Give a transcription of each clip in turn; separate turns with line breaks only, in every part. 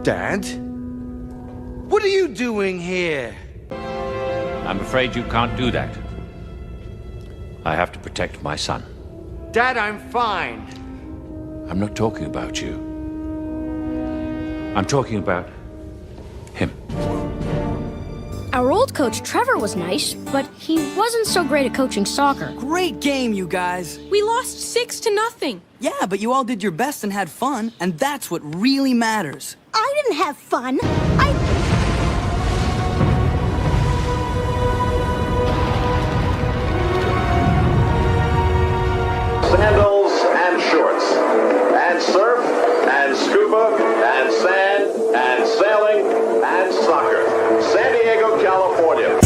Dad? What are you doing here?
I'm afraid you can't do that. I have to protect my son.
Dad, I'm fine.
I'm not talking about you. I'm talking about him.
Our old coach Trevor was nice, but he wasn't so great at coaching soccer.
Great game, you guys.
We lost 6-0.
Yeah, but you all did your best and had fun, and that's what really matters.
I didn't have fun.
Sandals and shorts, and surf, and scuba, and sand, and sailing, and soccer. San Diego, California.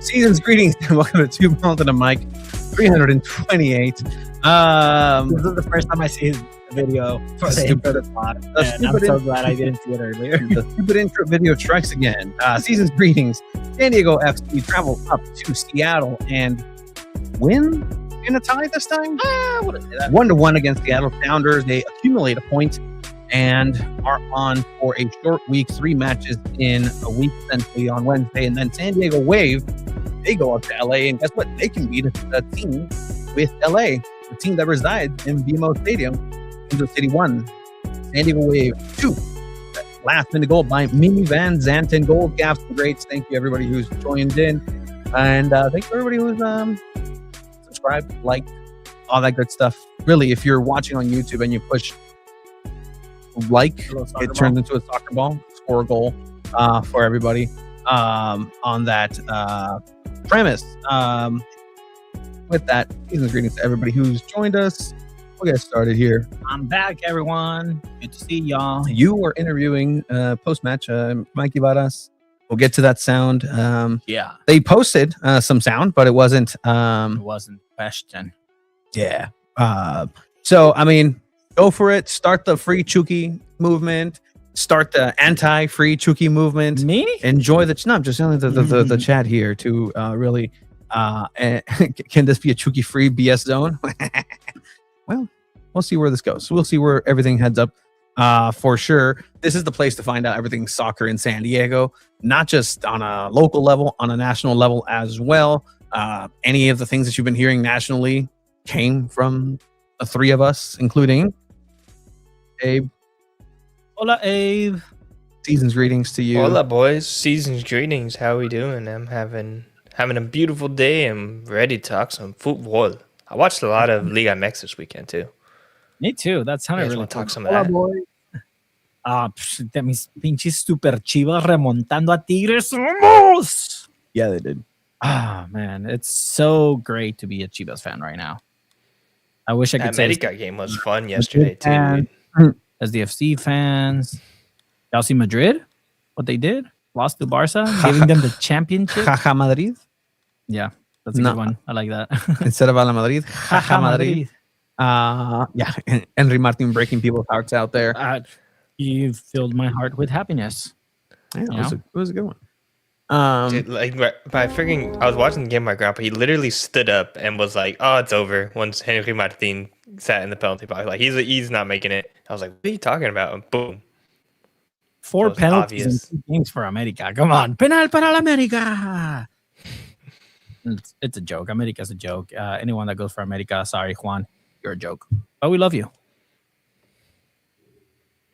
Season's greetings and welcome to Two Balls and a Mic 328.
This is the first time I see his video for the intro to pod, and I'm so glad I didn't see it earlier.
The stupid intro video strikes again. Season's greetings. San Diego FC travel up to Seattle and win in a tie this time? 1-1 against Seattle Sounders. They accumulate a point and are on for a short week, 3 matches in a week, essentially on Wednesday. And then San Diego Wave, they go up to LA, and guess what? They can beat a team with LA, the team that resides in BMO Stadium. Kansas City 1, San Diego Wave 2. Last minute goal by Mimi Van Zanten. Gold gaffes and greats. Thank you everybody who's joined in, and thank you everybody who's subscribed, liked, all that good stuff. Really, if you're watching on YouTube and you push like, it turns into a soccer ball. Score a goal for everybody on that premise. With that, season's greetings to everybody who's joined us. We'll get started here.
I'm back, everyone. Good to see y'all.
You were interviewing post-match Mikey Varas. We'll get to that sound.
Yeah,
they posted some sound, but it wasn't
question.
Yeah. So I mean, go for it. Start the free Chucky movement. Start the anti-free Chucky movement.
Me?
Enjoy the no. I'm just telling the chat here to really. Can this be a Chucky free BS zone? Well, we'll see where this goes. We'll see where everything heads up. For sure, this is the place to find out everything soccer in San Diego, not just on a local level, on a national level as well. Any of the things that you've been hearing nationally came from the 3 of us, including Abe.
Hola, Abe.
Season's greetings to you.
Hola, boys. Season's greetings. How are we doing? I'm having a beautiful day. I'm ready to talk some football. I watched a lot of Liga MX this weekend too.
Me too. That sounded really
talk some
Hola,
of that.
boy. De mis pinches super chivas remontando a Tigres. ¡Vamos!
Yeah, they did.
Man, it's so great to be a Chivas fan right now. I wish I could
That
say
America game was fun yesterday too.
SDFC fans. Y'all see Madrid? What they did? Lost to Barca, giving them the championship.
Jaja Madrid.
Yeah, that's a good one. I like that.
Instead of Ala Madrid, Jaja Madrid. Yeah, Henry Martin breaking people's hearts out there.
You filled my heart with happiness.
Yeah, it was a good one.
Dude, like by freaking, I was watching the game with my grandpa. He literally stood up and was like, "Oh, it's over." Once Henry Martin sat in the penalty box, like he's not making it. I was like, "What are you talking about?" And boom,
4 penalties in 2 games for America. Come on, penal para la America. It's a joke. America's a joke. Anyone that goes for America, sorry, Juan, you're a joke. But we love you.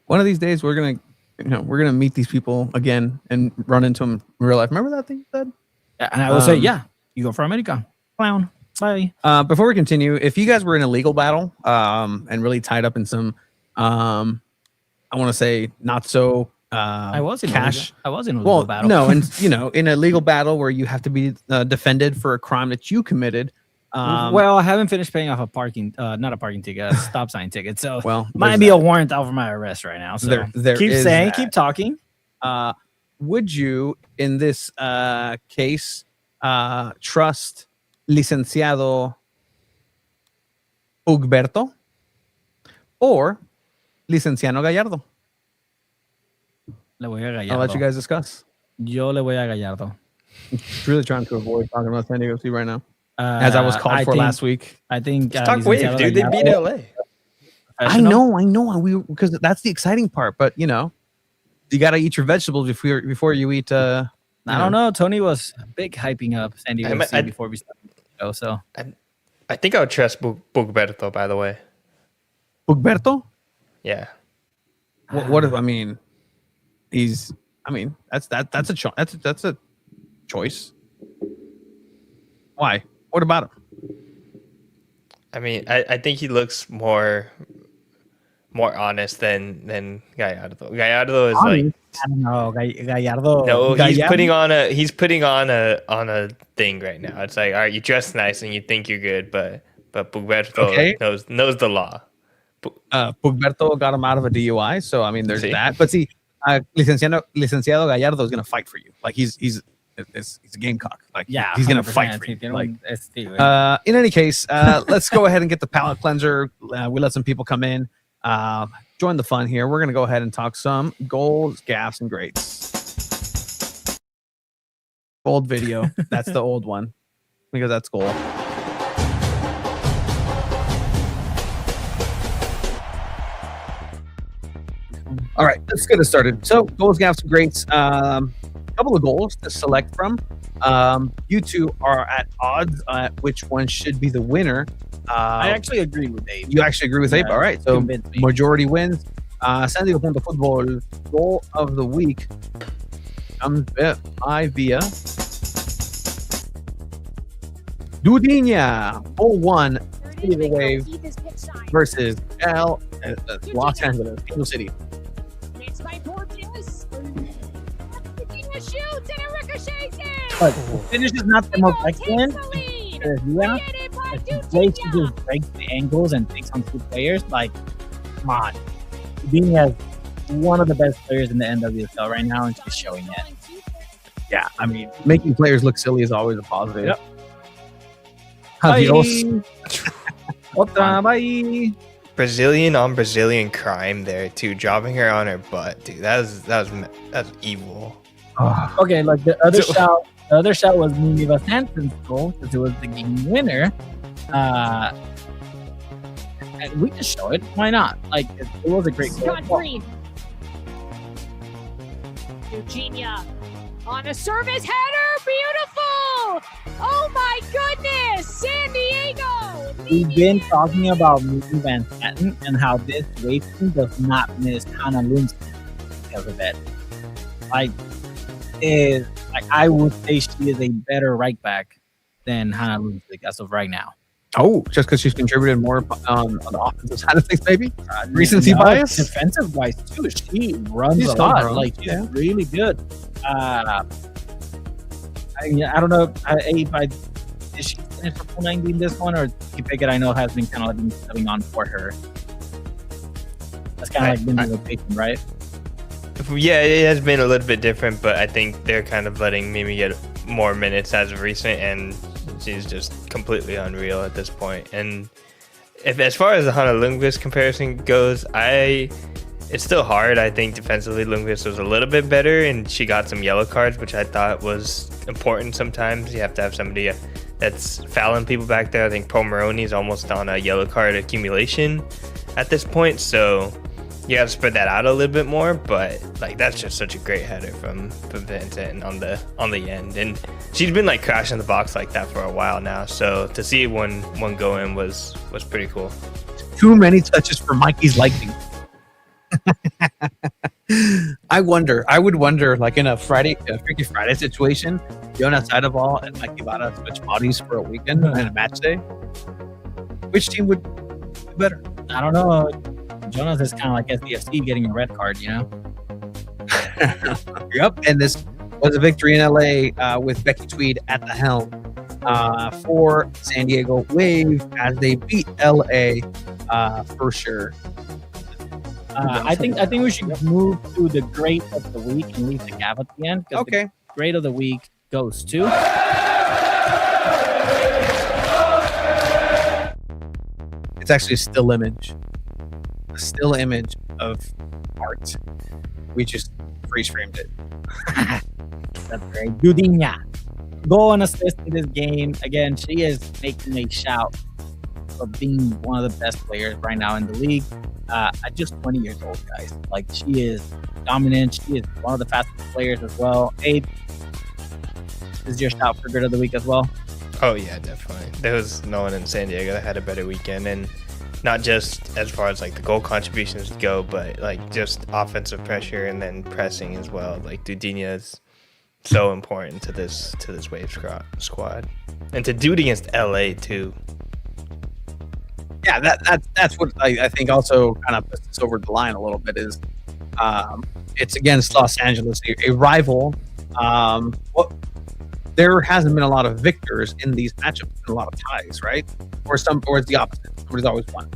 One of these days, we're gonna meet these people again and run into them in real life. Remember that thing you said?
Yeah, and I will say, yeah, you go for America. Clown. Bye.
Before we continue, if you guys were in a legal battle and really tied up in some, I want to say not so
I was in
cash.
I was in a legal battle.
No, and in a legal battle where you have to be defended for a crime that you committed.
Well, I haven't finished paying off a parking, not a parking ticket, a stop sign ticket. So
well,
might be a warrant out for my arrest right now. So
there
keep
is
saying,
that.
keep talking.
Would you, in this case, trust Licenciado Ugberto or Licenciano Gallardo?
Le voy a Gallardo.
I'll let you guys discuss.
Yo le voy a Gallardo.
Really trying to avoid talking about SanDiego.FC right now, as I was called for last week.
I think
Talk wave, dude. They beat LA.
I know. Because that's the exciting part. But you got to eat your vegetables before you eat.
I don't know. Tony was big hyping up SanDiego before we started the show. So
I think I would trust Bugberto. By the way,
Bugberto.
Yeah.
What if I mean? He's. I mean, that's a choice. That's a choice. Why? What about him?
I mean, I think he looks more honest than Gallardo. Gallardo is like,
I don't know, Gallardo.
No,
Gallardo?
he's putting on a thing right now. It's like, all right, you dress nice and you think you're good, but Bugberto knows the law.
Bugberto got him out of a DUI, so I mean, there's that. But see, Licenciado Gallardo is going to fight for you. Like he's a gamecock. Like he's going to fight for you. Like, in any case, let's go ahead and get the palate cleanser. We let some people come in. Join the fun here. We're going to go ahead and talk some goals, gaffes, and greats. Old video. That's the old one because that's goal. All right, let's get it started. So, goals, gaffes, and greats. Couple of goals to select from. You two are at odds at which one should be the winner.
I actually agree with Abe.
You actually agree with Abe? All right, so majority wins. SanDiego.Futbol goal of the week comes via Dudinia, 0-1, City of the Wave versus Los Angeles, Angel City.
But the finish is not the most excellent. If he just breaks the angles and takes on two players, like, come on. Being has one of the best players in the NWSL right now, and she's showing it.
Yeah, I mean, making players look silly is always a positive.
Yep.
Adios.
Otra, bye.
Brazilian on Brazilian crime there too, dropping her on her butt, dude. That's evil.
Okay, like the other shot was Muniva Sanson's goal because it was the game winner. And we just show it. Why not? Like it was a great goal.
Green. Eugenia on a service header. Beautiful. Oh my goodness. SanDiego.
We've been talking about Muniva Van Santen and how this racing does not miss Hannah Lundstrom because of it. I would say she is a better right back than Hannah Lundstrom as of right now.
Oh, just because she's contributed more on the offensive side of things, maybe? Recency bias?
Defensive wise, too. She runs a lot. Like, she's really good. I don't know. Did she finish for full 90 in this one, or Pickett, I know, has been kind of like coming on for her. That's kind of like been the rotation, right?
Yeah, it has been a little bit different, but I think they're kind of letting Mimi get more minutes as of recent, and she's just completely unreal at this point. And as far as the Hannah Lundqvist comparison goes, it's still hard. I think defensively Lundqvist was a little bit better, and she got some yellow cards, which I thought was important sometimes. You have to have somebody that's fouling people back there. I think Pomeroni is almost on a yellow card accumulation at this point, so you have to spread that out a little bit more. But like, that's just such a great header from Vincent on the end, and she's been like crashing the box like that for a while now. So to see one go in was pretty cool.
Too many touches for Mikey's liking. I would wonder, like in a Freaky Friday situation, Jonas Eidevall and Mikey Vara switch bodies for a weekend and a match day. Which team would do better?
I don't know. Jonas is kind of like SDFC getting a red card, you know?
Yep. And this was a victory in LA with Becky Tweed at the helm for SanDiego Wave as they beat LA for sure.
I think we should move to the grade of the week and leave the gaff at the end.
Okay.
The grade of the week goes to.
It's actually a still image. A still image of art. We just freeze framed it.
That's great. Dudinya. Goal and assist in this game. Again, she is making a shout for being one of the best players right now in the league. At just 20 years old, guys. Like, she is dominant. She is one of the fastest players as well. Aid, is your shout for grade of the week as well?
Oh, yeah, definitely. There was no one in San Diego that had a better weekend. And not just as far as, like, the goal contributions go, but, like, just offensive pressure and then pressing as well. Like, Dudinya is so important to this Wave squad. And to do it against LA, too.
Yeah, that's what I think also kind of puts us over the line a little bit is it's against Los Angeles, a rival. There hasn't been a lot of victors in these matchups, and a lot of ties, right? Or it's the opposite. Somebody's always won.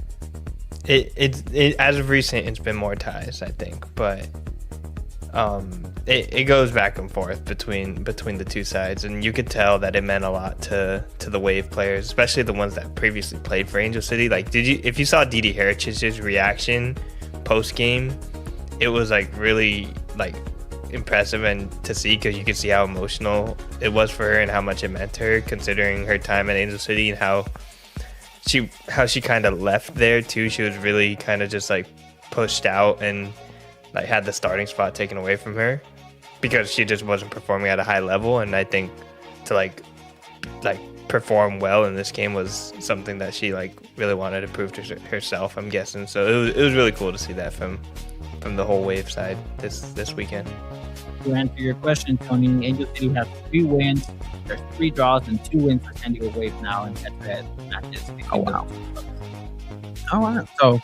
It as of recent, it's been more ties, I think, but it goes back and forth between the two sides, and you could tell that it meant a lot to the Wave players, especially the ones that previously played for Angel City. Like, if you saw Didi Heritage's reaction post game, it was like really like impressive and to see, because you could see how emotional it was for her and how much it meant to her, considering her time at Angel City and how she kind of left there too. She was really kind of just like pushed out and like had the starting spot taken away from her because she just wasn't performing at a high level. And I think to like perform well in this game was something that she like really wanted to prove to herself, I'm guessing. So it was really cool to see that from the whole Wave side this weekend.
To answer your question, Tony, Angel City has 3 wins. There's 3 draws and 2 wins for San Diego Wave now in head-to-head matches.
Oh wow! So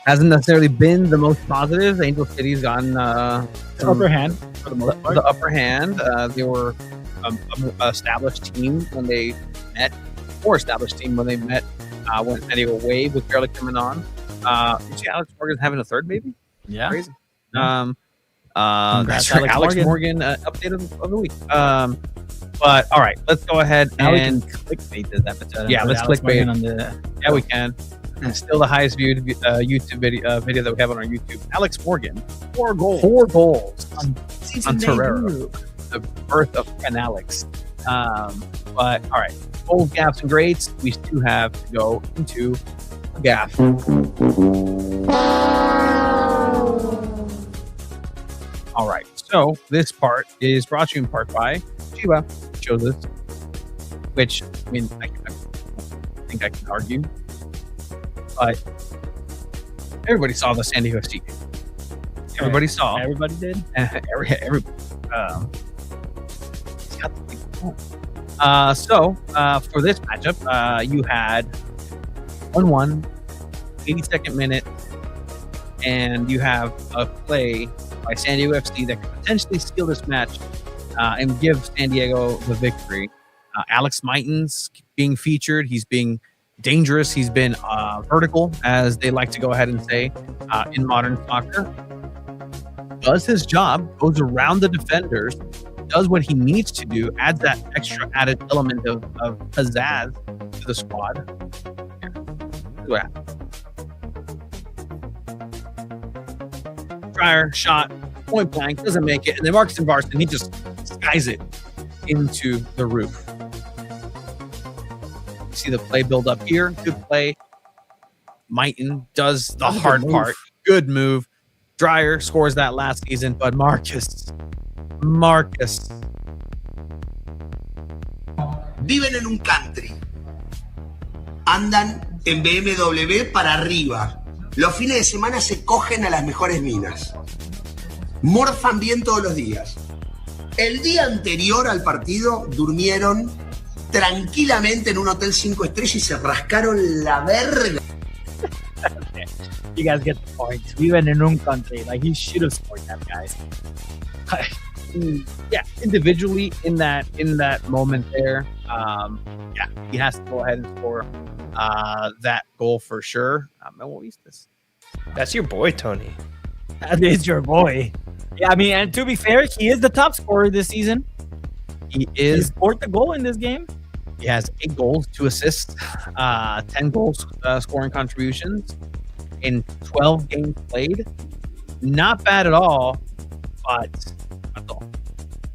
hasn't necessarily been the most positive. Angel City's gotten
the upper hand for the most part.
The upper hand. They were an established team when they met, or established team when they met when San Diego Wave was barely coming on. You see Alex Morgan's having a third, maybe?
Yeah.
Crazy.
Congrats,
that's Alex Morgan update of the week. But all right, let's go ahead
now
and
we can clickbait this episode.
Yeah, let's
Alex
clickbait.
On the,
yeah, we can. Still the highest viewed YouTube video that we have on our YouTube. Alex Morgan, 4 goals on Torero, the birth of Ken Alex. But all right, goals, gaffes, and grades. We still have to go into a gaff. All right, so this part is brought to you in part by Chiba. Chose this, which I mean, I think I can argue, but everybody saw the SanDiego.FC game. Everybody saw.
Everybody did.
Everybody. So for this matchup, you had 1-1, 82nd minute, and you have a play by SanDiego.FC that could potentially steal this match and give San Diego the victory. Alex Mighton's being featured. He's being dangerous. He's been vertical, as they like to go ahead and say in modern soccer. Does his job, goes around the defenders, does what he needs to do, adds that extra added element of pizzazz to the squad. What happens? Dryer shot, point blank, doesn't make it, and then Marcus Varston, he just skies it into the roof. You see the play build up here. Good play. Mighton does the hard part. Good move. Dryer scores that last season, but Marcus.
Viven en un country. Andan en BMW para arriba. Los fines de semana se cogen a las mejores minas. Morfan bien todos los días. El día anterior al partido durmieron tranquilamente en un hotel 5 estrellas y se rascaron la verga.
You guys get the point. We went in un country. Like, he should have scored that, guys.
Yeah, individually in that moment there, yeah, he has to go ahead and score that goal for sure. What is this?
That's your boy, Tony.
That is your boy. Yeah, I mean, and to be fair, he is the top scorer this season. He scored the goal in this game.
He has 8 goals, 2 assists, 10 goals scoring contributions in 12 games played. Not bad at all, but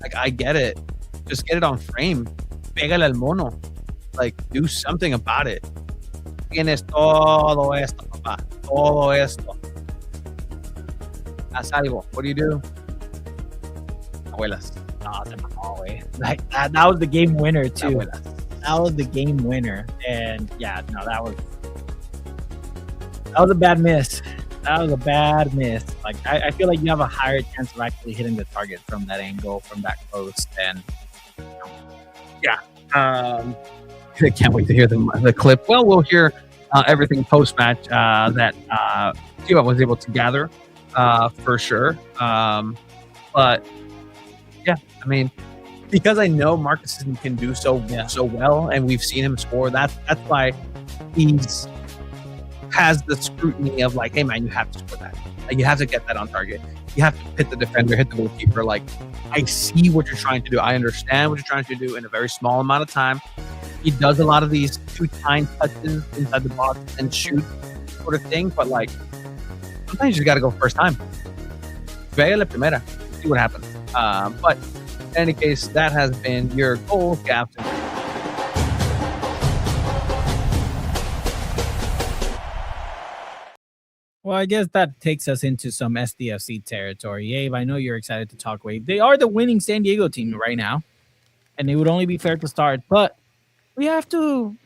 like I get it. Just get it on frame. Pégale al mono. Like, do something about it. Tienes todo esto, papá. Todo esto. Haz algo. What do you do? Abuelas.
Like that was the game winner too. Abuelas. That was the game winner, and yeah, no, that was a bad miss. That was a bad miss. Like I feel like you have a higher chance of actually hitting the target from that angle, from that close, and
yeah. I can't wait to hear the clip. Well, we'll hear everything post match that Cuba was able to gather for sure. But yeah, I mean, because I know Marcus can do so well, and we've seen him score. That's why has the scrutiny of like, hey man, you have to score that. Like, you have to get that on target. You have to hit the defender, hit the goalkeeper. Like, I see what you're trying to do. I understand what you're trying to do in a very small amount of time. He does a lot of these 2-time touches inside the box and shoot sort of thing, but like sometimes you just got to go first time. Pégale primera. See what happens. But in any case, that has been your goal, Captain.
well, I guess that takes us into some SDFC territory. Abe, I know you're excited to talk Wave. They are the winning San Diego team right now, and it would only be fair to start, but we have to,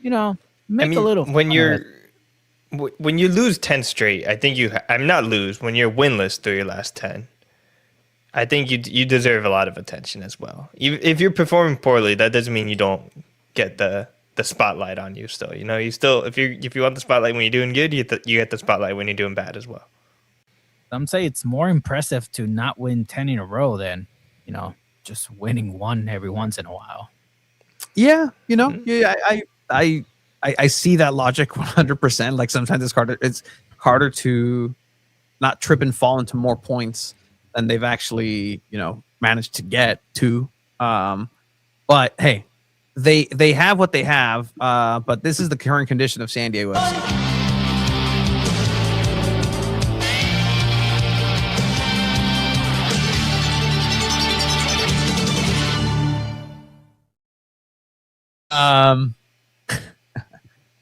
make a little.
When you lose 10 straight, I think I'm not lose. When you're winless through your last 10, I think you deserve a lot of attention as well. If you're performing poorly, that doesn't mean you don't get the spotlight on you still. You still, if you want the spotlight when you're doing good, you get the spotlight when you're doing bad as well.
Some say it's more impressive to not win 10 in a row than, just winning one every once in a while.
Yeah, I see that logic 100%. Like sometimes it's harder to not trip and fall into more points than they've actually, managed to get to. But hey, they have what they have. But this is the current condition of San Diego FC.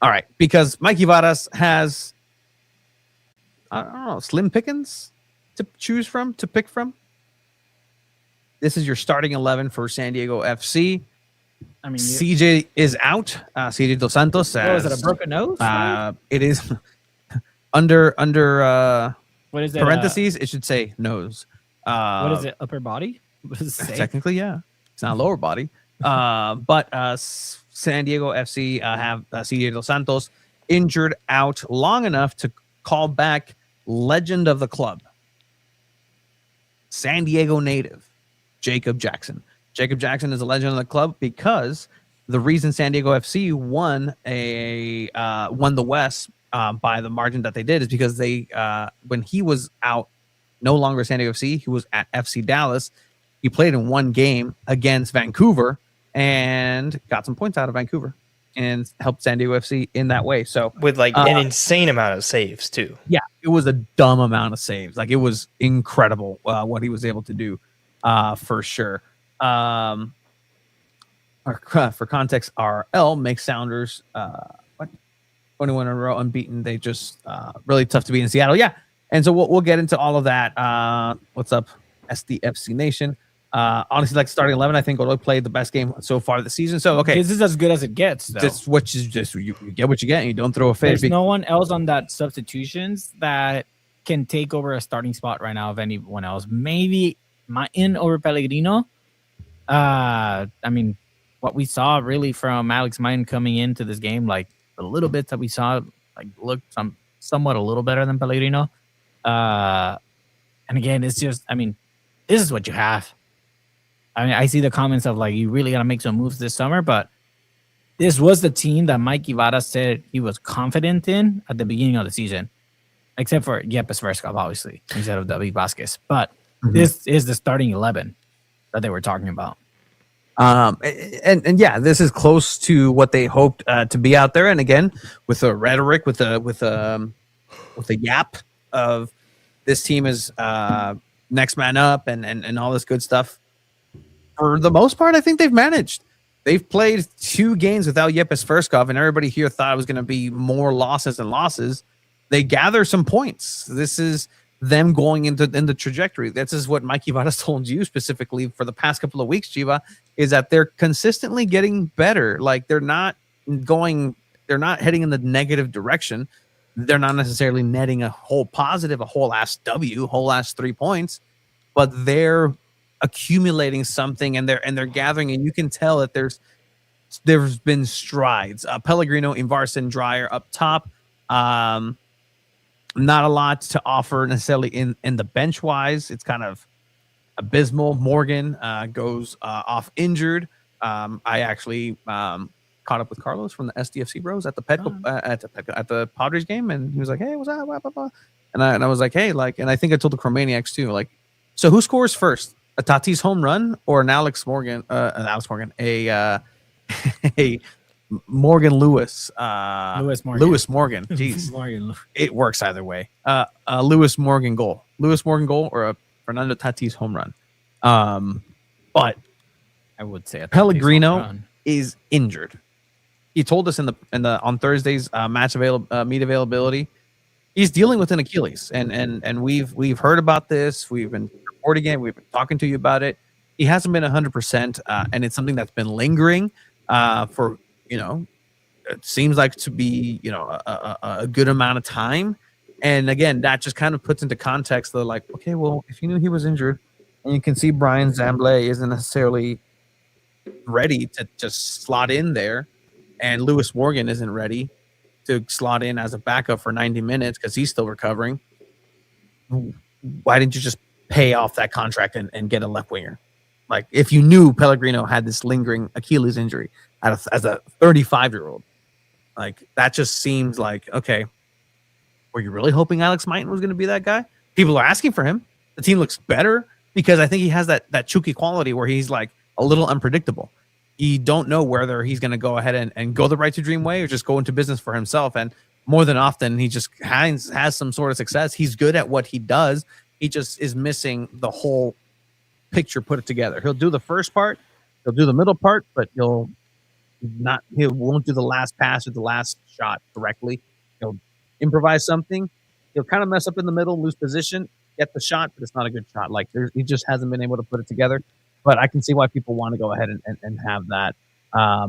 All right, because Mikey Varas has, I don't know, slim pickings to pick from. This is your starting 11 for San Diego FC.
I mean,
CJ is out. CJ Dos Santos.
Is it a broken nose?
It is under
what is it?
Parentheses. It should say nose.
What is it? Upper body? What does it say?
Technically, yeah. It's not lower body. But San Diego FC have CJ Dos Santos injured out long enough to call back legend of the club, San Diego native, Jacob Jackson. Jacob Jackson is a legend of the club because the reason San Diego FC won the West by the margin that they did is because they when he was out, no longer San Diego FC, he was at FC Dallas. He played in one game against Vancouver and got some points out of Vancouver and helped San Diego FC in that way. So
with an insane amount of saves too.
Yeah, it was a dumb amount of saves. Like it was incredible what he was able to do for sure. For context, RL makes Sounders 21 in a row unbeaten. They just really tough to beat in Seattle. Yeah, and so we'll get into all of that. What's up, SDFC Nation? Honestly, like starting 11, I think Godoy played the best game so far this season. So okay,
this is as good as it gets. Though.
You get what you get, and you don't throw a fit.
There's no one else on that substitutions that can take over a starting spot right now of anyone else. Maybe Mayan over Pellegrino. I mean, what we saw really from Alex Mayan coming into this game, like the little bits that we saw, like looked somewhat a little better than Pellegrino. And again, it's just, I mean, this is what you have. I mean, I see the comments of like, you really got to make some moves this summer, but this was the team that Mikey Varas said he was confident in at the beginning of the season. except for Yepes Verskov, obviously, instead of David Vasquez. But this is the starting 11 that they were talking about.
And yeah, this is close to what they hoped to be out there. And again, with the rhetoric, with the yap of this team is next man up and all this good stuff. For the most part, I think they've managed. They've played 2 games without Yepes Verskov, and everybody here thought it was going to be more losses than losses. They gather some points. This is them going in the trajectory. This is what Mikey Vadas told you specifically for the past couple of weeks, Chiva, is that they're consistently getting better. Like they're not heading in the negative direction. They're not necessarily netting a whole positive, a whole ass W, whole ass 3 points, but they're accumulating something and they're gathering, and you can tell that there's been strides. Pellegrino, Invarson, Dreyer up top. Not a lot to offer necessarily in the bench wise. It's kind of abysmal. Morgan goes off injured. I actually caught up with Carlos from the SDFC Bros at the at the Padres game, and he was like, "Hey, what's that?" Blah, blah, blah. And I was like, "Hey, like," and I think I told the Chromaniacs too, like, so who scores first, a Tatis home run or an Alex Morgan, a Morgan Lewis,
Lewis Morgan.
Jeez,
Morgan.
It works either way. Lewis Morgan goal, or a Fernando Tatis home run. But
I would say a
Pellegrino is injured. He told us in the on Thursday's meet availability, he's dealing with an Achilles, and we've heard about this. We've been reporting it. We've been talking to you about it. He hasn't been 100%, and it's something that's been lingering for. It seems like to be, a good amount of time. And again, that just kind of puts into context the like, okay, well, if you knew he was injured, and you can see Brian Zamblé isn't necessarily ready to just slot in there, and Lewis Morgan isn't ready to slot in as a backup for 90 minutes because he's still recovering. Why didn't you just pay off that contract and get a left winger? Like, if you knew Pellegrino had this lingering Achilles injury as a 35-year-old, like, that just seems like, okay, were you really hoping Alex Mighton was going to be that guy? People are asking for him. The team looks better because I think he has that Chucky quality where he's like a little unpredictable. You don't know whether he's going to go ahead and go the right to dream way or just go into business for himself. And more than often, he just has some sort of success. He's good at what he does. He just is missing the whole picture, put it together. He'll do the first part, he'll do the middle part, but he won't do the last pass or the last shot directly. He'll improvise something. He'll kind of mess up in the middle, lose position, get the shot, but it's not a good shot. Like, he just hasn't been able to put it together. But I can see why people want to go ahead and have that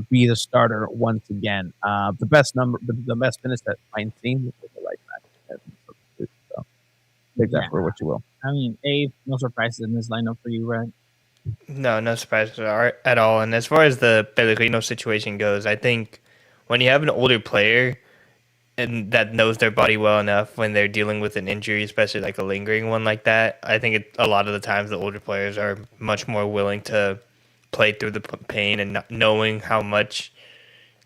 be the starter once again. The best finish that I've seen was the right back. So take that for what you will.
I mean, Abe, no surprises in this lineup for you, right?
No surprises at all. And as far as the Pellegrino situation goes, I think when you have an older player and that knows their body well enough when they're dealing with an injury, especially like a lingering one like that, I think a lot of the times the older players are much more willing to play through the pain and not knowing how much,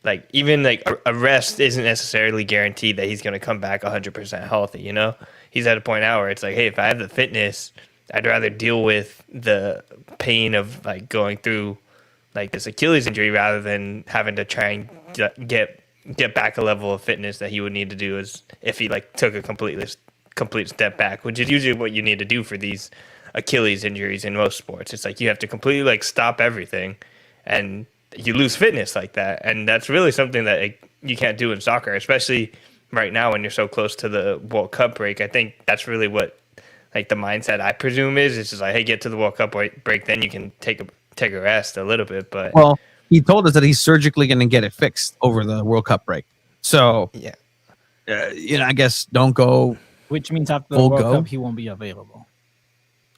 like, even like a rest isn't necessarily guaranteed that he's going to come back 100% healthy, He's at a point now where it's like, hey, if I have the fitness, I'd rather deal with the pain of like going through like this Achilles injury rather than having to try and get back a level of fitness that he would need to do as if he like took a complete step back, which is usually what you need to do for these Achilles injuries in most sports. It's like you have to completely like stop everything and you lose fitness like that. And that's really something that you can't do in soccer, especially right now when you're so close to the World Cup break. I think that's really what like the mindset I presume is. It's just like, hey, get to the World Cup break, then you can take a rest a little bit. But
well, he told us that he's surgically going to get it fixed over the World Cup break. So
yeah,
I guess don't go.
Which means after the World Cup, he won't be available.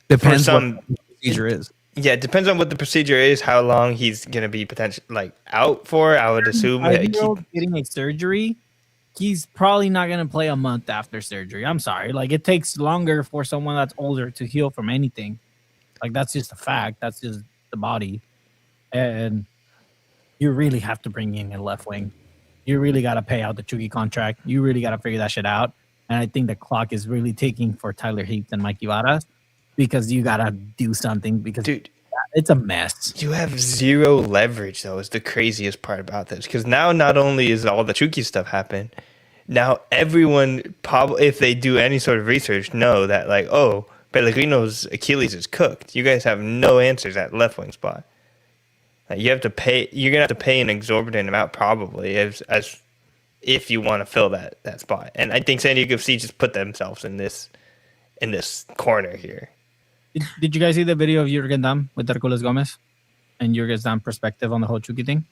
Depends what the procedure is.
Yeah, it depends on what the procedure is, how long he's going to be potentially like out for. I would assume
getting a surgery, he's probably not going to play a month after surgery. I'm sorry. Like, it takes longer for someone that's older to heal from anything. Like, that's just a fact. That's just the body. And you really have to bring in a left wing. You really got to pay out the Chucky contract. You really got to figure that shit out. And I think the clock is really ticking for Tyler Heath and Mikey Varas because you got to do something because
Dude,
it's a mess.
you have zero leverage, though, is the craziest part about this. Because now not only is all the Chucky stuff happen, now everyone, probably, if they do any sort of research, know that, like, oh, Pellegrino's Achilles is cooked. You guys have no answers at left wing spot. Like, you have to pay. You're gonna have to pay an exorbitant amount, probably, as if you want to fill that spot. And I think SanDiego.FC just put themselves in this corner here.
Did you guys see the video of Jurgen Damm with Hercules Gomez and Jurgen Damm perspective on the whole Chucky thing?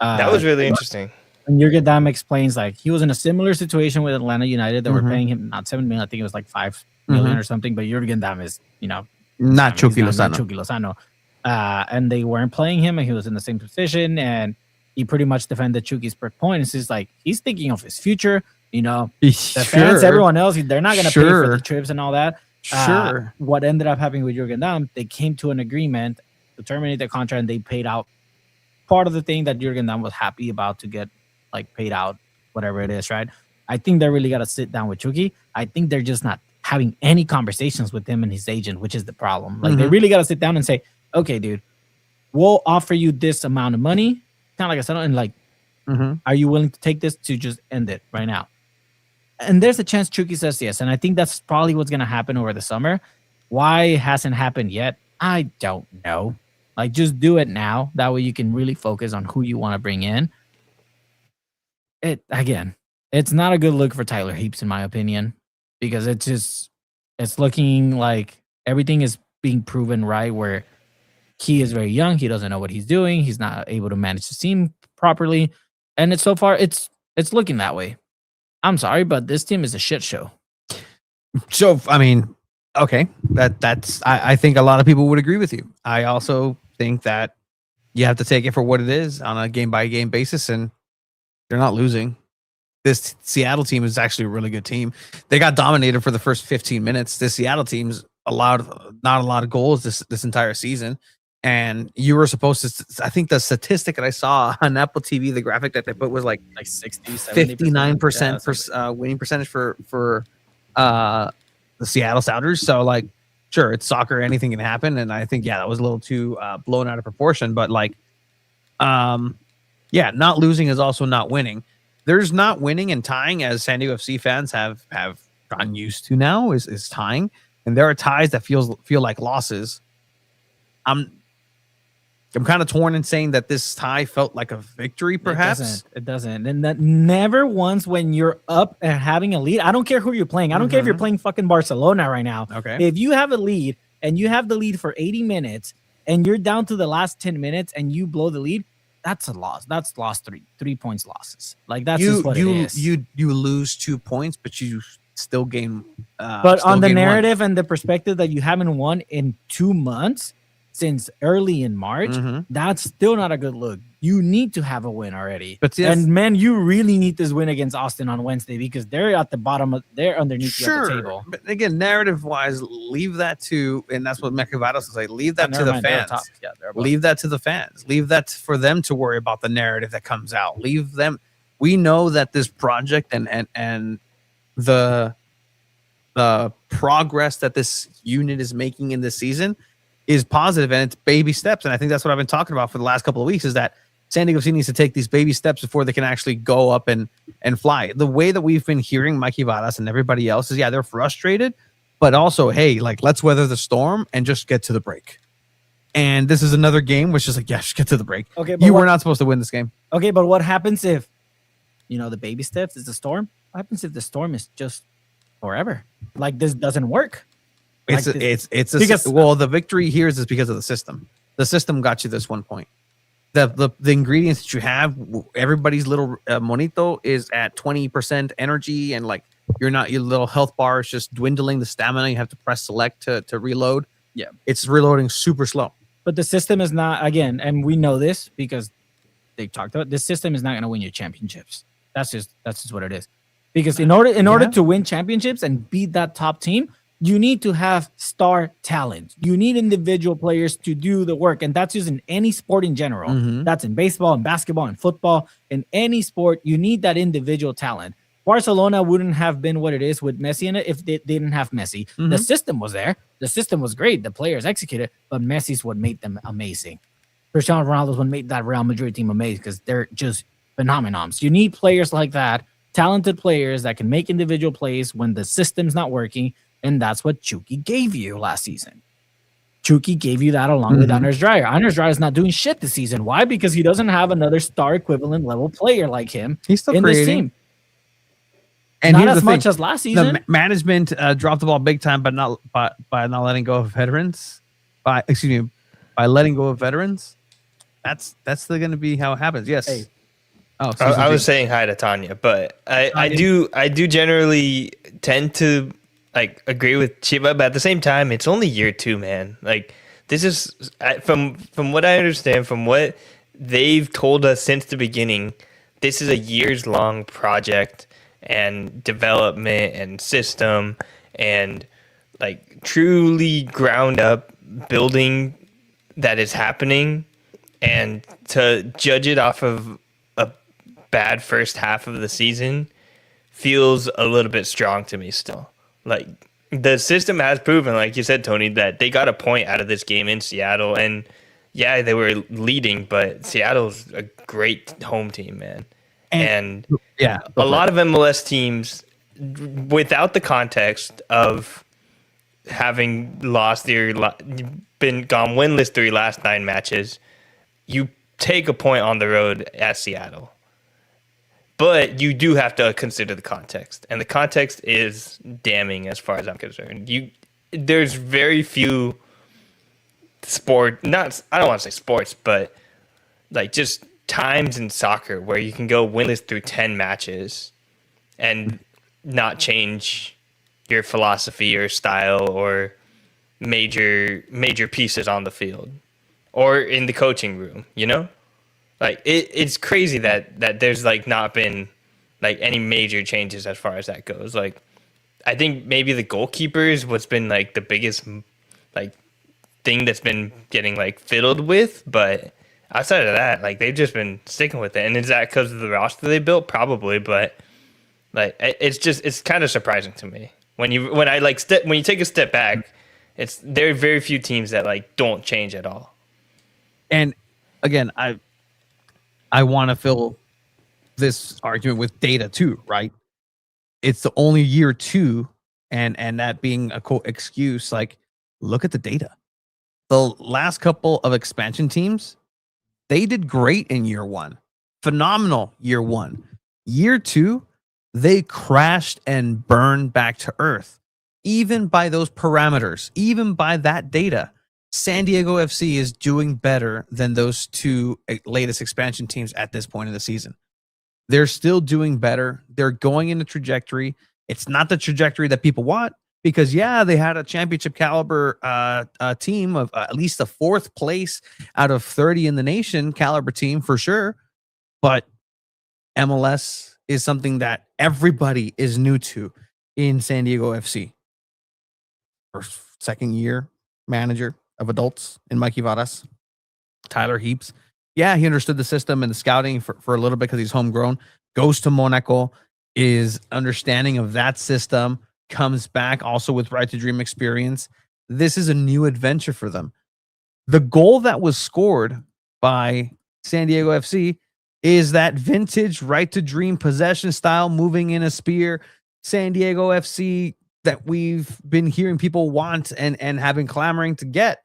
That was really interesting.
And Jurgen Damm explains like he was in a similar situation with Atlanta United that were paying him not 7 million, I think it was like 5 million or something. But Jurgen Damm is,
not Chucky Lozano.
Chucky Lozano. And they weren't playing him, and he was in the same position, and he pretty much defended Chucky's per point. It's just like he's thinking of his future. The fans, everyone else, they're not going to pay for the trips and all that. What ended up happening with Jurgen Damm, they came to an agreement to terminate the contract, and they paid out part of the thing that Jurgen Damm was happy about to get like paid out, whatever it is, right? I think they really got to sit down with Chucky. I think they're just not having any conversations with him and his agent, which is the problem. Like they really got to sit down and say, okay, dude, we'll offer you this amount of money, kind of like I said, and like, are you willing to take this to just end it right now? And there's a chance Chucky says yes, and I think that's probably what's going to happen over the summer. Why it hasn't happened yet, I don't know. Like, just do it now. That way you can really focus on who you want to bring in. It's not a good look for Tyler Heaps, in my opinion, because it's looking like everything is being proven right, where he is very young. He doesn't know what he's doing. He's not able to manage the team properly. And so far, it's looking that way. I'm sorry, but this team is a shit show.
So, I mean, okay, that's I think a lot of people would agree with you. I also think that you have to take it for what it is on a game-by-game basis, and they're not losing. This Seattle team is actually a really good team. They got dominated for the first 15 minutes. This Seattle team's allowed not a lot of goals this entire season. And you were supposed to, I think the statistic that I saw on Apple TV, the graphic that they put was like
60,
59% for winning percentage for the Seattle Sounders. So like, sure, it's soccer, anything can happen. And I think, that was a little too blown out of proportion. But like, not losing is also not winning. There's not winning and tying, as SanDiego.FC fans have gotten used to now, is tying. And there are ties that feel like losses. I'm kind of torn in saying that this tie felt like a victory, perhaps.
It doesn't. And that never once when you're up and having a lead. I don't care who you're playing. I don't care if you're playing fucking Barcelona right now.
Okay.
If you have a lead and you have the lead for 80 minutes and you're down to the last 10 minutes and you blow the lead, that's a loss. That's lost 3 points losses. Like that's just what it is.
You lose 2 points, but you still gain.
But on the narrative and the perspective that you haven't won in 2 months, since early in March, that's still not a good look. You need to have a win already. And man, you really need this win against Austin on Wednesday because they're at the bottom they're underneath you at the table.
But again, narrative wise, leave that to, and that's what Mecavados was like, leave that to the fans. Leave that to the fans. Leave that for them to worry about the narrative that comes out. Leave them. We know that this project and the progress that this unit is making in this season is positive, and it's baby steps. And I think that's what I've been talking about for the last couple of weeks, is that SanDiego.FC needs to take these baby steps before they can actually go up and fly. The way that we've been hearing Mikey Varas and everybody else is, they're frustrated, but also, hey, like, let's weather the storm and just get to the break. And this is another game which is like, just get to the break. Okay, you were not supposed to win this game.
Okay, but what happens if, the baby steps is the storm? What happens if the storm is just forever? Like, this doesn't work.
The victory here is because of the system. The system got you this 1 point. The ingredients that you have, everybody's little monito is at 20% energy, and like your little health bar is just dwindling. The stamina, you have to press select to reload.
Yeah,
it's reloading super slow.
But the system is not, again, and we know this because they talked about this system is not going to win you championships. That's just what it is. Because in order to win championships and beat that top team, you need to have star talent. You need individual players to do the work. And that's just in any sport in general. That's in baseball and basketball and football. In any sport, you need that individual talent. Barcelona wouldn't have been what it is with Messi in it if they didn't have Messi.
Mm-hmm.
The system was there. The system was great. The players executed, but Messi's what made them amazing. Cristiano Ronaldo's what made that Real Madrid team amazing because they're just phenomenons. You need players like that, talented players that can make individual plays when the system's not working, and that's what Chucky gave you last season. Chucky gave you that along with Anders Dreyer. Anders Dreyer is not doing shit this season. Why? Because he doesn't have another star equivalent level player like him
He's still
in
creating.
this team.
And
not as much as last season.
The management dropped the ball big time, but not by not letting go of veterans. By letting go of veterans. That's still going to be how it happens. Yes.
Hey.
Oh,
I was saying hi to Tanya, but I do generally tend to like agree with Chiba, but at the same time, it's only year 2, man. Like this is from what I understand, from what they've told us since the beginning, this is a years-long project and development and system and like truly ground up building that is happening, and to judge it off of a bad first half of the season feels a little bit strong to me still. Like the system has proven, like you said, Tony, that they got a point out of this game in Seattle, and yeah, they were leading, but Seattle's a great home team, man. And
yeah,
a lot of MLS teams, without the context of having lost gone winless through your last 9 matches, you take a point on the road at Seattle. But you do have to consider the context, and the context is damning as far as I'm concerned. There's very few I don't want to say sports, but like just times in soccer where you can go winless through 10 matches and not change your philosophy or style or major pieces on the field or in the coaching room, you know? Like it's crazy that there's like not been like any major changes as far as that goes. Like I think maybe the goalkeeper is what's been like the biggest like thing that's been getting like fiddled with, but outside of that, like they've just been sticking with it. And is that because of the roster they built? Probably, but like it's kind of surprising to me when you take a step back. There are very few teams that like don't change at all.
And again, I want to fill this argument with data too, right? It's the only year 2, and that being a quote excuse. Like, look at the data. The last couple of expansion teams, they did great in year 1. Phenomenal year 1. Year 2, they crashed and burned back to earth. Even by those parameters, even by that data, SanDiego FC is doing better than those 2 latest expansion teams at this point in the season. They're still doing better. They're going in a trajectory. It's not the trajectory that people want because, yeah, they had a championship caliber team of at least a 4th place out of 30 in the nation caliber team for sure. But MLS is something that everybody is new to in SanDiego FC. First, second year manager of adults in Mikey Varas, Tyler Heaps. Yeah, he understood the system and the scouting for a little bit because he's homegrown. Goes to Monaco, is understanding of that system, comes back also with Right to Dream experience. This is a new adventure for them. The goal that was scored by SanDiego FC is that vintage Right to Dream possession style, moving in a spear, SanDiego FC that we've been hearing people want and have been clamoring to get,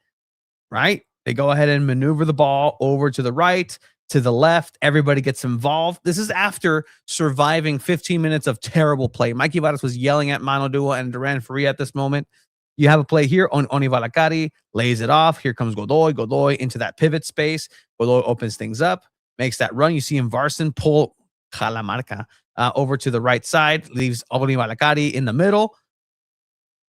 right? They go ahead and maneuver the ball over to the right, to the left. Everybody gets involved. This is after surviving 15 minutes of terrible play. Mikey Varas was yelling at Mano Dua and Duran Faria at this moment. You have a play here on Oni Valakari, lays it off. Here comes Godoy into that pivot space. Godoy opens things up, makes that run. You see him Varson pull Jalamarca over to the right side, leaves Oni Valakari in the middle.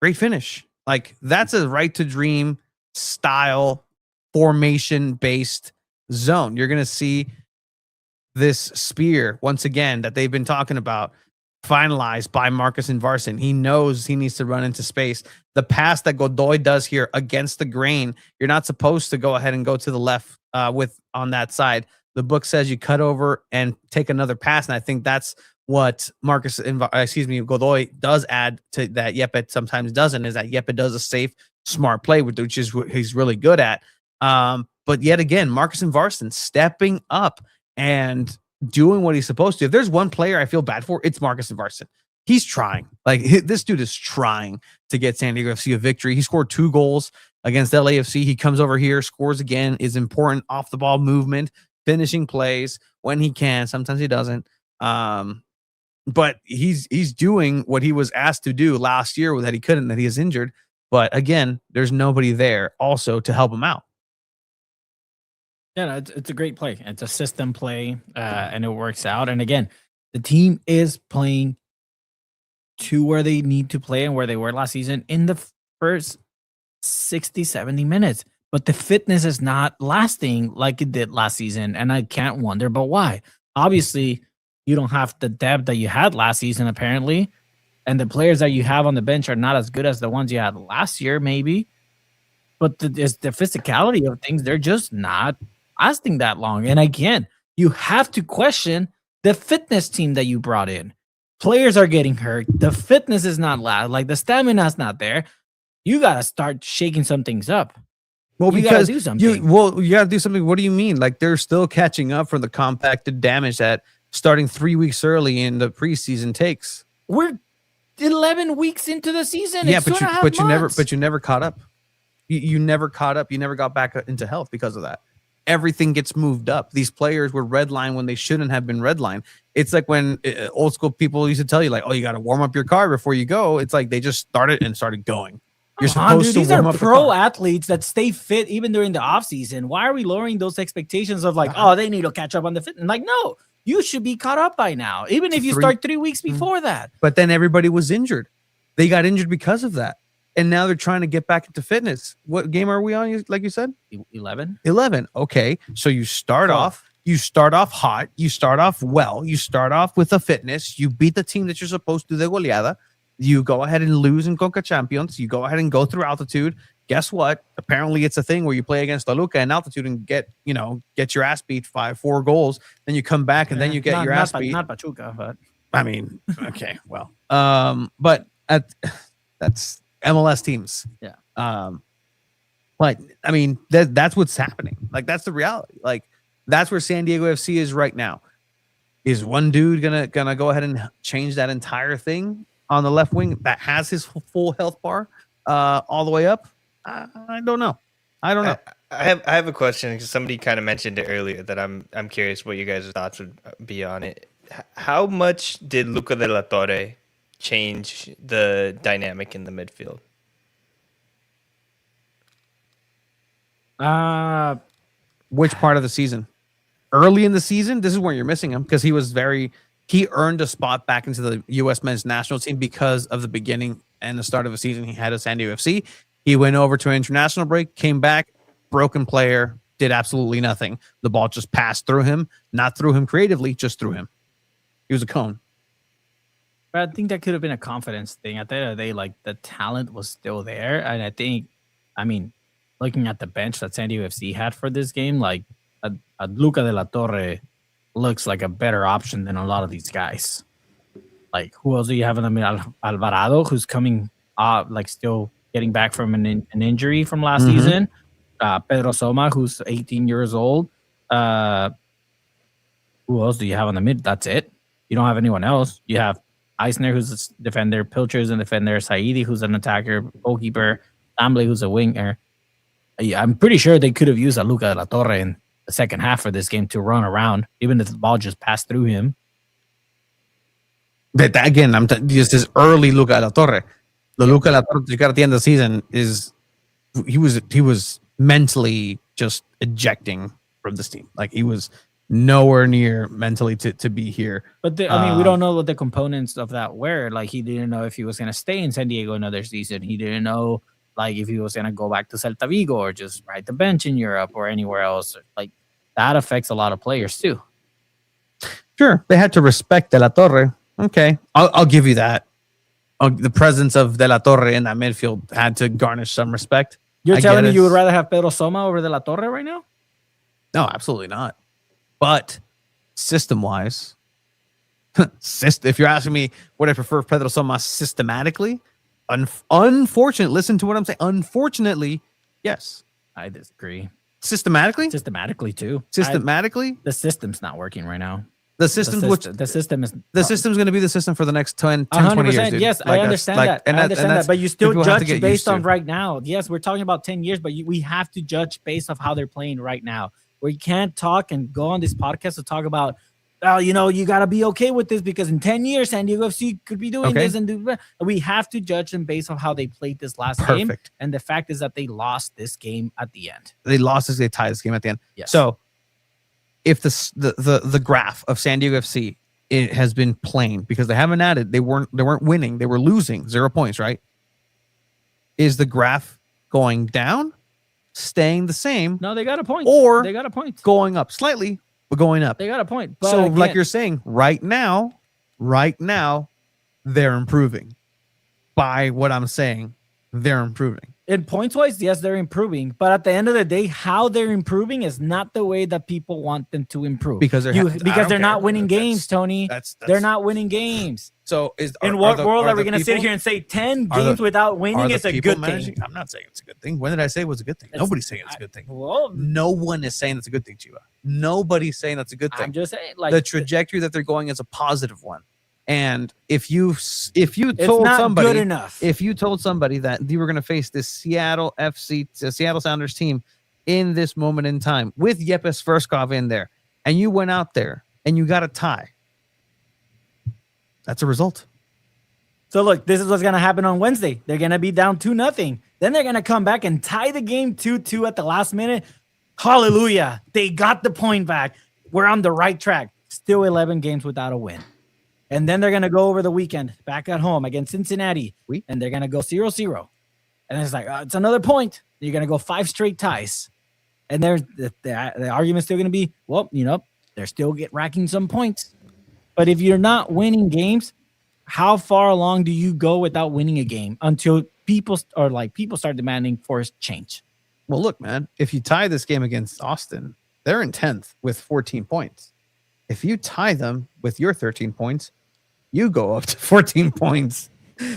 Great finish. Like, that's a Right to Dream style formation-based zone. You're going to see this spear, once again, that they've been talking about, finalized by Marcus and Varson. He knows he needs to run into space. The pass that Godoy does here against the grain, you're not supposed to go ahead and go to the left on that side. The book says you cut over and take another pass, and I think that's what Godoy does add to that Yepet sometimes doesn't is that Yepet does a safe, smart play, which is what he's really good at. But yet again, Marcus Invarston stepping up and doing what he's supposed to. If there's one player I feel bad for, it's Marcus Invarston. He's trying. Like, this dude is trying to get San Diego FC a victory. He scored 2 goals against LAFC. He comes over here, scores again, is important off the ball movement, finishing plays when he can. Sometimes he doesn't. But he's doing what he was asked to do last year that he couldn't, that he is injured. But again, there's nobody there also to help him out.
Yeah, no, it's a great play. It's a system play, and it works out. And again, the team is playing to where they need to play and where they were last season in the first 60, 70 minutes. But the fitness is not lasting like it did last season, and I can't wonder but why. Obviously, you don't have the depth that you had last season, apparently, and the players that you have on the bench are not as good as the ones you had last year, maybe. But the physicality of things, they're just not lasting that long. And again, you have to question the fitness team that you brought in. Players are getting hurt. The fitness is not like the stamina is not there. You got to start shaking some things up.
Well,
you
because
do something.
you got to do something. What do you mean? Like, they're still catching up from the compacted damage that starting 3 weeks early in the preseason takes.
We're 11 weeks into the season.
Yeah,
it's
but you never caught up. You never caught up. You never got back into health because of that. Everything gets moved up. These players were redlined when they shouldn't have been redlined. It's like when old school people used to tell you, like, oh, you got to warm up your car before you go. It's like they just started going. You're supposed to
these
warm
are
up
pro athletes that stay fit even during the off season. Why are we lowering those expectations of like, oh, they need to catch up on the fitness? Like, no, you should be caught up by now, even if you start 3 weeks before that.
But then everybody was injured. They got injured because of that. And now they're trying to get back into fitness. What game are we on? Like you said,
11.
11. Okay, so you start off. You start off hot. You start off well. You start off with a fitness. You beat the team that you're supposed to de goleada. You go ahead and lose in Conca Champions. You go ahead and go through altitude. Guess what? Apparently, it's a thing where you play against Toluca in altitude and get your ass beat 5-4 goals. Then you come back and then you get your ass beat.
Not Pachuca, but
I mean, okay, well, but that's MLS teams.
Yeah.
But I mean, that's what's happening. Like, that's the reality. Like, that's where San Diego FC is right now. Is one dude gonna go ahead and change that entire thing on the left wing that has his full health bar all the way up? I don't know. I don't know.
I have a question because somebody kind of mentioned it earlier that I'm curious what you guys' thoughts would be on it. How much did Luca de la Torre change the dynamic in the midfield?
Which part of the season? Early in the season, this is where you're missing him because he earned a spot back into the U.S. men's national team because of the beginning and the start of the season he had at San Diego FC. He went over to an international break, came back, broken player, did absolutely nothing. The ball just passed through him, not through him creatively, just through him. He was a cone.
But I think that could have been a confidence thing. At the end of the day, like, the talent was still there. And I think, I mean, looking at the bench that San Diego FC had for this game, like, a Luca de la Torre looks like a better option than a lot of these guys. Like, who else do you have in the middle? Alvarado, who's coming like still getting back from an injury from last season. Pedro Soma, who's 18 years old. Who else do you have on the mid? That's it. You don't have anyone else. You have Eisner, who's a defender. Pilcher's a defender. Saidi, who's an attacker. Goalkeeper. Amble, who's a winger. I'm pretty sure they could have used a Luca de la Torre in the second half for this game to run around, even if the ball just passed through him.
But again, this is early Luca de la Torre. The Luca de la Torre you got at the end of the season he was mentally just ejecting from this team. Like, he was nowhere near mentally to be here.
But I mean, we don't know what the components of that were. Like, he didn't know if he was going to stay in San Diego another season. He didn't know, like, if he was going to go back to Celta Vigo or just ride the bench in Europe or anywhere else. Like, that affects a lot of players too.
Sure, they had to respect De La Torre. Okay, I'll give you that. The presence of De La Torre in that midfield had to garnish some respect.
You're telling me you would rather have Pedro Soma over De La Torre right now?
No, absolutely not. But system-wise, If you're asking me, would I prefer Pedro Soma systematically? Unfortunately, listen to what I'm saying. Unfortunately, yes.
I disagree.
Systematically
too.
Systematically,
the system's not working right now.
The system is
the system's
going to be the system for the next 10 20 years. Dude.
Yes, I understand that. I understand that. But you still judge based on right now. Yes, we're talking about 10 years, but we have to judge based off how they're playing right now. We can't talk and go on this podcast to talk about, you got to be okay with this because in 10 years, San Diego FC could be doing this and do. We have to judge them based on how they played this last game. And the fact is that they lost this game at the end.
They tied this game at the end.
Yes.
So if the graph of San Diego FC it has been plain because they haven't added, they weren't winning, they were losing 0 points, right? Is the graph going down, staying the same?
No, they got a point.
Or
they got a point.
Going up slightly, but going up.
They got a point. But
so, like you're saying, right now, they're improving. By what I'm saying, they're improving.
In points wise, yes, they're improving. But at the end of the day, how they're improving is not the way that people want them to improve.
Because
they're not winning games, Tony. They're not winning games.
So
in what world are we going to sit here and say 10 games without winning is a good thing?
I'm not saying it's a good thing. When did I say it was a good thing? Nobody's saying it's a good thing.
Well,
no one is saying it's a good thing, Chiba. Nobody's saying that's a good thing.
I'm just saying,
the trajectory that they're going is a positive one. And if you told somebody
good enough.
If you told somebody that you were going to face this Seattle Sounders team in this moment in time with Yepes Verskov in there, and you went out there and you got a tie, that's a result.
So look, this is what's going to happen on Wednesday. They're going to be down 2-0. Then they're going to come back and tie the game 2-2 at the last minute. Hallelujah. They got the point back. We're on the right track. Still 11 games without a win. And then they're going to go over the weekend back at home against Cincinnati. And they're going to go 0-0. And it's like, it's another point. You're going to go 5 straight ties. And there's the argument's still going to be, well, they're still racking some points. But if you're not winning games, how far along do you go without winning a game until people start demanding for change?
Well, look, man, if you tie this game against Austin, they're in 10th with 14 points. If you tie them with your 13 points, you go up to 14 points.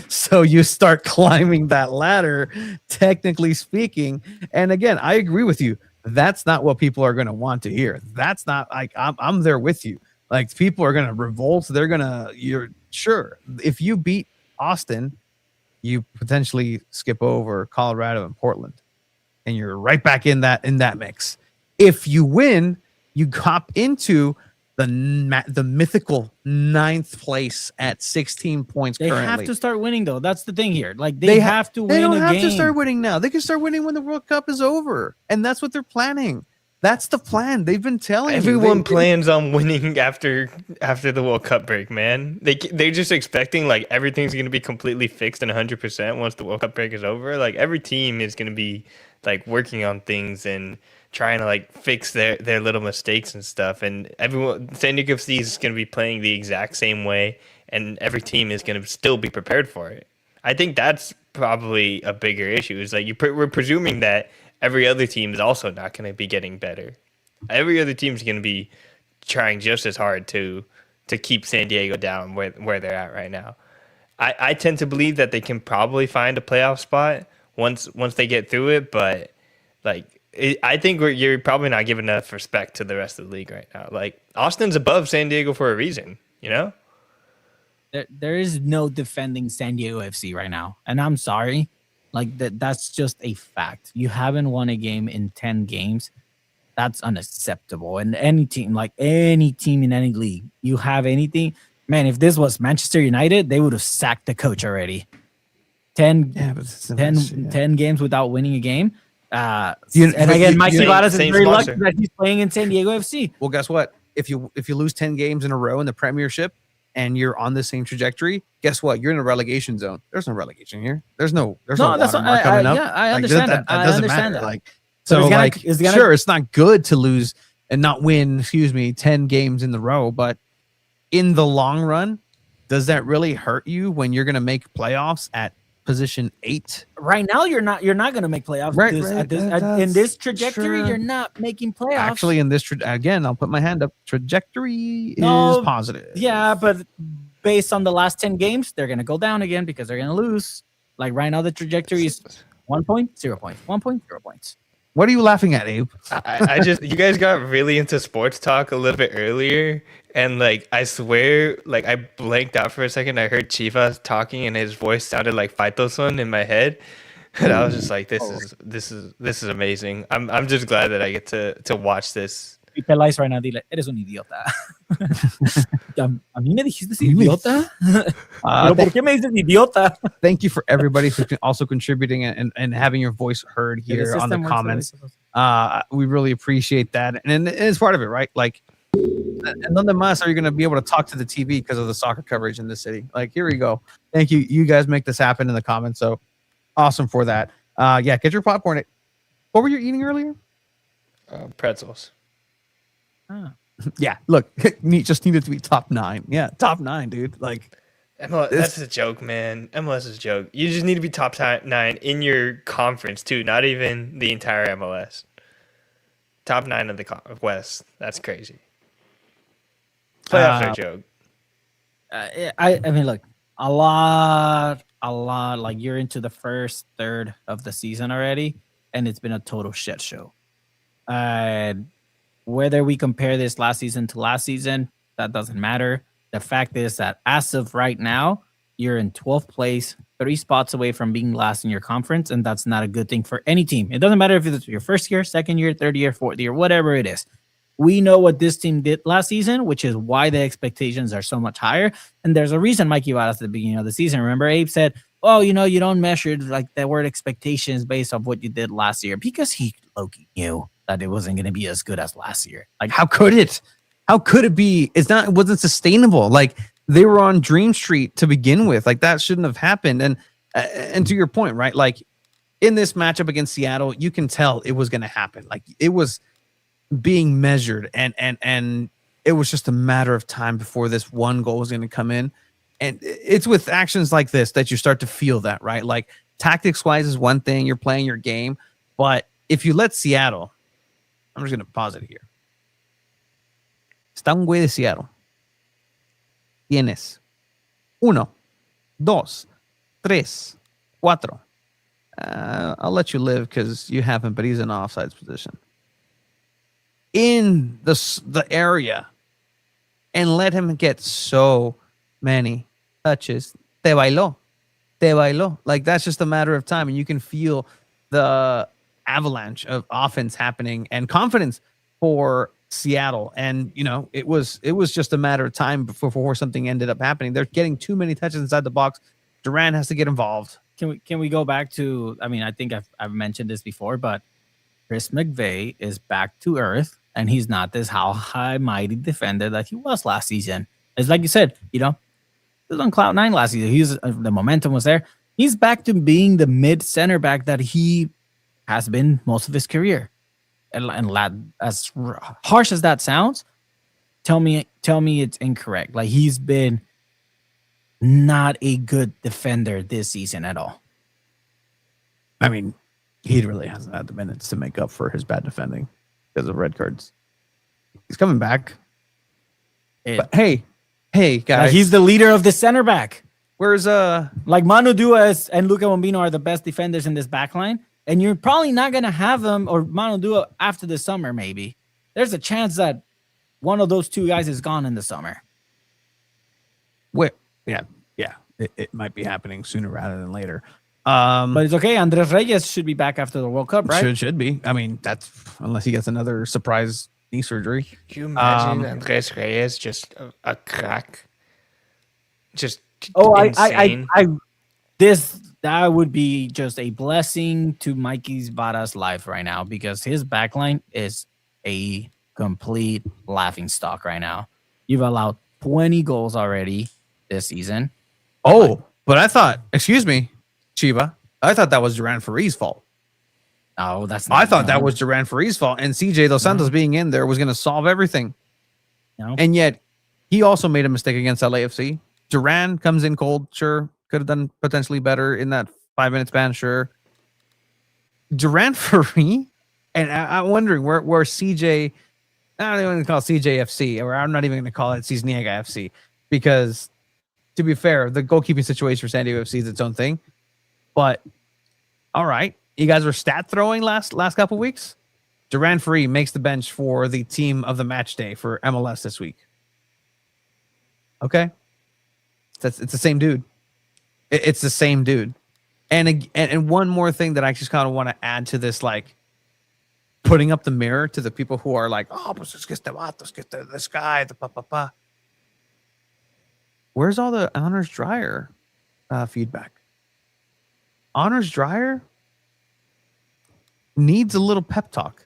So you start climbing that ladder, technically speaking. And again, I agree with you. That's not what people are going to want to hear. That's not like I'm there with you. Like people are going to revolt. You're sure if you beat Austin, you potentially skip over Colorado and Portland, and you're right back in that mix. If you win, you hop into the mythical 9th place at 16 points.
They
currently
have to start winning though. That's the thing here. Like they have to win.
They don't
a
have
game.
to start winning now. They can start winning when the World Cup is over, and that's what they're planning. That's the plan. They've been telling
everyone plans on winning after the World Cup break, man. They're just expecting like everything's going to be completely fixed and 100% once the World Cup break is over. Like every team is going to be like working on things and trying to like fix their little mistakes and stuff. And everyone, San Diego FC is going to be playing the exact same way, and every team is going to still be prepared for it. I think that's probably a bigger issue. Is like we're presuming that every other team is also not going to be getting better. Every other team is going to be trying just as hard to keep San Diego down where they're at right now. I tend to believe that they can probably find a playoff spot once they get through it, but I think you're probably not giving enough respect to the rest of the league right now. Like Austin's above San Diego for a reason,
There is no defending San Diego FC right now, and I'm sorry. Like that's just a fact. You haven't won a game in 10 games. That's unacceptable. And any team in any league, you have anything, man, if this was Manchester United, they would have sacked the coach already. 10 games without winning a game. And again, Mikey Vadas is very lucky that he's playing in San Diego FC.
Well, guess what? If you lose 10 games in a row in the Premiership and you're on the same trajectory, guess what? You're in a relegation zone. There's no relegation here. There's no watermark coming up.
Yeah, I understand that.
That doesn't matter.
That.
Like, sure, it's not good to lose and not win, 10 games in the row, but in the long run, does that really hurt you when you're going to make playoffs at position 8.
Right now, you're not going to make playoffs.
Right,
In this trajectory, you're not making playoffs.
Actually, in this again, I'll put my hand up. Trajectory is positive.
Yeah, but based on the last 10 games, they're going to go down again because they're going to lose. Like right now, the trajectory is 1 point, 0 points, 1 point, 0 points.
What are you laughing at, Abe?
I just, you guys got really into sports talk a little bit earlier, and like I swear, like I blanked out for a second. I heard Chivas talking, and his voice sounded like Faito-son in my head, and I was just like, this is amazing. I'm just glad that I get to watch this.
Peláez right now, dile, eres un idiota. A mí me dijiste idiota. ¿Pero por qué me dices idiota?
Thank you for everybody who's also contributing and having your voice heard here on the comments. We really appreciate that, and it's part of it, right? Like, and none of us are you going to be able to talk to the TV because of the soccer coverage in this city. Like, here we go. Thank you. You guys make this happen in the comments. So awesome for that. Yeah, get your popcorn. What were you eating earlier?
Pretzels.
Yeah, look, just needed to be top 9. Yeah, top 9, dude. Like,
MLS, that's a joke, man. MLS is a joke. You just need to be top 9 in your conference too, not even the entire MLS. Top 9 of the West. That's crazy. Playoffs are a joke.
I mean, look, a lot. Like you're into the first third of the season already, and it's been a total shit show. Whether we compare this last season to last season, that doesn't matter. The fact is that as of right now, you're in 12th place, 3 spots away from being last in your conference, and that's not a good thing for any team. It doesn't matter if it's your first year, second year, third year, fourth year, whatever it is. We know what this team did last season, which is why the expectations are so much higher. And there's a reason Mikey Varas at the beginning of the season. Remember, Abe said, oh, you don't measure like the word expectations based off what you did last year, because he low-key knew that it wasn't going to be as good as last year.
Like, how could it? How could it be? It wasn't sustainable. Like, they were on Dream Street to begin with. Like, that shouldn't have happened. And to your point, right? Like, in this matchup against Seattle, you can tell it was going to happen. Like, it was being measured, and it was just a matter of time before this one goal was going to come in. And it's with actions like this that you start to feel that, right? Like, tactics wise is one thing, you're playing your game, but if you let Seattle, I'm just going to pause it here. Está un güey de Seattle. Tienes 1, 2, 3, 4. I'll let you live because you haven't, but he's in offsides position. In the area, and let him get so many touches. Te bailó. Like, that's just a matter of time, and you can feel the avalanche of offense happening and confidence for Seattle. And it was just a matter of time before something ended up happening. They're getting too many touches inside the box. Duran has to get involved.
Can we go back to? I mean, I think I've mentioned this before, but Chris McVey is back to earth, and he's not this high mighty defender that he was last season. It's like you said, he was on cloud 9 last season. The momentum was there. He's back to being the mid center back that he has been most of his career. And as harsh as that sounds, tell me it's incorrect. Like, he's been not a good defender this season at all.
I mean, he really hasn't had the minutes to make up for his bad defending because of red cards. He's coming back. But hey, guys.
He's the leader of the center back.
Where's
like Manu Duas and Luca Bombino are the best defenders in this back line. And you're probably not going to have them or Manu Dua after the summer, maybe. There's a chance that one of those two guys is gone in the summer.
Yeah. It might be happening sooner rather than later.
But it's okay. Andres Reyes should be back after the World Cup, right?
Should be. I mean, that's unless he gets another surprise knee surgery.
Can you imagine Andres Reyes just a crack? Just
insane. That would be just a blessing to Mikey Varas' life right now, because his backline is a complete laughing stock right now. You've allowed 20 goals already this season.
Oh, but I thought, excuse me, Chiva, I thought that was Duran Fari's fault.
No, that's not.
I thought that was Duran Fari's fault, and CJ Dos Santos being in there was going to solve everything.
No.
And yet, he also made a mistake against LAFC. Duran comes in cold, sure. Could have done potentially better in that 5-minute span, sure. Durant Free, and I'm wondering where CJ. I don't even want to call it CJFC, or I'm not even going to call it SanDiego FC, because to be fair, the goalkeeping situation for SanDiego FC is its own thing. But all right, you guys were stat throwing last couple weeks. Durant Free makes the bench for the team of the match day for MLS this week. Okay, it's the same dude. It's the same dude. And one more thing that I just kind of want to add to this, like putting up the mirror to the people who are like, oh, pues es que este vato, es que this guy, the pa. Where's all the Honors Dryer feedback? Honors Dryer needs a little pep talk.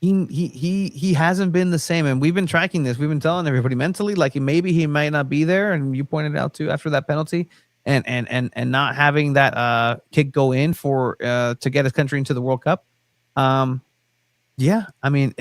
He hasn't been the same, and we've been tracking this. We've been telling everybody mentally, like maybe he might not be there, and you pointed out too after that penalty. And not having that kick go in for to get his country into the World Cup. Yeah, I mean,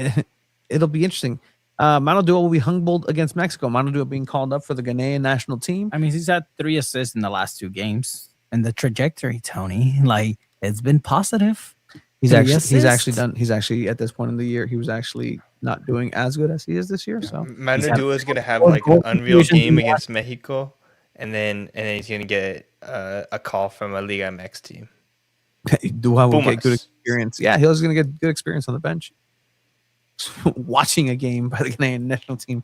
it'll be interesting. Mano Duo will be humbled against Mexico. Mano Duo being called up for the Ghanaian national team.
I mean, he's had 3 assists in the last 2 games, and the trajectory, Tony, like it's been positive.
He's actually at this point in the year, he was actually not doing as good as he is this year. So
Mano Duo is gonna have like an unreal game against Mexico. And then he's gonna get a call from a Liga MX team.
Duha will get good experience. Yeah, he's gonna get good experience on the bench. Watching a game by the Ghanaian national team.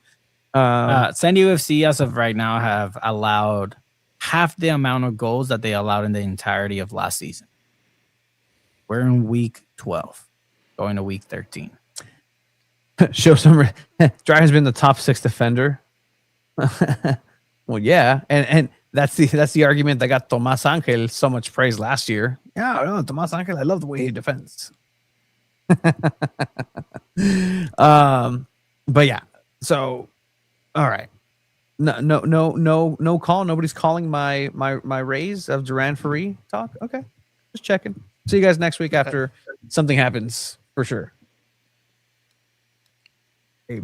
SanDiego FC, as of right now, have allowed half the amount of goals that they allowed in the entirety of last season. We're in week 12, going to week 13.
Show some. Dry has been the top 6 defender. Well, yeah, and that's the argument that got Tomas Angel so much praise last year. Yeah, no, Tomas Angel, I love the way he defends. But yeah, so all right, no call. Nobody's calling my raise of Duran Free talk. Okay, just checking. See you guys next week after something happens for sure. Hey.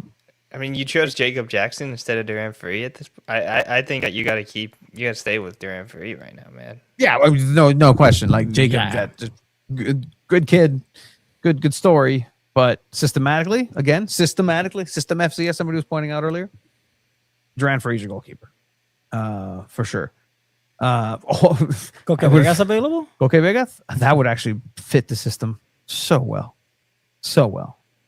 I mean, you chose Jacob Jackson instead of Duran Free at this. I think that you got to stay with Duran Free right now, man.
Yeah, no question. Like Jacob, just good kid, good story, but systematically, System FC, as somebody was pointing out earlier, Duran Free is your goalkeeper, for sure.
Coque Vegas available?
Coque Vegas, that would actually fit the system so well.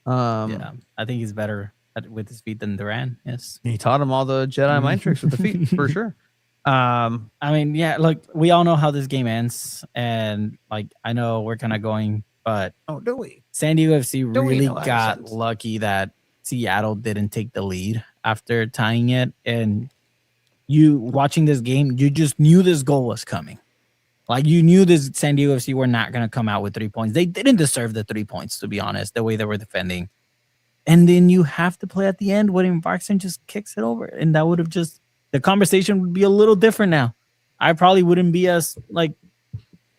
Yeah, I think he's better with his feet than Duran. Yes,
he taught him all the Jedi mind tricks with the feet for sure.
I mean, yeah, look, we all know how this game ends, and like I know we're kind of going, but
do we?
SanDiego FC really got lucky that Seattle didn't take the lead after tying it, and you watching this game, you just knew this goal was coming. Like you knew this SanDiego FC were not going to come out with 3 points. They didn't deserve the 3 points, to be honest, the way they were defending. And then you have to play at the end. William Barkson just kicks it over. And that would have just, the conversation would be a little different now. I probably wouldn't be as, like,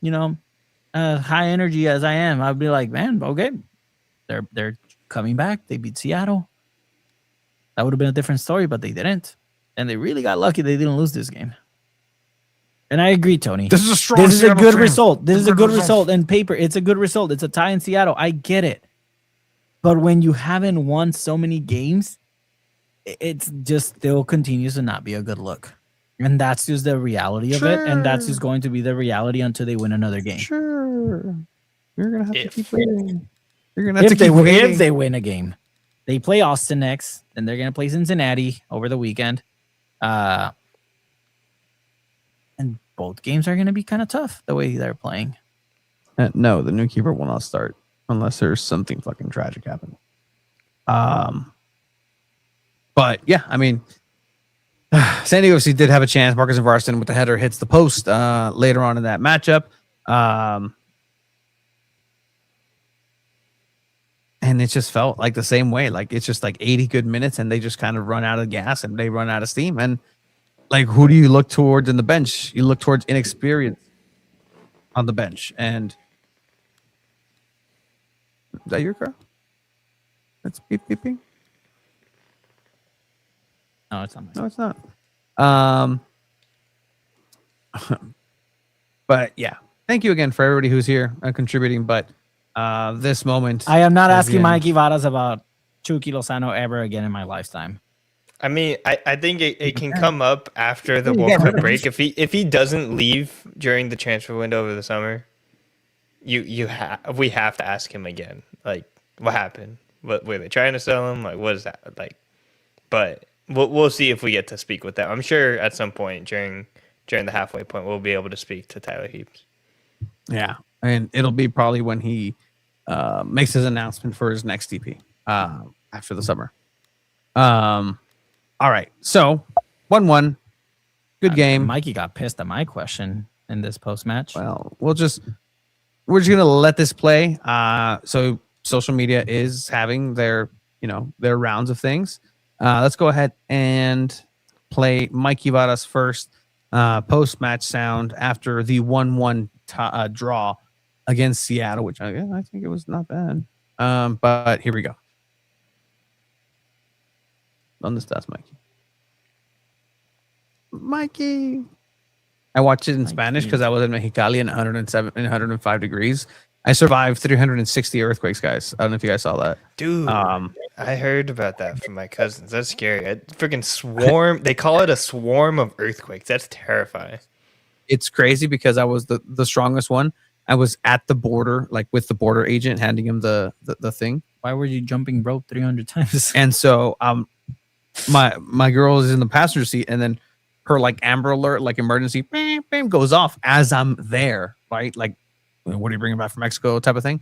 high energy as I am. I'd be like, man, okay, they're coming back. They beat Seattle. That would have been a different story, but they didn't. And they really got lucky they didn't lose this game. And I agree, Tony.
This is a
good result. This is a good result. In paper, it's a good result. It's a tie in Seattle. I get it. But when you haven't won so many games, it's just still continues to not be a good look. And that's just the reality of it. And that's just going to be the reality until they win another game.
Sure. You're going to have to keep waiting.
If they win a game. They play Austin next, then they're going to play Cincinnati over the weekend. And both games are going to be kind of tough the way they're playing.
No, the new keeper will not start unless there's something fucking tragic happening. But yeah, I mean, SanDiego FC did have a chance. Marcus and Varston with the header hits the post later on in that matchup. And it just felt like the same way. Like it's just like 80 good minutes and they just kind of run out of gas and they run out of steam. And like, who do you look towards in the bench? You look towards inexperience on the bench. And is that your car? That's beep beeping.
No, it's not.
No, it's not. But yeah, thank you again for everybody who's here contributing. But this moment,
I am not
has
asking
been-
Mikey Varas about Chucky Lozano ever again in my lifetime.
I mean, I think it can come up after the World Cup break. If he doesn't leave during the transfer window over the summer, we have to ask him again. Like, what happened? What were they trying to sell him? Like, what is that like? But we'll see if we get to speak with them. I'm sure at some point during the halfway point we'll be able to speak to Tyler Heaps.
Yeah, and it'll be probably when he makes his announcement for his next DP after the summer. All right, so 1-1, good game.
Mikey got pissed at my question in this post match.
Well, we're just gonna let this play. So social media is having their rounds of things. Let's go ahead and play Mikey Varas first post match sound after the 1-1 draw against Seattle, which I think it was not bad. But here we go. ¿Dónde estás, Mikey? I watched it in Spanish because I was in Mexicali in 105 degrees. I survived 360 earthquakes, guys. I don't know if you guys saw that.
Dude, I heard about that from my cousins. That's scary. A freaking swarm. They call it a swarm of earthquakes. That's terrifying.
It's crazy because I was the strongest one. I was at the border, like with the border agent, handing him the thing.
Why were you jumping rope 300 times?
And so my girl is in the passenger seat, and then her like Amber Alert, like emergency, bam, bam, goes off as I'm there, right? Like, what are you bringing back from Mexico type of thing.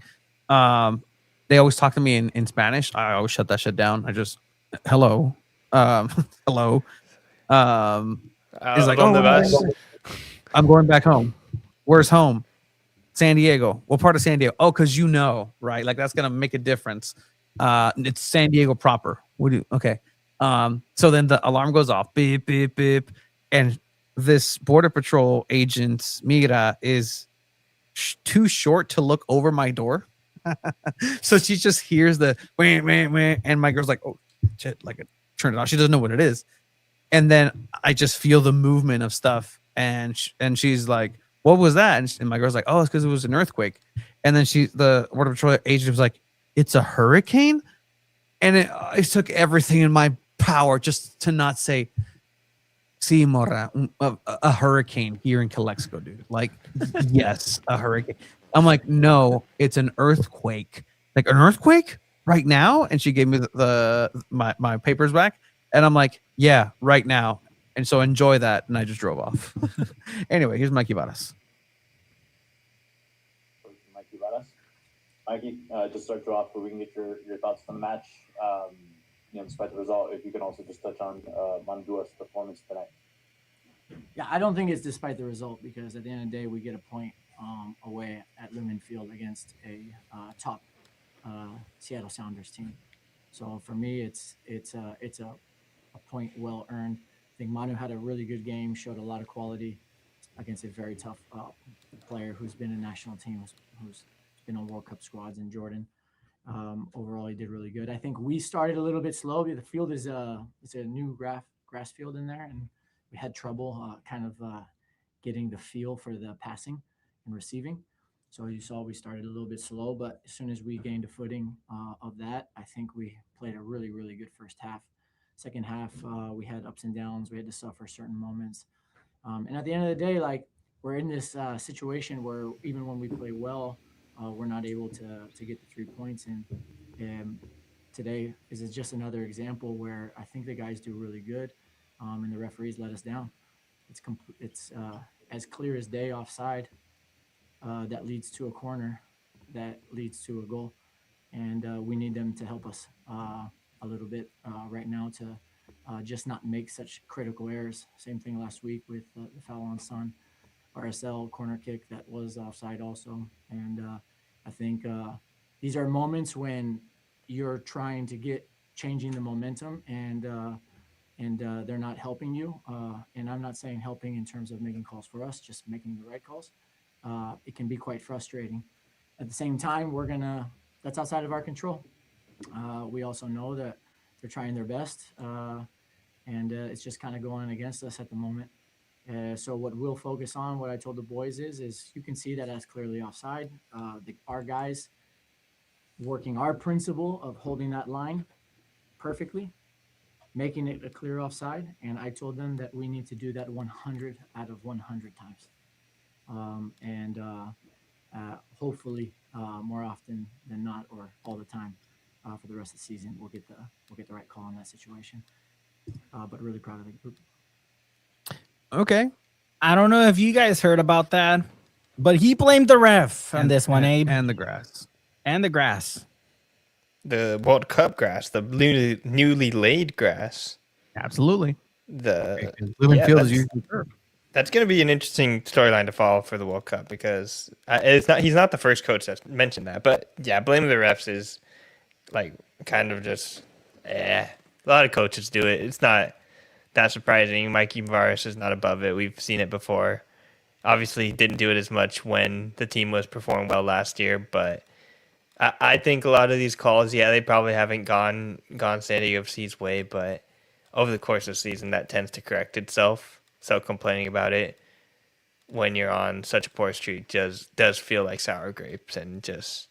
They always talk to me in Spanish. I always shut that shit down. I just hello. Hello. He's like, I'm going back home. Where's home? San Diego. What part of San Diego? Oh, because right? Like that's gonna make a difference. It's San Diego proper. Okay. So then the alarm goes off, beep, beep, beep. And this Border Patrol agent, Mira, is too short to look over my door. So she just hears the wah, wah, wah, and my girl's like, oh shit, like turn it off. She doesn't know what it is. And then I just feel the movement of stuff. And she's like, what was that? And my girl's like, oh, it's because it was an earthquake. And then the Border Patrol agent was like, it's a hurricane? And it took everything in my power just to not say, sí, morra, a hurricane here in Calexico, dude. Like, yes, a hurricane. I'm like, no, it's an earthquake. Like, an earthquake right now? And she gave me my papers back. And I'm like, yeah, right now. And so enjoy that. And I just drove off. Anyway, here's Mikey Varas.
Mikey, just start you off so we can get your thoughts on the match. Despite the result, if you can also just touch on Mandua's performance tonight.
Yeah, I don't think it's despite the result because at the end of the day, we get a point away at Lumen Field against a top Seattle Sounders team. So for me, it's a point well earned. I think Manu had a really good game, showed a lot of quality against a very tough player who's been in national teams, who's been on World Cup squads in Jordan. Overall, he did really good. I think we started a little bit slow. The field is it's a new grass field in there, and we had trouble getting the feel for the passing and receiving. So you saw we started a little bit slow, but as soon as we gained a footing of that, I think we played a really, really good first half. Second half, we had ups and downs. We had to suffer certain moments. And at the end of the day, like we're in this situation where even when we play well, we're not able to get the 3 points. And today is just another example where I think the guys do really good, and the referees let us down. It's as clear as day offside that leads to a corner, that leads to a goal. And we need them to help us a little bit right now to just not make such critical errors. Same thing last week with the foul on Son. RSL corner kick that was offside also. And I think these are moments when you're trying to changing the momentum and they're not helping you. And I'm not saying helping in terms of making calls for us, just making the right calls. It can be quite frustrating. At the same time, that's outside of our control. We also know that they're trying their best and it's just kind of going against us at the moment. So what we'll focus on, what I told the boys is you can see that as clearly offside. Our guys working our principle of holding that line perfectly, making it a clear offside. And I told them that we need to do that 100 out of 100 times. Hopefully more often than not, or all the time for the rest of the season, we'll get the right call in that situation. But really proud of the group.
Okay. I don't know if you guys heard about that, but he blamed the ref on this one, Abe.
And the grass.
And the grass.
The World Cup grass, the newly laid grass.
Absolutely.
Lumen Field is usually that's going to be an interesting storyline to follow for the World Cup because he's not the first coach that's mentioned that. But yeah, blaming the refs is like kind of just a lot of coaches do it. It's not that surprising. Mikey Varas is not above it. We've seen it before. Obviously, didn't do it as much when the team was performing well last year, but I think a lot of these calls, they probably haven't gone SanDiego.Fc's way, but over the course of the season, that tends to correct itself. So complaining about it when you're on such a poor streak does feel like sour grapes and just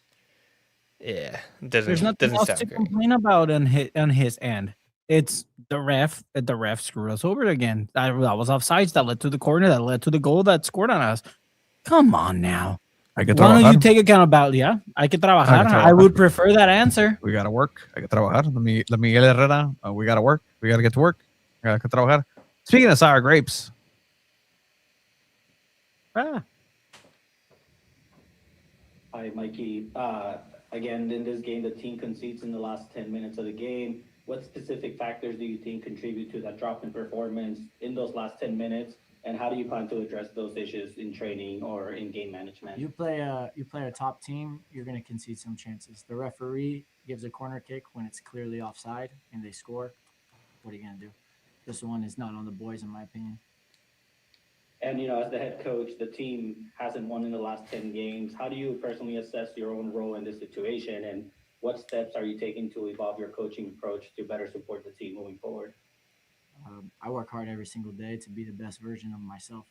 There's nothing else to complain about on his end. It's the ref. The ref screwed us over again. That was offsides that led to the corner that led to the goal that scored on us. Come on now. Why don't you take accountability? Yeah, hay que trabajar. I would prefer that answer.
We gotta work. Hay que trabajar. La Miguel Herrera. We gotta work. We gotta get to work. Hay que trabajar. Speaking of sour grapes.
Hi, Mikey. Again, in this game, the team concedes in the last 10 minutes of the game. What specific factors do you think contribute to that drop in performance in those last 10 minutes? And how do you plan to address those issues in training or in game management?
You play a top team, you're going to concede some chances. The referee gives a corner kick when it's clearly offside and they score. What are you going to do? This one is not on the boys, in my opinion.
And, as the head coach, the team hasn't won in the last 10 games. How do you personally assess your own role in this situation? And what steps are you taking to evolve your coaching approach to better support the team moving forward?
I work hard every single day to be the best version of myself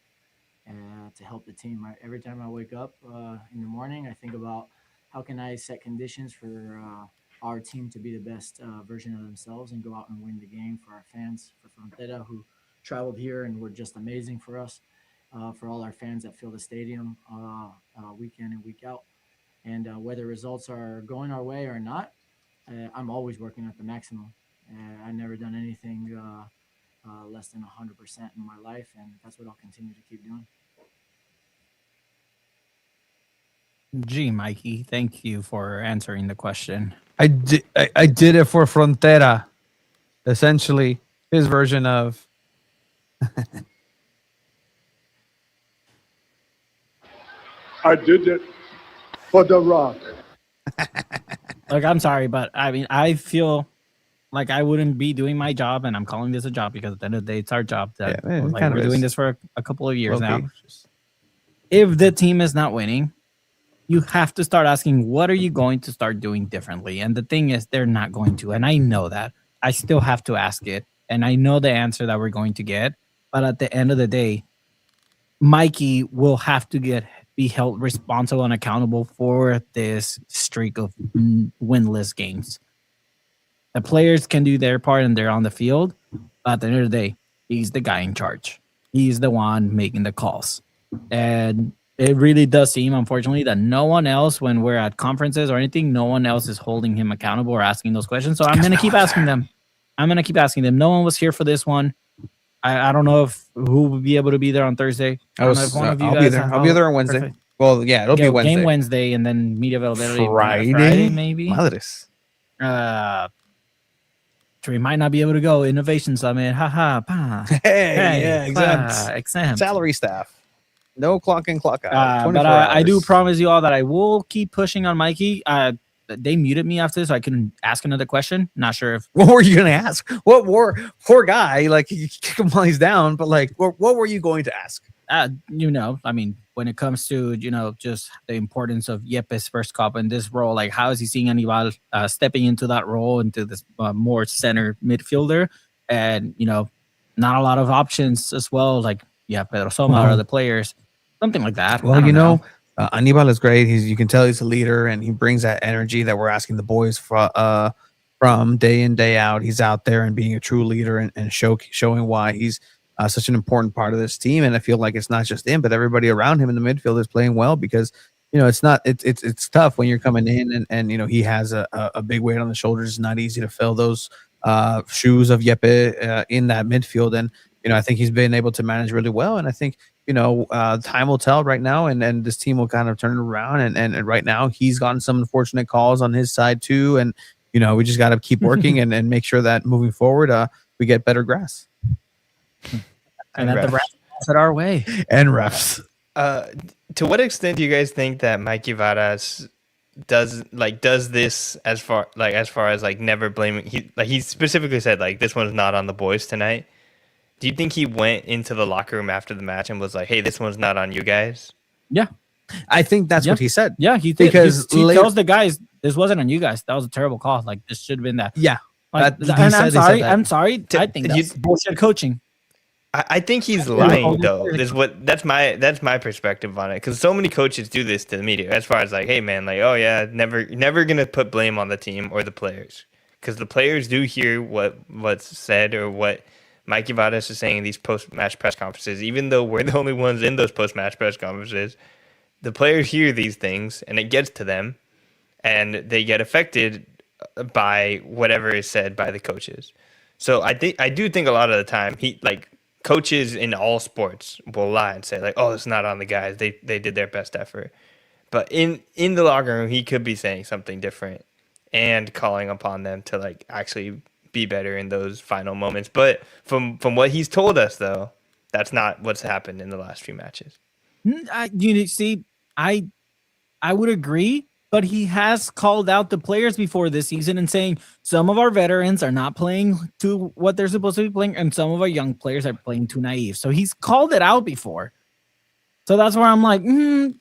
and to help the team. Every time I wake up in the morning, I think about how can I set conditions for our team to be the best version of themselves and go out and win the game for our fans, for Frontera, who traveled here and were just amazing for us, for all our fans that fill the stadium week in and week out. And whether results are going our way or not, I'm always working at the maximum. I've never done anything less than 100% in my life, and that's what I'll continue to keep doing.
Gee, Mikey, thank you for answering the question.
I did it for Frontera. Essentially, his version of.
I did it for The Rock.
Look, I'm sorry, but I mean, I feel like I wouldn't be doing my job, and I'm calling this a job because at the end of the day, it's our job. We're doing this for a couple of years now. If the team is not winning, you have to start asking, what are you going to start doing differently? And the thing is, they're not going to. And I know that. I still have to ask it. And I know the answer that we're going to get. But at the end of the day, Mikey will have to be held responsible and accountable for this streak of winless games. The players can do their part and they're on the field. But at the end of the day, he's the guy in charge. He's the one making the calls. And it really does seem, unfortunately, that no one else, when we're at conferences or anything, no one else is holding him accountable or asking those questions. So I'm going to keep asking them. No one was here for this one. I don't know who will be able to be there on Thursday.
I'll be there. I'll be there on Wednesday.
Perfect.
Well, yeah, it'll be Wednesday.
Game Wednesday and then media availability
Friday
maybe.
Madres.
We might not be able to go. Innovation Summit.
Hey, exempt. Salary staff. No clock in, clock out.
But I do promise you all that I will keep pushing on Mikey. They muted me after this, so I couldn't ask another question. Not sure if.
What were you going to ask? What were poor guy? Like, you kick him while he's down, but like, what were you going to ask?
I mean, when it comes to, just the importance of Yepes' first cup in this role, like, how is he seeing Eidevall stepping into that role, into this more center midfielder? And, not a lot of options as well. Like, you have Pedro Soma or other players, something like that.
Well, Aníbal is great. You can tell he's a leader, and he brings that energy that we're asking the boys from day in, day out. He's out there and being a true leader and showing why he's such an important part of this team. And I feel like it's not just him, but everybody around him in the midfield is playing well because, it's tough when you're coming in and he has a big weight on the shoulders. It's not easy to fill those shoes of Yepe in that midfield. And, I think he's been able to manage really well. And I think, time will tell right now, and this team will kind of turn it around. And right now he's gotten some unfortunate calls on his side too. And, we just got to keep working and make sure that moving forward, we get better grass.
And that the refs pass it our way.
And refs.
To what extent do you guys think that Mikey Varas does this as far as never blaming? He specifically said this one's not on the boys tonight. Do you think he went into the locker room after the match and was like, "Hey, this one's not on you guys"?
Yeah,
I think that's what he said.
Yeah, he did. Because he tells the guys, "This wasn't on you guys. That was a terrible call. This should have been that."
Yeah,
I'm sorry. I think that's bullshit coaching.
I think he's lying though. That's my perspective on it, because so many coaches do this to the media as far as hey man, oh yeah, never gonna put blame on the team or the players, because the players do hear what's said or what Mikey Vadas is saying in these post-match press conferences. Even though we're the only ones in those post-match press conferences, the players hear these things and it gets to them, and they get affected by whatever is said by the coaches. So I do think a lot of the time coaches in all sports will lie and say "Oh, it's not on the guys. They did their best effort." But in the locker room, he could be saying something different and calling upon them to actually be better in those final moments. But from what he's told us, though, that's not what's happened in the last few matches.
I would agree, but he has called out the players before this season and saying some of our veterans are not playing to what they're supposed to be playing, and some of our young players are playing too naive. So he's called it out before. So that's where I'm like,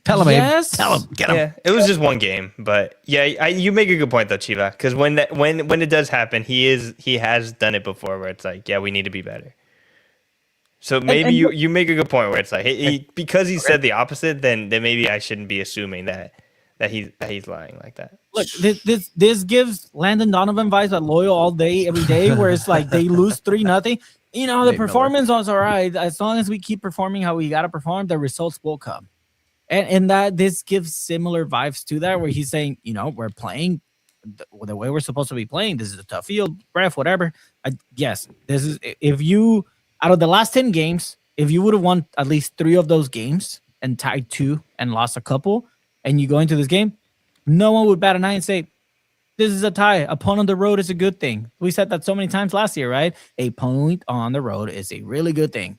tell him,
yes.
Tell him, get him.
Yeah, it was just one game, but yeah, you make a good point though, Chiva, because when it does happen, he has done it before, where it's yeah, we need to be better. So maybe you make a good point where it's because he said the opposite, then maybe I shouldn't be assuming that he's lying like that.
Look, this gives Landon Donovan vibes at Loyal all day, every day, where it's they lose 3-0. The performance was all right. As long as we keep performing how we got to perform, the results will come. And that this gives similar vibes to that, where he's saying, we're playing the way we're supposed to be playing. This is a tough field, whatever. Yes, this is, if you, out of the last 10 games, if you would have won at least 3 of those games and tied 2 and lost a couple, and you go into this game, no one would bat an eye and say, this is a tie. A point on the road is a good thing. We said that so many times last year, right? A point on the road is a really good thing.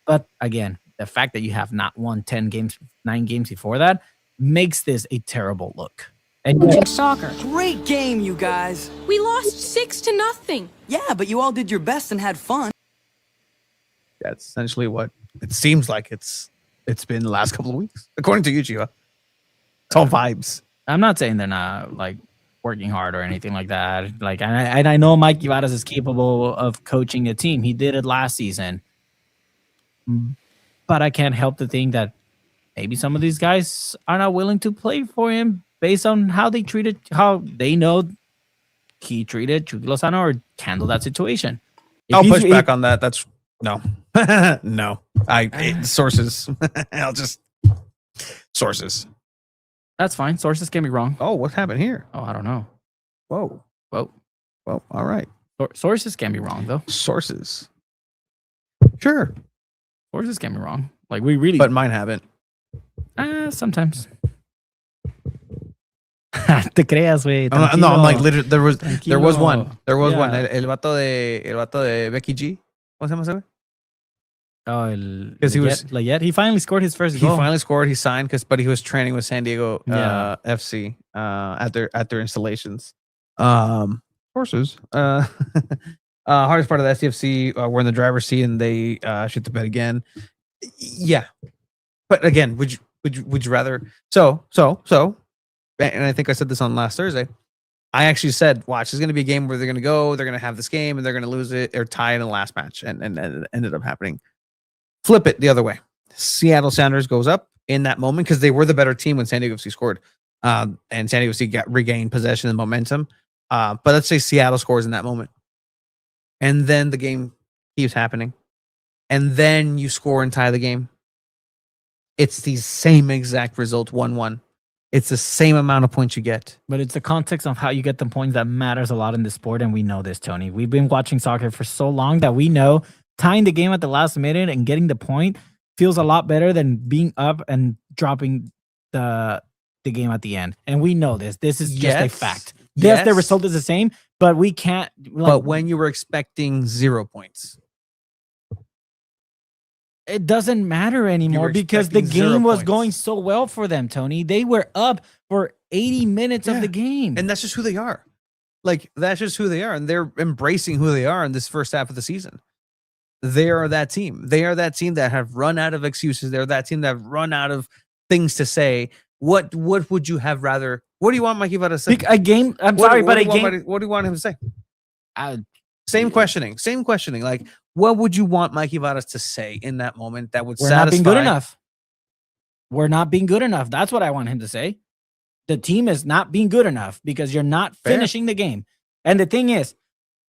But again, the fact that you have not won 9 games before that makes this a terrible look.
And soccer.
Great game, you guys.
We lost 6-0.
Yeah, but you all did your best and had fun.
That's essentially what it seems like it's been the last couple of weeks, according to you, Chiva. It's all vibes.
I'm not saying they're not working hard or anything like that. I know Mikey Vadas is capable of coaching a team. He did it last season. But I can't help to think that maybe some of these guys are not willing to play for him based on how they know he treated Chucky Lozano or handled that situation.
I'll push back on that. That's no. No. Sources. Sources.
That's fine. Sources can be wrong.
Oh, what happened here?
Oh, I don't know.
Whoa. Well, all right.
Sources can be wrong, though.
Sources. Sure.
Sources can be wrong. We really...
But mine haven't.
Sometimes. Te creas, güey.
No, I'm literally, there was one. There was
Yeah.
one. El vato de Becky G. ¿Cómo se llama ese güey?
Oh,
Because he was
Layet. He finally scored his first
He
goal.
finally scored. He signed but he was training with SanDiego.FC at their installations. Sources. Hardest part of the SDFC. We're in the driver's seat and they shit the bed again. Yeah, but again, would you rather? So, and I think I said this on last Thursday. I actually said, watch, there's going to be a game where they're going to have this game and they're going to lose it or tie it in the last match, and it ended up happening. Flip it the other way. Seattle Sounders goes up in that moment because they were the better team when SanDiego FC scored. And SanDiego FC regained possession and momentum. But let's say Seattle scores in that moment. And then the game keeps happening. And then you score and tie the game. It's the same exact result, 1-1. It's the same amount of points you get.
But it's the context of how you get the points that matters a lot in this sport, and we know this, Tony. We've been watching soccer for so long that we know tying the game at the last minute and getting the point feels a lot better than being up and dropping the game at the end. And we know this. This is just a fact. Yes, the result is the same, but we can't.
But when you were expecting 0 points,
it doesn't matter anymore because the game was going so well for them, Tony. They were up for 80 minutes of the game.
And that's just who they are. Like, that's just who they are. And they're embracing who they are in this first half of the season. They are that team. They are that team that have run out of excuses. They're that team that have run out of things to say. What would you have rather? What do you want Mikey Vara to say?
A game. I'm sorry, but a game.
What do you want him to say? Same questioning. Same questioning. Like, what would you want Mikey Varas to say in that moment that would satisfy?
We're not being good enough. We're not being good enough. That's what I want him to say. The team is not being good enough because you're not finishing the game. And the thing is,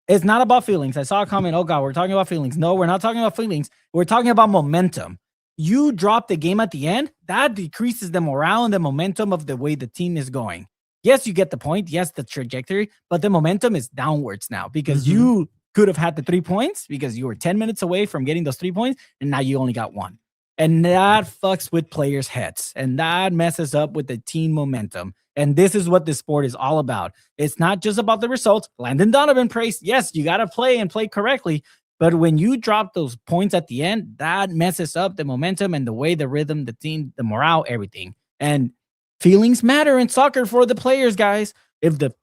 it's not about feelings. I saw a comment, oh God, we're talking about feelings. No, we're not talking about feelings. We're talking about momentum. You drop the game at the end, that decreases the morale and the momentum of the way the team is going. Yes, you get the point. Yes, the trajectory, but the momentum is downwards now because you could have had the 3 points because you were 10 minutes away from getting those 3 points, and now you only got 1. And that fucks with players' heads, and that messes up with the team momentum. And this is what this sport is all about. It's not just about the results. Landon Donovan praised, yes, you got to play and play correctly. But when you drop those points at the end, that messes up the momentum and the way, the rhythm, the team, the morale, everything. And feelings matter in soccer for the players, guys. If the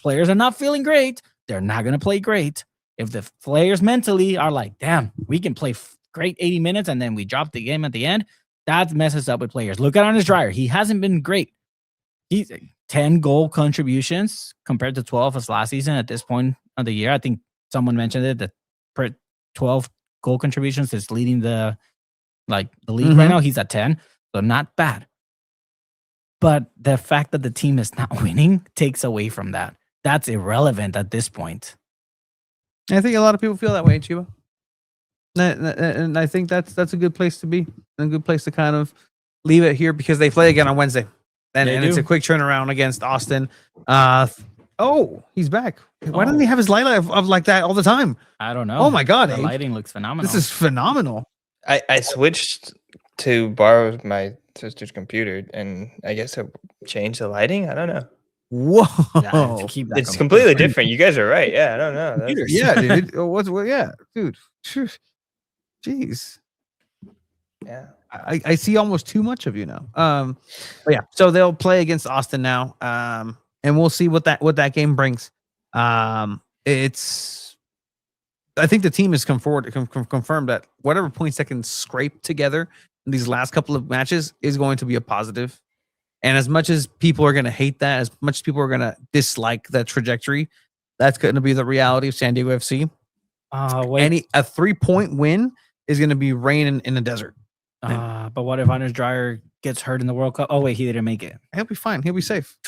players are not feeling great, they're not going to play great. If the players mentally are like, damn, we can play great 80 minutes and then we drop the game at the end, that messes up with players. Look at Jonas Dreyer. He hasn't been great. He's 10 goal contributions compared to 12 as last season at this point of the year. I think someone mentioned it, that 12 goal contributions is leading the league right now. He's at 10, so not bad. But the fact that the team is not winning takes away from that. That's irrelevant at this point.
I think a lot of people feel that way, Chiba. And I think that's a good place to be, and a good place to kind of leave it here because they play again on Wednesday. And it's a quick turnaround against Austin. Oh, he's back. Why doesn't he have his light of like that all the time?
I don't know.
Oh my God.
The lighting looks phenomenal.
This is phenomenal.
I switched to borrow my sister's computer, and I guess it changed the lighting. I don't know.
Whoa.
It's completely different. You guys are right. Yeah, I don't know.
Yeah, dude. Yeah, dude. Jeez.
Yeah.
I see almost too much of you now. But yeah, so they'll play against Austin now. And we'll see what that game brings. I think the team has confirmed that whatever points they can scrape together in these last couple of matches is going to be a positive. And as much as people are going to hate that, as much as people are going to dislike that trajectory, that's going to be the reality of SanDiego FC. A 3-point win is going to be rain in the desert.
But what if Jonas Dreyer gets hurt in the World Cup? Oh wait, he didn't make it.
He'll be fine. He'll be safe.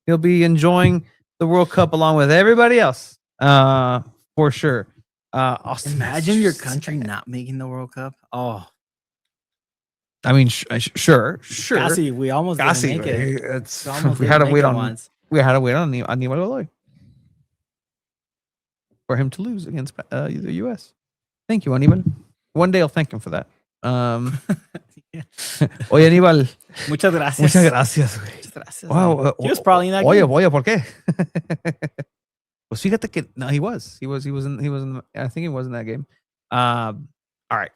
He'll be enjoying the World Cup along with everybody else, for sure. Austin,
imagine your country not making the World Cup. Oh,
I mean, sure.
Casi, we almost didn't make it.
We had to wait on Eidevall Godoy for him to lose against the U.S. Thank you, Aníbal. One day I'll thank him for that. Oye, Aníbal.
Muchas gracias.
Muchas gracias, güey.
Muchas gracias.
Wow.
He was probably in that
game.
Oye,
¿por qué? Pues fíjate que no, he was in I think he was in that game. All right.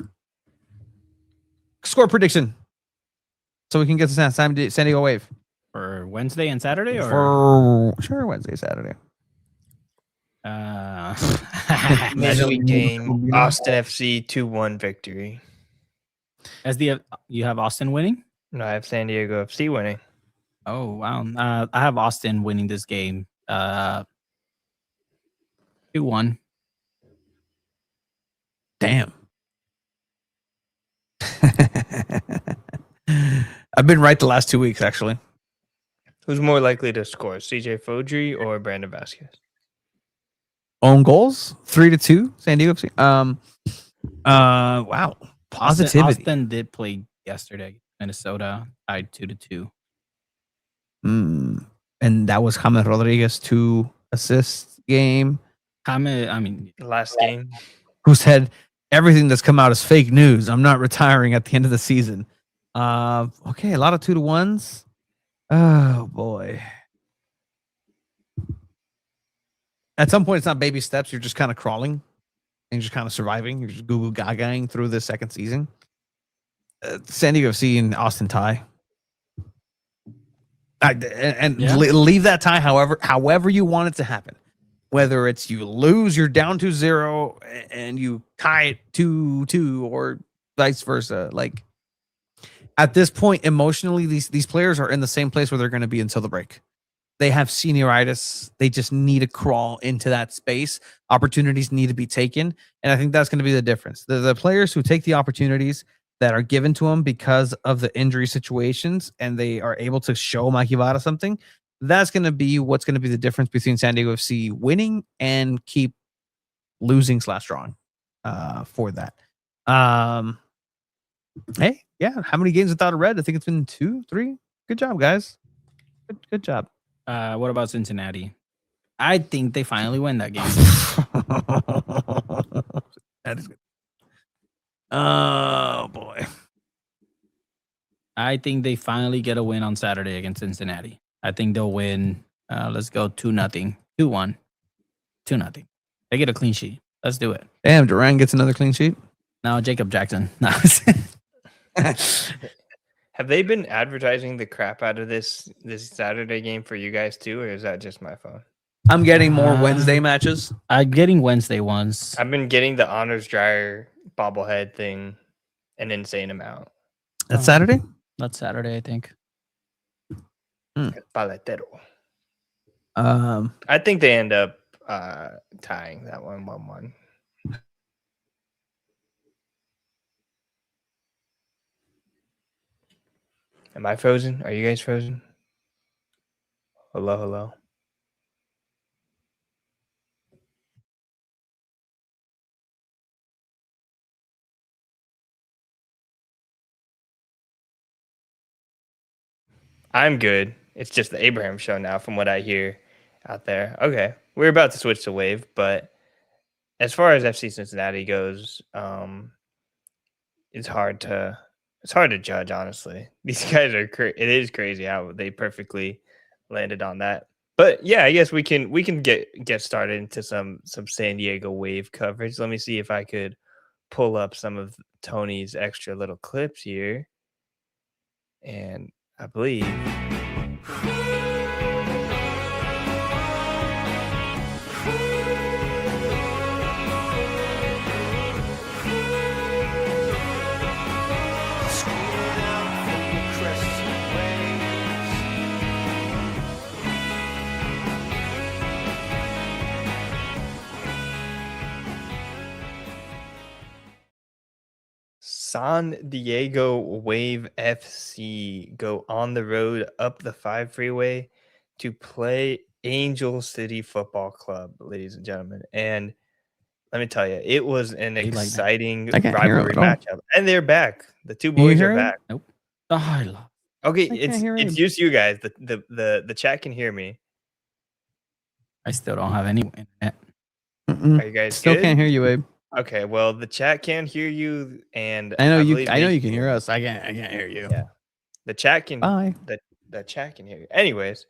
Score prediction. So we can get to San Diego Wave.
For Wednesday and Saturday, or
sure, Wednesday, Saturday.
Midweek game, Austin FC 2-1 victory.
You have Austin winning?
No, I have SanDiego FC winning.
Oh wow! I have Austin winning this game. 2-1.
Damn. I've been right the last 2 weeks, actually.
Who's more likely to score, CJ Fodry or Brandon Vasquez?
Own goals, 3-2, San Diego FC. Wow, positivity.
Austin did play yesterday. Minnesota tied 2-2.
And that was James Rodriguez 2 assists game.
Last game.
Who said everything that's come out is fake news. I'm not retiring at the end of the season. Okay, a lot of 2-1s. Oh boy. At some point, it's not baby steps. You're just kind of crawling and you're just kind of surviving. You're just goo gagaing through the second season. San Diego FC and Austin tie. Leave that tie however you want it to happen. Whether it's you lose, you're down 2-0, and you tie it 2-2, or vice versa. Like at this point, emotionally, these players are in the same place where they're going to be until the break. They have senioritis. They just need to crawl into that space. Opportunities need to be taken, and I think that's going to be the difference. The players who take the opportunities that are given to them because of the injury situations, and they are able to show Makivara something, that's going to be what's going to be the difference between San Diego FC winning and keep losing/drawing for that. Hey, yeah, how many games without a red? I think it's been 2, 3. Good job, guys. Good job.
What about Cincinnati? I think they finally win that game.
That is good. Oh boy.
I think they finally get a win on Saturday against Cincinnati. I think they'll win. Let's go 2-0, 2-1, 2-0. They get a clean sheet. Let's do it.
Damn, Duran gets another clean sheet.
No, Jacob Jackson. No.
Have they been advertising the crap out of this Saturday game for you guys too, or is that just my phone?
I'm getting more Wednesday matches.
I'm getting Wednesday ones.
I've been getting the Honors Dryer bobblehead thing an insane amount.
That's Saturday?
That's Saturday, I think.
Paletero.
I
think they end up tying that 1-1. Am I frozen? Are you guys frozen? Hello. I'm good. It's just the Abraham show now from what I hear out there. Okay. We're about to switch to Wave, but as far as FC Cincinnati goes, it's hard to judge, honestly. These guys are it is crazy how they perfectly landed on that. But yeah, I guess we can get started into some San Diego Wave coverage. Let me see if I could pull up some of Tony's extra little clips here. And I believe SanDiego Wave FC go on the road up the 5 freeway to play Angel City Football Club, ladies and gentlemen. And let me tell you, it was an exciting rivalry matchup. And they're back. The two boys are back.
Nope.
Okay, it's just you guys. The chat can hear me.
I still don't have any internet.
Are you guys
still
good?
Can't hear you, Abe.
Okay, well, the chat can hear you, and
I know you can hear us. I can't hear you.
Yeah, the chat can.
Bye.
The chat can hear you. Anyways,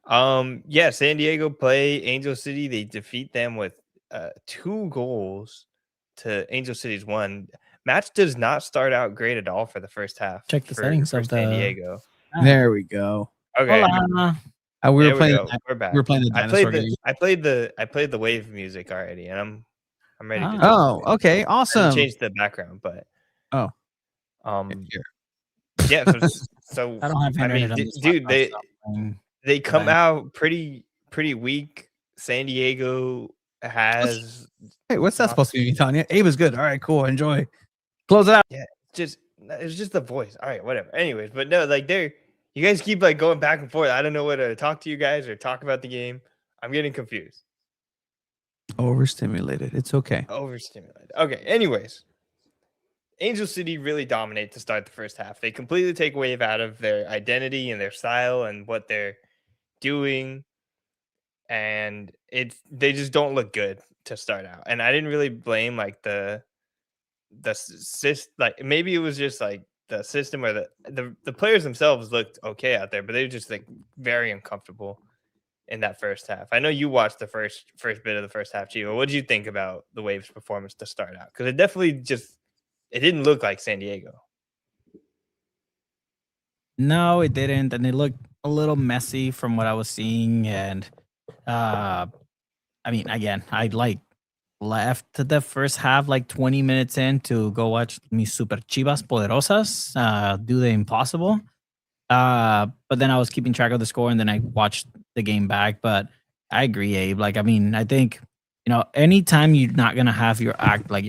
yeah, San Diego play Angel City. They defeat them with 2 goals to Angel City's 1. Match does not start out great at all for the first half.
Check the settings of
San Diego.
There we go.
Okay.
We were playing.
We're back.
We were playing the dinosaur game.
I played the Wave music already, and I'm ready to.
Oh, okay, awesome.
Change the background, but
yeah.
So
I don't have internet.
Dude, they come out pretty weak. San Diego has.
Hey, what's that supposed to be, Tanya? Abe is good. All right, cool. Enjoy. Close it out.
Yeah, just It's just the voice. All right, whatever. Anyways, but no, like you guys keep like going back and forth. I don't know whether to talk to you guys or talk about the game. I'm getting confused.
Overstimulated. It's okay.
Overstimulated. Okay. Anyways, Angel City really dominate to start the first half. They completely take Wave out of their identity and their style and what they're doing, and they just don't look good to start out. And I didn't really blame like the like maybe it was just like the system or the players themselves looked okay out there, but they were just like very uncomfortable in that first half. I know you watched the first bit of the first half, Chivo. What did you think about the Waves' performance to start out? Because it definitely it didn't look like San Diego.
No, it didn't, and it looked a little messy from what I was seeing. And I mean, again, I left the first half like 20 minutes in to go watch mis Super Chivas Poderosas do the impossible. But then I was keeping track of the score, and then I watched the game back. But I agree, Abe. Like, I mean, I think, anytime you're not gonna have your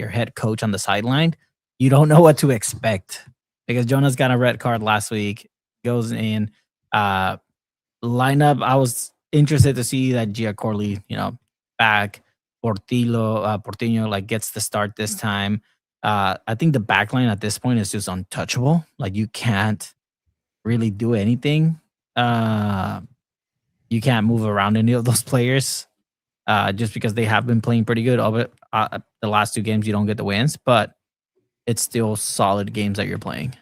head coach on the sideline, you don't know what to expect, because Jonas got a red card last week. Goes in lineup. I was interested to see that Gia Corley, back. Portinho like gets the start this time. I think the backline at this point is just untouchable. Like, you can't really do anything. You can't move around any of those players just because they have been playing pretty good. But the last two games you don't get the wins, but it's still solid games that you're playing.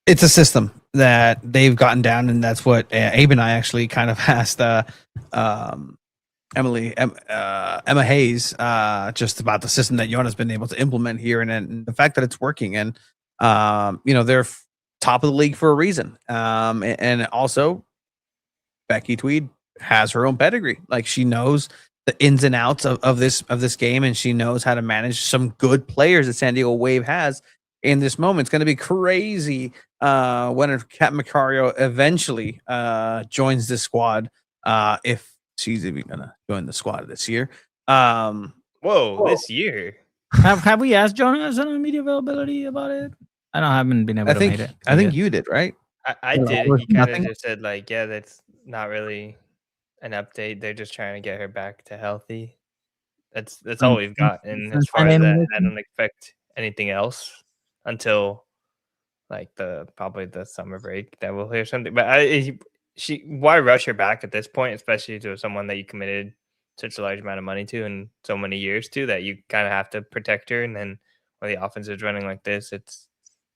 It's a system that they've gotten down, and that's what Abe and I actually kind of asked Emma Hayes just about the system that Jonas has been able to implement here, and the fact that it's working. And they're top of the league for a reason. And also, Becky Tweed has her own pedigree. Like, she knows the ins and outs of this game, and she knows how to manage some good players that San Diego Wave has in this moment. It's going to be crazy when Kat Macario eventually joins this squad, if she's even going to join the squad this year.
This year?
Have we asked Jonas on media availability about it? I haven't been able to make it.
I think you did, right?
I did. He kind of just said like, yeah, that's not really an update. They're just trying to get her back to healthy. That's all we've got. And as far as that, I don't expect anything else until like probably the summer break that we'll hear something. But why rush her back at this point, especially to someone that you committed such a large amount of money to and so many years to, that you kind of have to protect her. And then when the offense is running like this, it's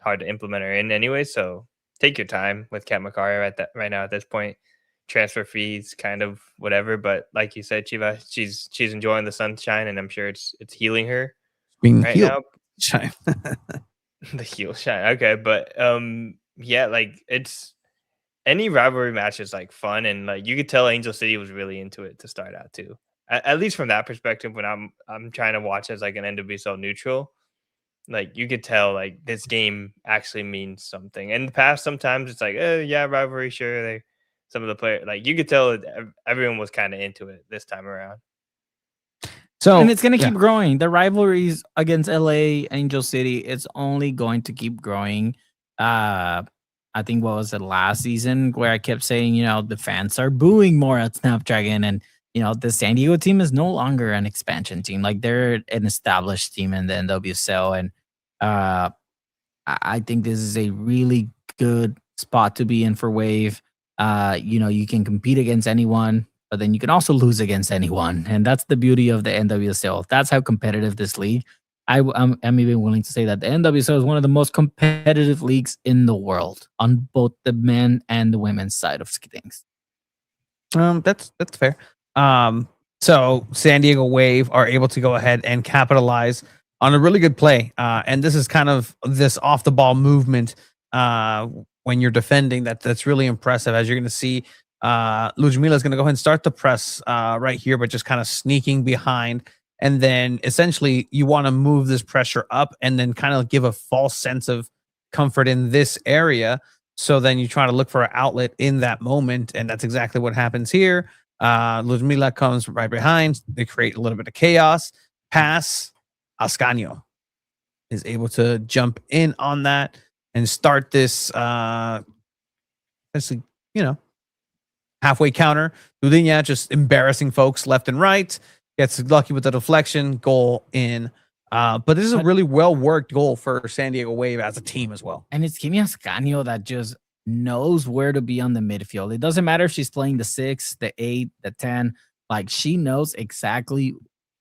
hard to implement her in anyway. So take your time with Kat Macario right now at this point. Transfer fees, kind of whatever. But like you said, Chiva, she's enjoying the sunshine, and I'm sure it's healing her now.
Shine.
The heel shine. Okay, but yeah, like it's any rivalry match is like fun, and like you could tell Angel City was really into it to start out too. At least from that perspective, when I'm trying to watch as like an NWSL neutral, like you could tell like this game actually means something. In the past, sometimes it's like, yeah, rivalry, sure. Some of the players, like you could tell everyone was kind of into it this time around.
So, and it's going to keep growing. The rivalries against LA, Angel City, it's only going to keep growing. I think what was it last season where I kept saying, the fans are booing more at Snapdragon, and the San Diego team is no longer an expansion team. Like, they're an established team in the NWSL, and I think this is a really good spot to be in for Wave. You can compete against anyone, but then you can also lose against anyone. And that's the beauty of the NWSL. That's how competitive this league. I'm even willing to say that the NWSL is one of the most competitive leagues in the world on both the men and the women's side of things.
That's fair. So San Diego Wave are able to go ahead and capitalize on a really good play. And this is kind of this off the ball movement when you're defending that's really impressive. As you're going to see, Ludmila is going to go ahead and start the press right here, but just kind of sneaking behind. And then essentially you want to move this pressure up and then kind of give a false sense of comfort in this area. So then you try to look for an outlet in that moment. And that's exactly what happens here. Ludmila comes right behind. They create a little bit of chaos. Pass, Ascanio. is able to jump in on that and start this, basically, halfway counter. Dudinya just embarrassing folks left and right. Gets lucky with the deflection, goal in. But this is a really well-worked goal for San Diego Wave as a team as well.
And it's Kimi Ascanio that just knows where to be on the midfield. It doesn't matter if she's playing the 6, the 8, the 10. Like, she knows exactly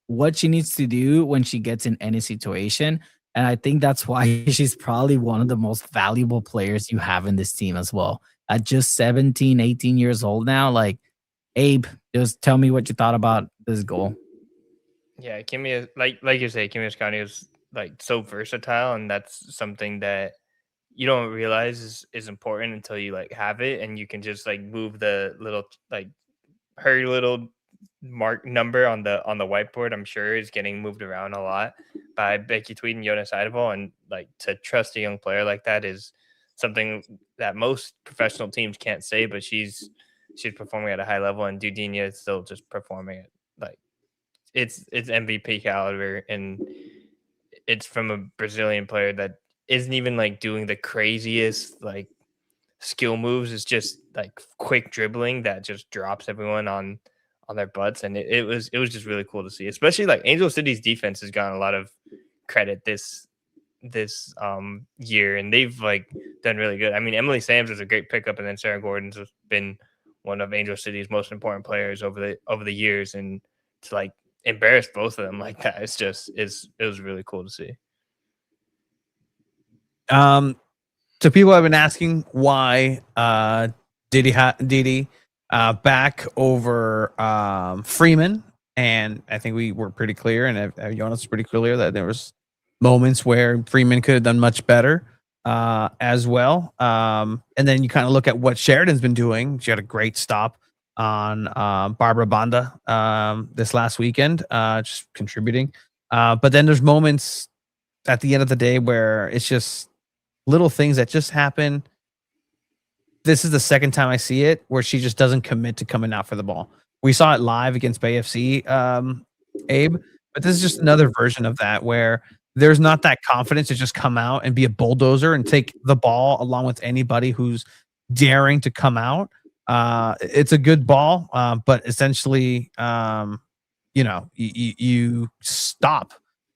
what she needs to do when she gets in any situation. And I think that's why she's probably one of the most valuable players you have in this team as well. At just 17, 18 years old now, like, Abe, just tell me what you thought about this goal.
Yeah, Kimi is like you say, Kimi Ascanio is like so versatile, and that's something that you don't realize is important until you like have it, and you can just like move the little like her little mark number on the whiteboard. I'm sure is getting moved around a lot by Becky Tweed and Jonas Eidevall, and like to trust a young player like that is something that most professional teams can't say. But she's performing at a high level, and Dudinya is still just performing at like it's MVP caliber, and it's from a Brazilian player that isn't even like doing the craziest like skill moves. It's just like quick dribbling that just drops everyone on their butts, and it was just really cool to see. Especially like Angel City's defense has gotten a lot of credit this year, and they've like done really good. I mean, Emily Sams is a great pickup, and then Sarah Gordon's has been one of Angel City's most important players over the years, and to like embarrass both of them like that, it was really cool to see.
So people have been asking why Didi back over Freeman, and I think we were pretty clear, and Jonas was pretty clear that there was moments where Freeman could have done much better as well. And then you kind of look at what Sheridan's been doing. She had a great stop on Barbara Banda this last weekend, just contributing. But then there's moments at the end of the day where it's just little things that just happen. This is the second time I see it where she just doesn't commit to coming out for the ball. We saw it live against Bay FC, Abe, but this is just another version of that where there's not that confidence to just come out and be a bulldozer and take the ball along with anybody who's daring to come out. It's a good ball, but essentially, you stop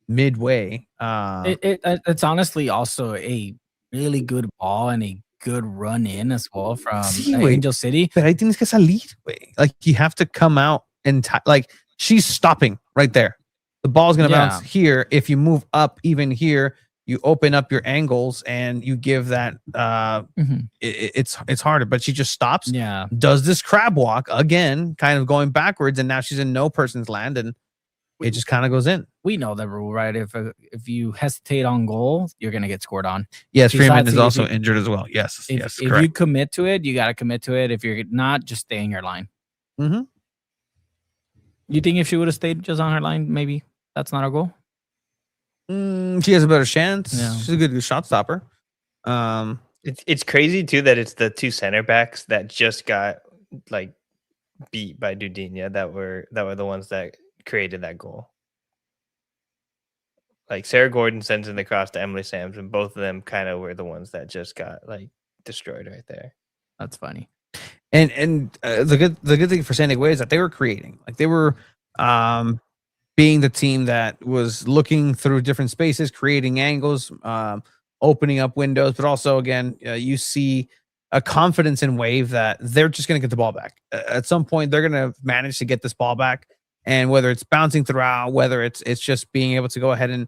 midway.
It's honestly also a really good ball and a good run in as well from Angel City.
But I think it's salir, güey. Like, you have to come out and like she's stopping right there. The ball's gonna bounce here. If you move up even here, you open up your angles and you give that. It's harder, but she just stops.
Yeah,
does this crab walk again, kind of going backwards, and now she's in no person's land, and it just kind of goes in.
We know the rule, right? If you hesitate on goal, you're gonna get scored on.
Yes, Freeman is also injured as well. Yes,
if you commit to it, you got to commit to it. If you're not, just stay in your line.
Mm-hmm.
You think if she would have stayed just on her line, maybe that's not our goal?
She has a better chance.
Yeah.
She's a good shot stopper.
It's crazy too that it's the two center backs that just got like beat by Dudinya that were the ones that created that goal. Like, Sarah Gordon sends in the cross to Emily Sams, and both of them kind of were the ones that just got like destroyed right there.
That's funny.
And the good thing for San Diego is that they were creating, like they were being the team that was looking through different spaces, creating angles, opening up windows, but also again you see a confidence in Wave that they're just going to get the ball back at some point. They're going to manage to get this ball back, and whether it's bouncing throughout, whether it's just being able to go ahead and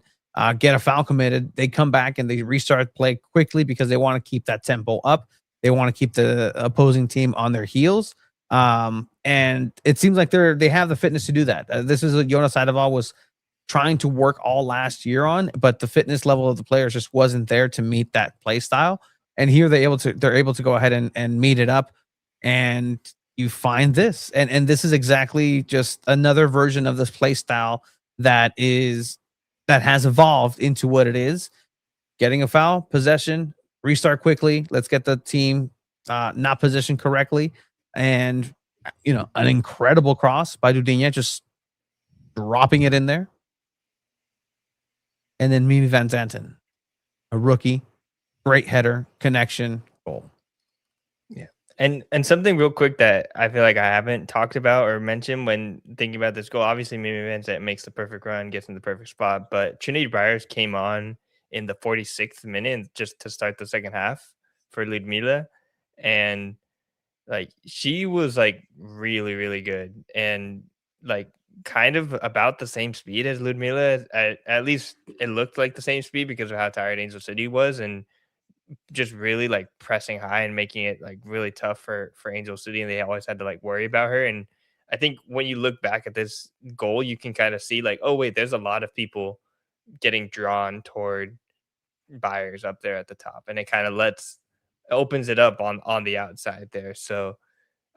get a foul committed, they come back and they restart play quickly because they want to keep that tempo up. They want to keep the opposing team on their heels. And it seems like they have the fitness to do that. This is what Jonas Eidevall was trying to work all last year on, but the fitness level of the players just wasn't there to meet that play style. And here they're able to go ahead and meet it up, and you find this. And this is exactly just another version of this play style that has evolved into what it is. Getting a foul, possession, restart quickly. Let's get the team not positioned correctly. And, an incredible cross by Dudinya, just dropping it in there. and then Mimi Van Zanten, a rookie, great header, connection, goal.
Yeah. And something real quick that I feel like I haven't talked about or mentioned when thinking about this goal. Obviously, Mimi Van Zanten makes the perfect run, gets in the perfect spot, but Trinity Byers came on in the 46th minute just to start the second half for Ludmila. And like she was like really, really good and like kind of about the same speed as Ludmila. At least it looked like the same speed because of how tired Angel City was, and just really like pressing high and making it like really tough for Angel City, and they always had to like worry about her. And I think when you look back at this goal, you can kind of see like, oh wait, there's a lot of people getting drawn toward Byers up there at the top, and it kind of opens it up on the outside there. So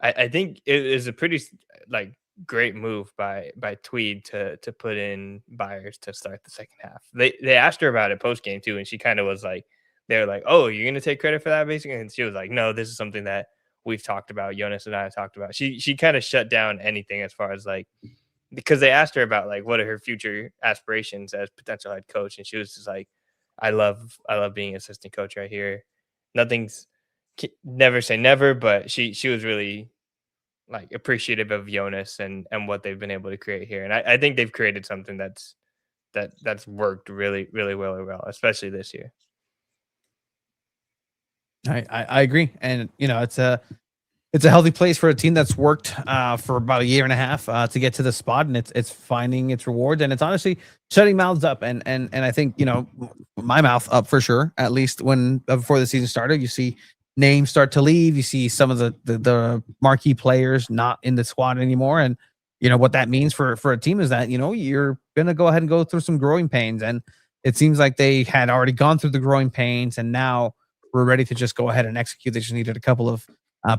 I think it is a pretty like great move by Tweed to put in Byers to start the second half. They asked her about it post game too, and she kind of was like, they're like, "Oh, you're gonna take credit for that, basically," and she was like, "No, this is something that we've talked about. Jonas and I have talked about." She kind of shut down anything as far as like, because they asked her about like what are her future aspirations as potential head coach, and she was just like, I love being assistant coach right here. Nothing's never say never, but she was really like appreciative of Jonas and what they've been able to create here. And I think they've created something that's worked really, really well, especially this year.
I agree. And it's a healthy place for a team that's worked for about a year and a half to get to the spot, and it's finding its rewards, and it's honestly shutting mouths up. And I think my mouth up for sure. At least when before the season started, you see names start to leave. You see some of the marquee players not in the squad anymore, and what that means for a team is that you're gonna go ahead and go through some growing pains. And it seems like they had already gone through the growing pains, and now we're ready to just go ahead and execute. They just needed a couple of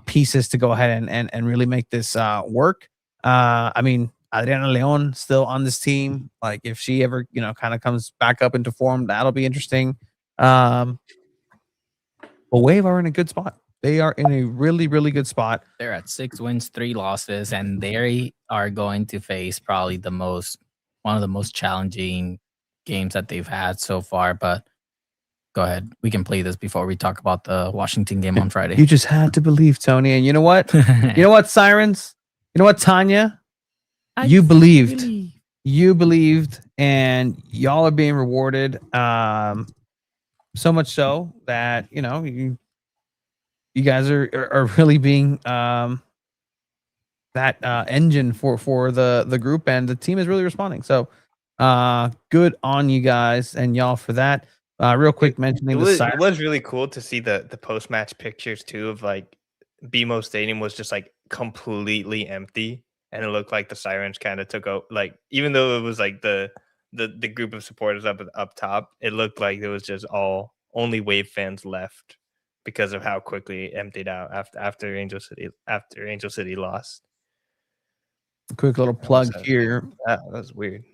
pieces to go ahead and really make this work. I mean, Adriana Leon still on this team. Like if she ever, kind of comes back up into form, that'll be interesting. But Wave are in a good spot. They are in a really, really good spot.
They're at 6 wins, 3 losses, and they are going to face probably one of the most challenging games that they've had so far. But go ahead. We can play this before we talk about the Washington game on Friday.
You just had to believe, Tony. And you know what? You know what, Sirens? You know what, Tanya? You believed. You believed, and y'all are being rewarded. So much so that, you guys are really being that engine for the group, and the team is really responding. So good on you guys and y'all for that. Real quick, mentioning
it was really cool to see the post match pictures too of like BMO Stadium was just like completely empty, and it looked like the Sirens kind of took out, like, even though it was like the group of supporters up top, it looked like there was just only Wave fans left because of how quickly it emptied out after Angel City lost.
Quick little plug here.
That was weird.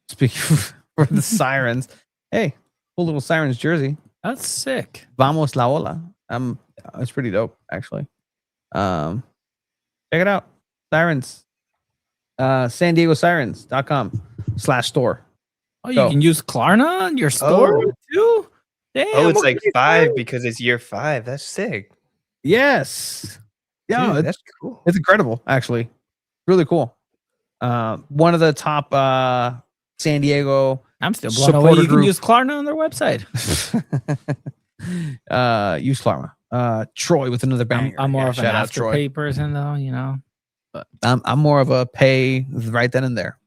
Speaking for the Sirens, hey, cool little Sirens jersey.
That's sick.
Vamos la ola. It's pretty dope, actually. Check it out. Sirens. SanDiego.Sirens.com/store.
Oh, you can use Klarna on your store too? Damn,
Oh, it's like 5 because it's year 5. That's sick.
Yes. Yeah,
dude, that's cool.
It's incredible, actually. Really cool. One of the top San Diego.
I'm still blown away. You can use Klarna on their website.
Use Klarna. Troy with another banger.
I'm more of an Afterpay person, though. But
I'm more of a pay right then and there.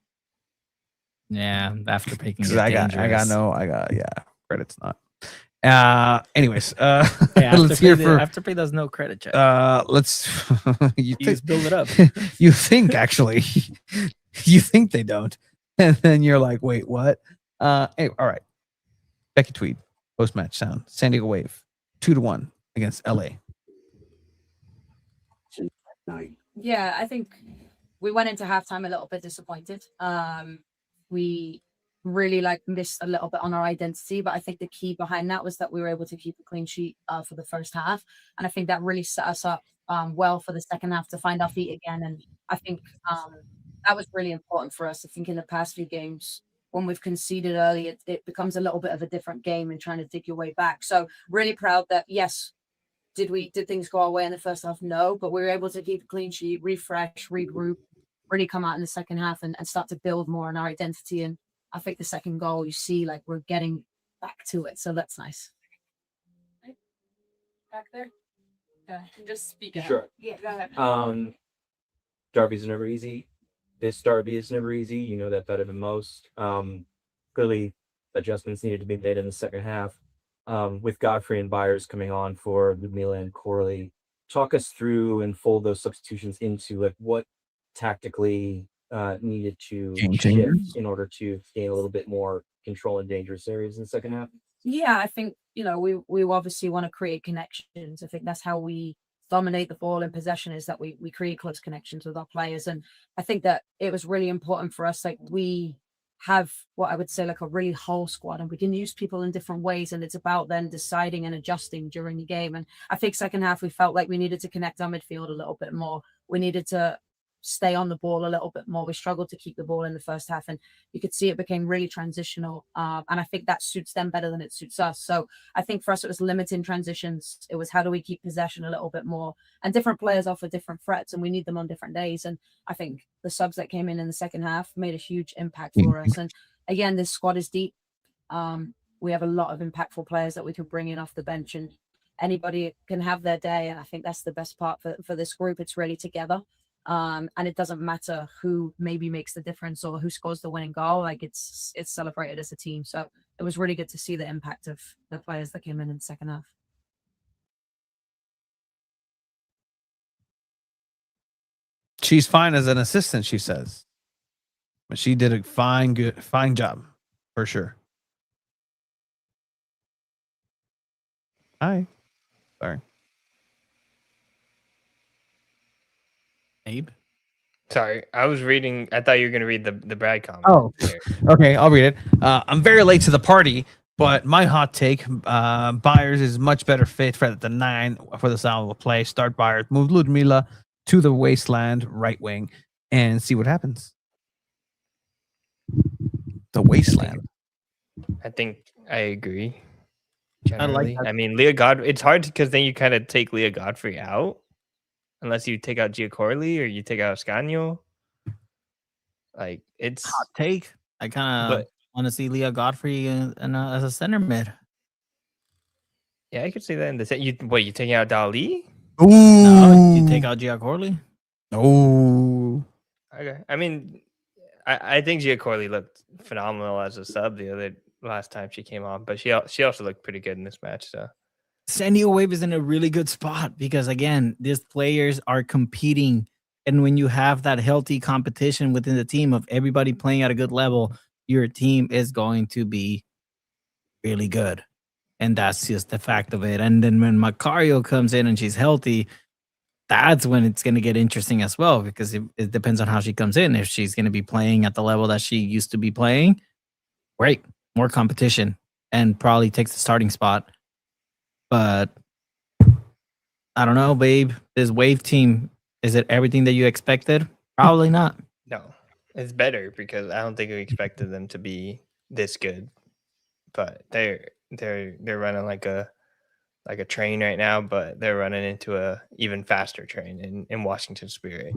Yeah, Afterpay can get
dangerous. Credit's not. Anyways,
let's hear Afterpay does no credit check.
Let's
you just build it up.
You think actually, you think they don't, and then you're like, wait, what? Anyway, all right. Becky Tweed, post match sound. San Diego Wave 2-1 against LA.
Yeah, I think we went into halftime a little bit disappointed. We really missed a little bit on our identity, but I think the key behind that was that we were able to keep a clean sheet for the first half, and I think that really set us up well for the second half to find our feet again. And I think that was really important for us. I think in the past few games when we've conceded early, it becomes a little bit of a different game and trying to dig your way back. So really proud that, yes, did things go our way in the first half? No, but we were able to keep a clean sheet, refresh, regroup, really come out in the second half and start to build more on our identity. And I think the second goal, you see, like, we're getting back to it. So that's nice.
Back there? Yeah, just speak out.
Sure.
Yeah, go ahead.
Derby's never easy. This derby is never easy. You know that better than most. Clearly, adjustments needed to be made in the second half. With Godfrey and Byers coming on for Ludmila and Corley, talk us through and fold those substitutions into like what tactically needed to shift in order to gain a little bit more control in dangerous areas in the second half.
Yeah, I think, we obviously want to create connections. I think that's how we dominate the ball in possession, is that we create close connections with our players. And I think that it was really important for us. Like, we have what I would say like a really whole squad, and we can use people in different ways. And it's about then deciding and adjusting during the game. And I think second half, we felt like we needed to connect our midfield a little bit more. We needed to stay on the ball a little bit more. We struggled to keep the ball in the first half, and you could see it became really transitional. And I think that suits them better than it suits us. So I think for us, it was limiting transitions. It was how do we keep possession a little bit more, and different players offer different threats and we need them on different days. And I think the subs that came in the second half made a huge impact for us. And again, this squad is deep. We have a lot of impactful players that we could bring in off the bench, and anybody can have their day. And I think that's the best part for this group. It's really together. And it doesn't matter who maybe makes the difference or who scores the winning goal. Like, it's celebrated as a team. So it was really good to see the impact of the players that came in the second half.
She's fine as an assistant, she says, but she did a fine job for sure. Hi. Sorry. Abe?
Sorry, I was reading. I thought you were going to read the Brad comment.
Oh, okay. I'll read it. I'm very late to the party, but my hot take, Byers is much better fit for the 9 for the style of play. Start Byers, move Ludmila to the wasteland right wing, and see what happens. The wasteland.
I think I agree.
I like
Generally.
that.
I mean, Leah Godfrey. It's hard because then you kind of take Leah Godfrey out, unless you take out Giacorli or you take out Scagno. Like, it's
hot take. I kind of want to see Leah Godfrey as a center mid.
Yeah, I could say that in the set. You taking out Dali?
Ooh. No, you take out Giacorli? Oh.
Okay. I mean, I think Giacorli looked phenomenal as a sub the last time she came on, but she also looked pretty good in this match. So
San Diego Wave is in a really good spot because, again, these players are competing. And when you have that healthy competition within the team of everybody playing at a good level, your team is going to be really good. And that's just the fact of it. And then when Macario comes in and she's healthy, that's when it's going to get interesting as well, because it depends on how she comes in. If she's going to be playing at the level that she used to be playing, great, more competition, and probably takes the starting spot. But I don't know, babe. This Wave team, is it everything that you expected? Probably not.
no, it's better because I don't think we expected them to be this good. But they're running like a train right now, but they're running into a even faster train in Washington Spirit.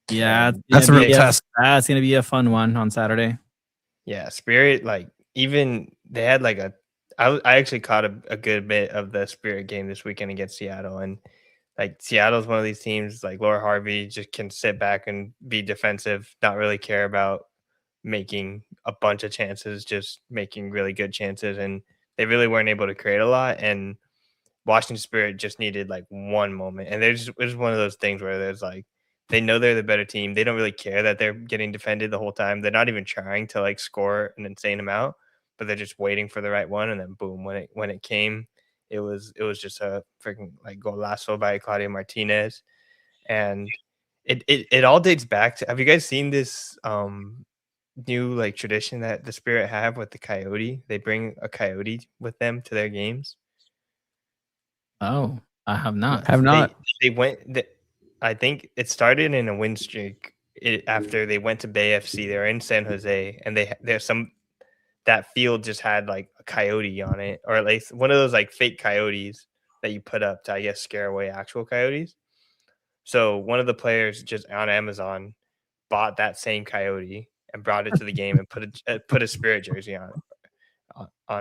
Yeah, that's a real test. That's gonna be a fun one on Saturday.
Yeah, Spirit, like, even they had like I actually caught a good bit of the Spirit game this weekend against Seattle, and like Seattle's one of these teams, like Laura Harvey just can sit back and be defensive, not really care about making a bunch of chances, just making really good chances, and they really weren't able to create a lot. And Washington Spirit just needed like one moment, and it was one of those things where there's like, they know they're the better team. They don't really care that they're getting defended the whole time. They're not even trying to like score an insane amount, but they're just waiting for the right one. And then boom, when it came, it was just a freaking like golazo by Claudia Martinez. And it all dates back to, have you guys seen this new like tradition that the Spirit have with the coyote? They bring a coyote with them to their games.
Oh, I have not.
They went. I think it started in a win streak after they went to Bay FC. They're in San Jose, and there's some that field just had like a coyote on it, or at least one of those like fake coyotes that you put up to, I guess, scare away actual coyotes. So one of the players just on Amazon bought that same coyote and brought it to the game and put a Spirit jersey on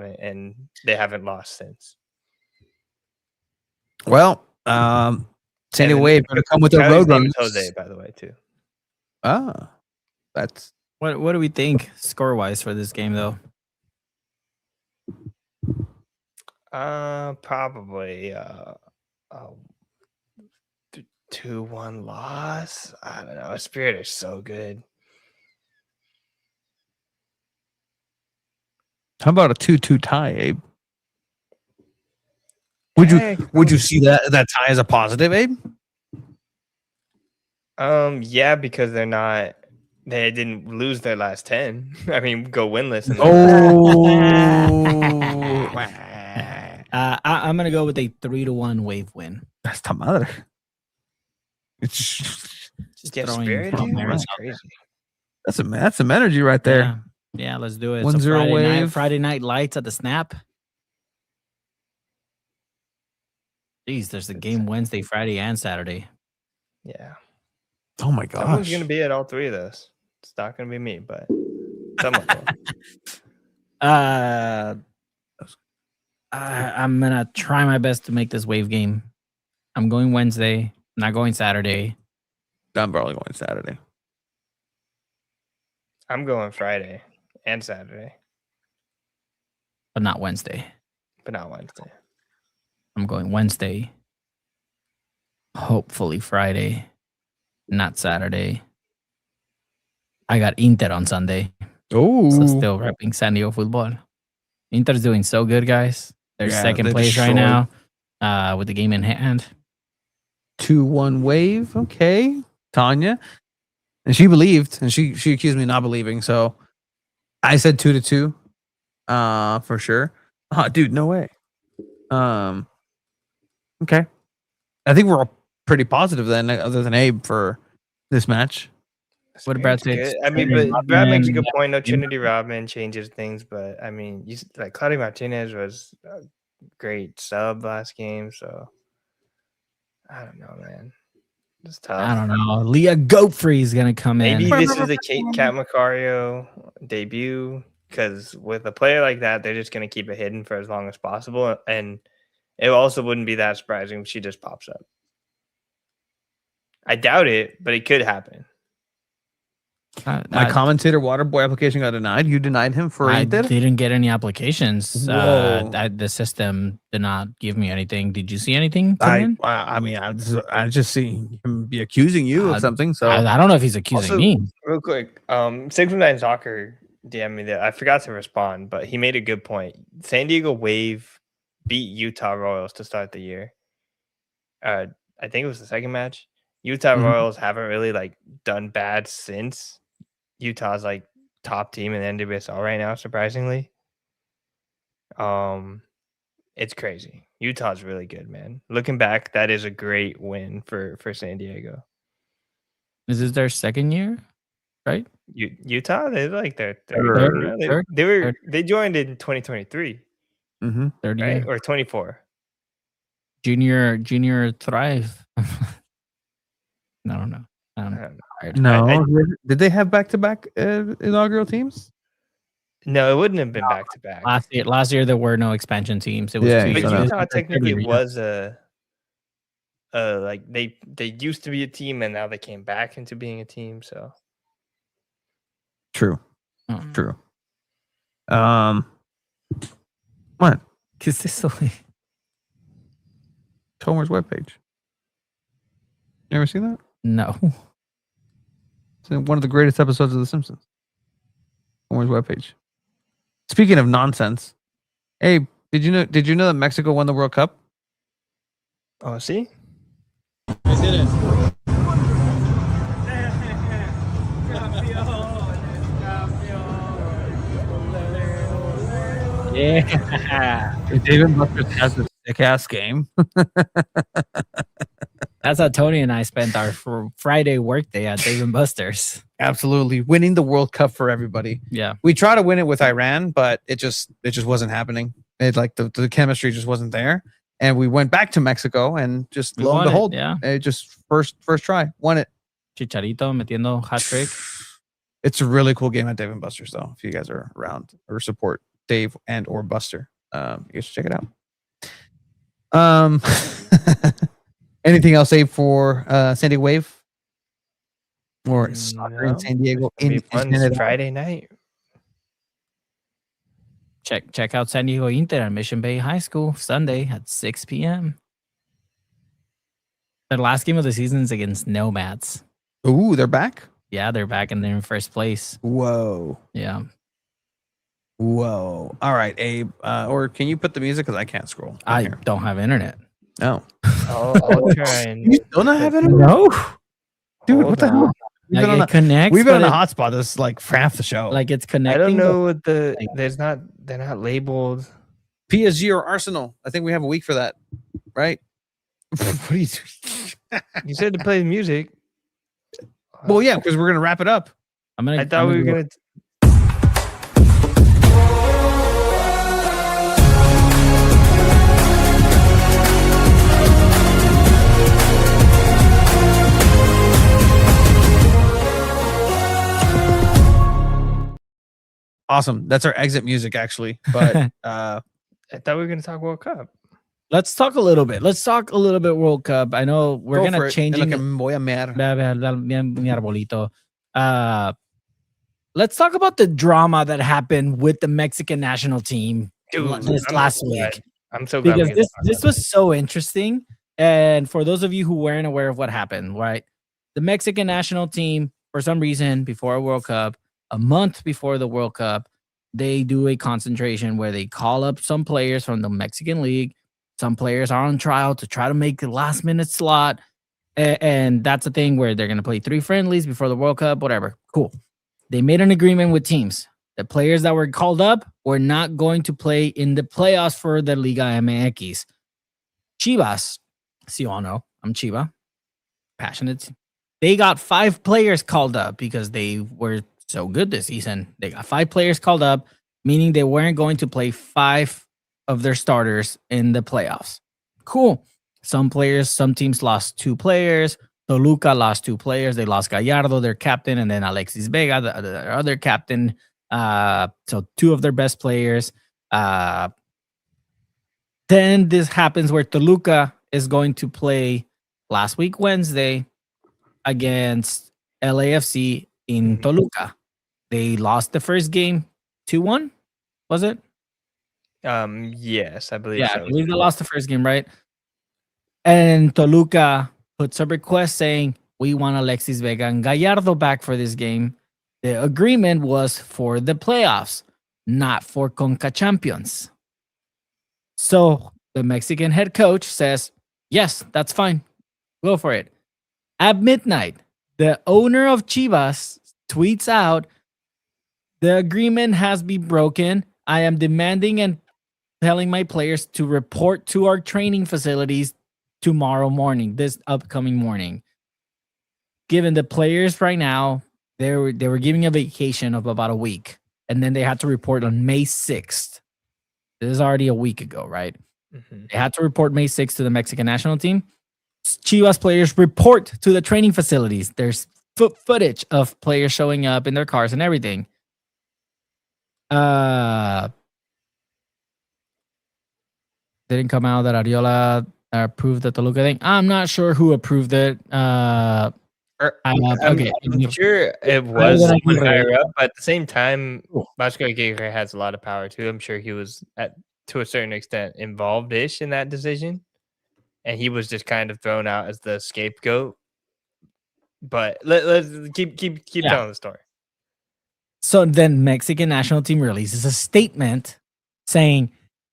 it, and they haven't lost since.
Well, San Diego Wave going to come with their Roadrunners.
Jose, by the way, too.
Ah, that's
what do we think score wise for this game though?
Probably 2-1 loss. I don't know. Spirit is so good.
How about a 2-2 tie, Abe? Would you see that tie as a positive, Abe?
Yeah, because they didn't lose their last 10. I mean, go winless.
I'm gonna go with a 3-1 Wave win.
That's the mother. It's
just
throwing Spirit, dude? That's crazy.
That's some energy right there.
Yeah, let's do it.
1-0 Wave.
Friday night lights at the Snap. Jeez, there's a game Wednesday, Friday, and Saturday.
Yeah.
Oh my gosh.
Someone's gonna be at all three of those. It's not gonna be me, but someone will.
I'm gonna try my best to make this Wave game. I'm going Wednesday. I'm not going Saturday.
I'm probably going Saturday.
I'm going Friday and Saturday,
but not Wednesday. I'm going Wednesday. Hopefully Friday, not Saturday. I got Inter on Sunday.
Oh,
so still repping SanDiego.Futbol. Inter's doing so good, guys. They're second place right now with the game in hand.
2-1 Wave. Okay, Tanya, and she believed, and she accused me of not believing. So I said 2-2, for sure. Oh, dude, no way. Okay, I think we're all pretty positive then, other than Abe, for this match.
What did Brad say?
I mean, but Brad makes a good point. No, Trinity Rodman changes things, but I mean, Claudio Martinez was a great sub last game, so I don't know, man. It's tough.
I don't know. Leah Goatfree is gonna come in.
Maybe this is the Cat Macario debut, because with a player like that, they're just gonna keep it hidden for as long as possible, and it also wouldn't be that surprising if she just pops up. I doubt it, but it could happen.
My commentator Waterboy application got denied. You denied him for
I
Inter?
didn't get any applications. The system did not give me anything. Did you see anything?
I just see him be accusing you of something. So
I don't know if he's accusing me.
Real quick, 619 Soccer DM'd me that. I forgot to respond, but he made a good point. San Diego Wave beat Utah Royals to start the year. I think it was the second match. Utah Royals haven't really done bad since. Utah's top team in the NWSL right now, surprisingly. It's crazy. Utah's really good, man. Looking back, that is a great win for San Diego.
Is this their second year, right?
Utah, they're their
third.
They joined in 2023.
Third
right?
year
Or 24.
Junior Thrive. I don't know.
No, did they have back-to-back inaugural teams?
No, it wouldn't have been back-to-back.
Last year there were no expansion teams. It was
but Utah technically was they used to be a team and now they came back into being a team. So
true. What?
Consistently.
Tomer's webpage. You ever seen that?
No.
It's one of the greatest episodes of The Simpsons. Tomer's webpage. Speaking of nonsense, hey, did you know that Mexico won the World Cup?
Oh, see?
They did it. Yeah.
David Buster's has this
sick ass game. That's how Tony and I spent our Friday workday at Dave & Buster's.
Absolutely. Winning the World Cup for everybody.
Yeah.
We tried to win it with Iran, but it just wasn't happening. It like the chemistry just wasn't there. And we went back to Mexico and just lo and behold, it just first try, won it.
Chicharito metiendo hat trick.
It's a really cool game at Dave & Buster's though. If you guys are around or support Dave and or Buster, you guys should check it out. Anything else, Abe, for San Diego Wave or soccer in San Diego?
In Friday night.
Check out San Diego Inter at Mission Bay High School Sunday at 6 p.m. Their last game of the season is against Nomads.
Ooh, they're back?
Yeah, they're back and they're in first place.
Whoa.
Yeah.
Whoa. All right, Abe. Or can you put the music? Because I can't scroll.
I don't have internet.
No.
I'll try and...
You still not have internet?
No.
Dude, what the hell? We've been on a hotspot this like for half the show.
Like it's connecting.
I don't know what they're not labeled.
PSG or Arsenal. I think we have a week for that. Right? What are you doing?
You said to play the music.
Well, yeah, because we're gonna wrap it up.
I thought we were gonna.
Awesome. That's our exit music, actually. But
I thought we were gonna talk World Cup.
Let's talk a little bit. Let's talk a little bit World Cup. I know we're gonna change it. Let's talk about the drama that happened with the Mexican national team last week.
I'm so glad
because this was so interesting. And for those of you who weren't aware of what happened, right? The Mexican national team, for some reason, before a World Cup, a month before the World Cup, they do a concentration where they call up some players from the Mexican League. Some players are on trial to try to make the last minute slot. And that's a thing where they're going to play 3 friendlies before the World Cup, whatever. Cool. They made an agreement with teams. The players that were called up were not going to play in the playoffs for the Liga MX. Chivas, so you all know, I'm Chiva, passionate. They got 5 players called up because they were so good this season. They got 5 players called up, meaning they weren't going to play 5 of their starters in the playoffs. Cool. Some teams lost 2 players. Toluca lost 2 players. They lost Gallardo, their captain, and then Alexis Vega, the other captain. So 2 of their best players. Then this happens where Toluca is going to play last week, Wednesday, against LAFC in Toluca. They lost the first game 2-1, was it?
Yes, I believe so.
I believe they lost the first game, right? And Toluca puts a request saying, we want Alexis Vega and Gallardo back for this game. The agreement was for the playoffs, not for CONCACAF champions. So the Mexican head coach says, yes, that's fine. Go for it. At midnight, the owner of Chivas tweets out, the agreement has been broken. I am demanding and telling my players to report to our training facilities tomorrow morning, this upcoming morning. Given the players right now, they were giving a vacation of about a week, and then they had to report on May 6th. This is already a week ago, right? Mm-hmm. They had to report May 6th to the Mexican national team. Chivas players report to the training facilities. There's footage of players showing up in their cars and everything. Didn't come out that Ariola approved the Toluca thing. I'm not sure who approved it.
I'm sure it was someone higher up, but at the same time, Vasco Aguirre has a lot of power too. I'm sure he was to a certain extent involved-ish in that decision, and he was just kind of thrown out as the scapegoat. But let's keep telling the story.
So then Mexican national team releases a statement saying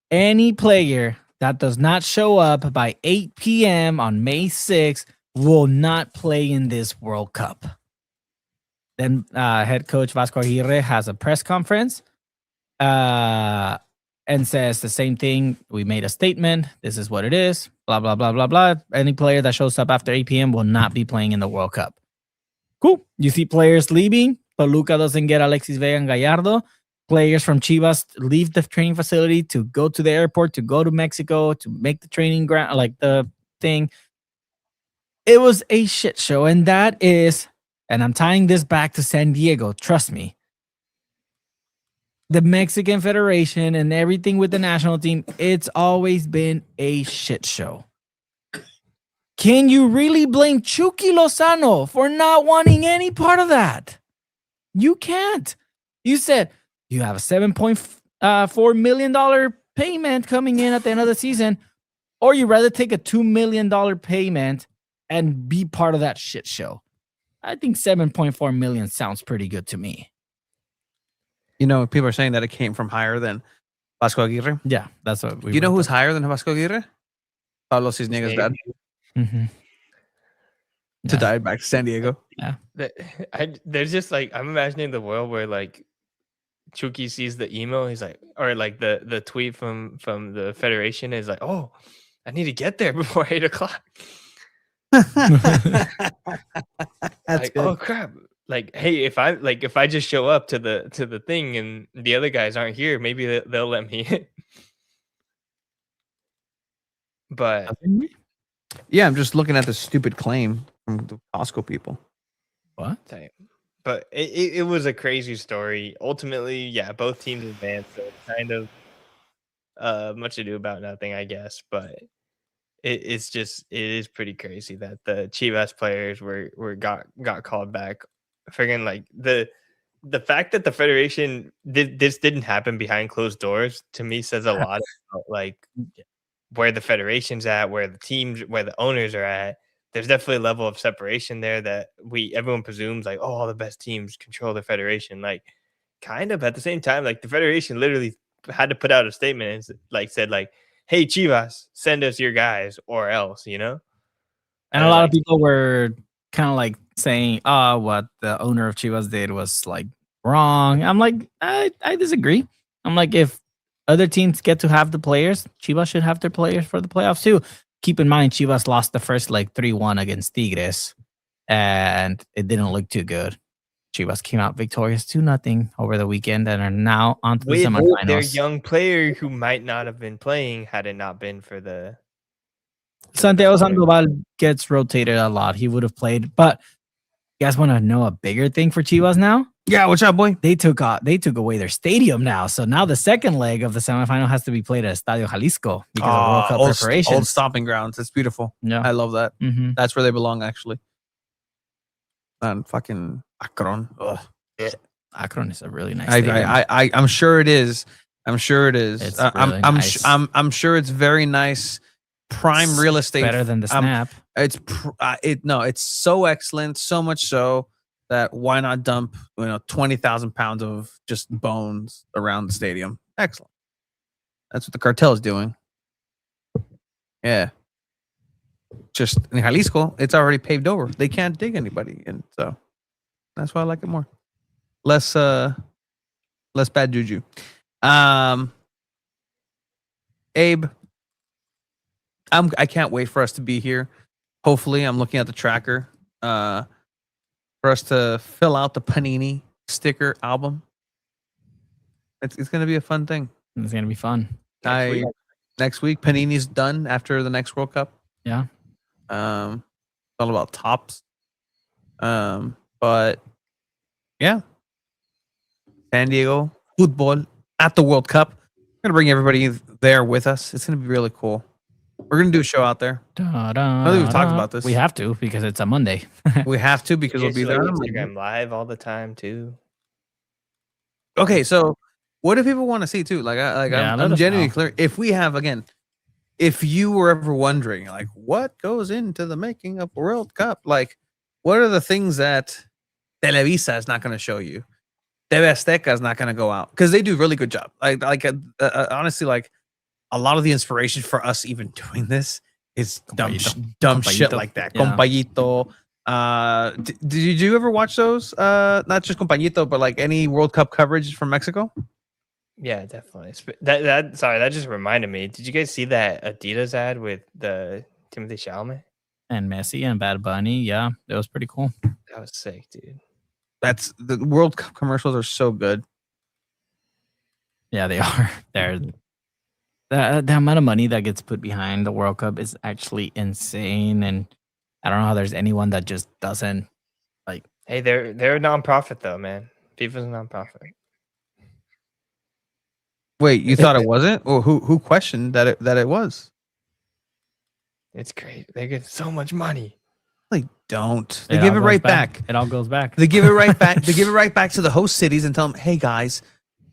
any player that does not show up by 8 p.m. on May 6th will not play in this World Cup. Then head coach Vasco Aguirre has a press conference. And and says the same thing. We made a statement. This is what it is. Blah, blah, blah, blah, blah. Any player that shows up after 8 p.m. will not be playing in the World Cup. Cool. You see players leaving. Toluca doesn't get Alexis Vega and Gallardo. Players from Chivas leave the training facility to go to the airport, to go to Mexico, to make the training ground, like the thing. It was a shit show. And that is, and I'm tying this back to San Diego. Trust me. The Mexican Federation and everything with the national team, it's always been a shit show. Can you really blame Chucky Lozano for not wanting any part of that? You can't. You said you have a $7.4 million payment coming in at the end of the season, or you rather take a $2 million payment and be part of that shit show. I think 7.4 million sounds pretty good to me.
You know, people are saying that it came from higher than Vasco Aguirre.
Yeah, that's what we.
You know who's higher than Vasco Aguirre? Pablo Cisnega's dad.
Mm-hmm.
To die back to San Diego.
Yeah.
There's just like, I'm imagining the world where like Chucky sees the email, he's like, or like the tweet from the Federation is like, oh, I need to get there before 8 o'clock.
That's
like,
good.
oh crap. Like, hey, if I just show up to the thing and the other guys aren't here, maybe they'll let me in. But
yeah, I'm just looking at the stupid claim from the Costco people.
What?
But it was a crazy story. Ultimately, yeah, both teams advanced, so it's kind of much ado about nothing, I guess. But it is pretty crazy that the Chivas players got called back. Friggin' like the fact that the Federation this didn't happen behind closed doors to me says a lot about like where the Federation's at, where the teams, where the owners are at. There's definitely a level of separation there that everyone presumes like, oh, all the best teams control the Federation. Like, kind of at the same time, like the Federation literally had to put out a statement and like said like, hey, Chivas, send us your guys or else, you know.
And a lot of people were kind of like saying, oh, what the owner of Chivas did was like wrong. I'm like, I disagree. I'm like, if other teams get to have the players, Chivas should have their players for the playoffs too. Keep in mind, Chivas lost the first like 3-1 against Tigres, and it didn't look too good. Chivas came out victorious 2-0 over the weekend and are now on to the semifinals.
Their young player who might not have been playing had it not been for the
Santiago Sandoval gets rotated a lot. He would have played, but you guys want to know a bigger thing for Chivas now?
Yeah, what's up, boy?
They took away their stadium now. So now the second leg of the semifinal has to be played at Estadio Jalisco because of World Cup preparations.
Old stomping grounds. It's beautiful.
Yeah.
I love that.
Mm-hmm.
That's where they belong, actually. And fucking Akron. Ugh.
Akron is a really nice stadium.
I'm sure it is. I'm sure it is.
It's really nice.
I'm sure it's very nice. Prime real estate.
Better than the Snap.
It's so excellent, so much so that why not dump 20,000 pounds of just bones around the stadium? Excellent. That's what the cartel is doing. Yeah. Just in Jalisco, it's already paved over. They can't dig anybody, and so that's why I like it more. Less bad juju. Abe, I can't wait for us to be here. Hopefully, I'm looking at the tracker for us to fill out the Panini sticker album. It's going to be a fun thing.
It's going to be fun.
Next week, Panini's done after the next World Cup.
Yeah.
It's all about tops. But yeah. SanDiego.Futbol at the World Cup. We're going to bring everybody there with us. It's going to be really cool. We're going to do a show out there. I think we've talked about this.
We have to because it's a Monday.
We have to because we'll be there.
Instagram live all the time too.
Okay, so what do people want to see too? I'm genuinely clear. If we have, again, if you were ever wondering, like, what goes into the making of a World Cup? Like, what are the things that Televisa is not going to show you? TV Azteca is not going to go out because they do a really good job. Honestly, like, a lot of the inspiration for us even doing this is dumb shit like that. Yeah. Compañito. Did you ever watch those? Not just Compañito, but like any World Cup coverage from Mexico?
Yeah, definitely. That just reminded me. Did you guys see that Adidas ad with the Timothy Chalamet?
And Messi and Bad Bunny. Yeah, it was pretty cool.
That was sick, dude.
That's the World Cup commercials are so good.
Yeah, they are. They're the amount of money that gets put behind the World Cup is actually insane, and I don't know how there's anyone that just doesn't like.
Hey, they're a nonprofit though, man. FIFA's a nonprofit.
Wait, you thought it wasn't? Or who questioned that it was?
It's great. They get so much money.
They don't. They give it right back.
It all goes back.
They give it right back. They give it right back to the host cities and tell them, "Hey guys,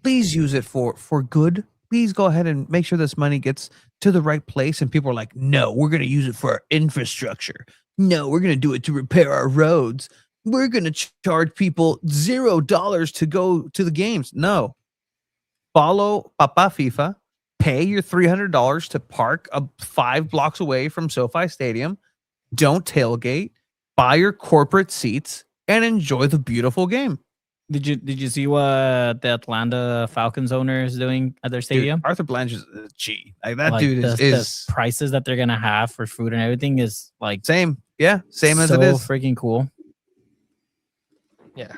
please use it for good. Please go ahead and make sure this money gets to the right place." And people are like, "No, we're going to use it for our infrastructure. No, we're going to do it to repair our roads. We're going to charge people $0 to go to the games." No. Follow Papa FIFA. Pay your $300 to park 5 blocks away from SoFi Stadium. Don't tailgate. Buy your corporate seats and enjoy the beautiful game.
Did you see what the Atlanta Falcons owner is doing at their stadium?
Dude, Arthur Blanche is a G. Like that dude is
the prices that they're gonna have for food and everything is like
same. Yeah, same as
so
it is.
Freaking cool.
Yeah,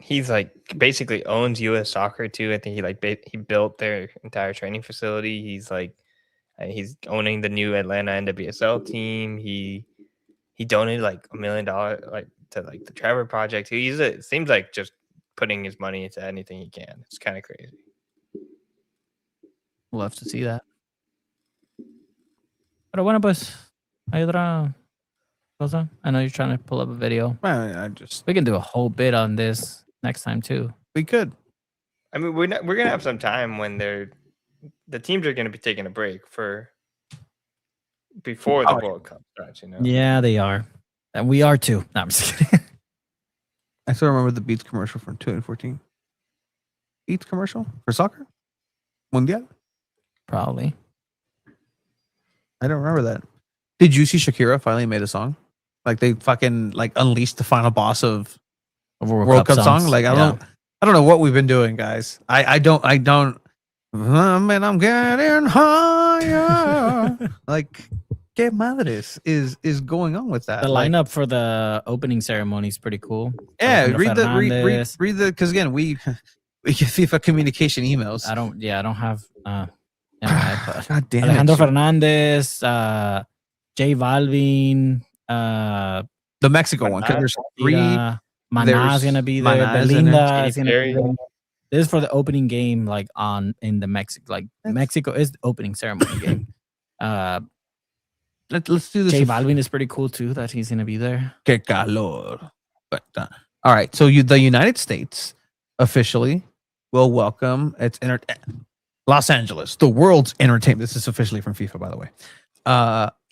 he's like basically owns U.S. Soccer too. I think he built their entire training facility. He's like he's owning the new Atlanta NWSL team. He donated like $1 million like to like the Trevor Project. It seems like just putting his money into anything he can. It's kind of crazy.
We'll have to see that. Pero bueno, pues hay otra cosa. I know you're trying to pull up a video. We can do a whole bit on this next time too.
We could.
I mean, we're gonna have some time when the teams are gonna be taking a break before the World Cup starts. You know.
Yeah, they are, and we are too. No, I'm just kidding.
I still remember the Beats commercial from 2014. Beats commercial for soccer? Mundial?
Probably.
I don't remember that. Did you see Shakira finally made a song? Like they fucking like unleashed the final boss of World Cup song. Like I don't know what we've been doing, guys. I don't. Man, I'm getting higher. Like, ¿qué madres is going on with that?
The lineup for the opening ceremony is pretty cool.
Yeah, read the because again we get FIFA communication emails.
I don't have
God damn
Alejandro
it.
Fernandez, J Balvin,
the Mexico one, because there's 3.
Mana's gonna be there. Belinda is gonna be there. This is for the opening game, like in the Mexico. Like Mexico is the opening ceremony game.
Let's do this.
J Balvin is pretty cool too. That he's gonna be there.
Que calor. But all right, so the United States officially will welcome Los Angeles, the world's entertainment. This is officially from FIFA, by the way.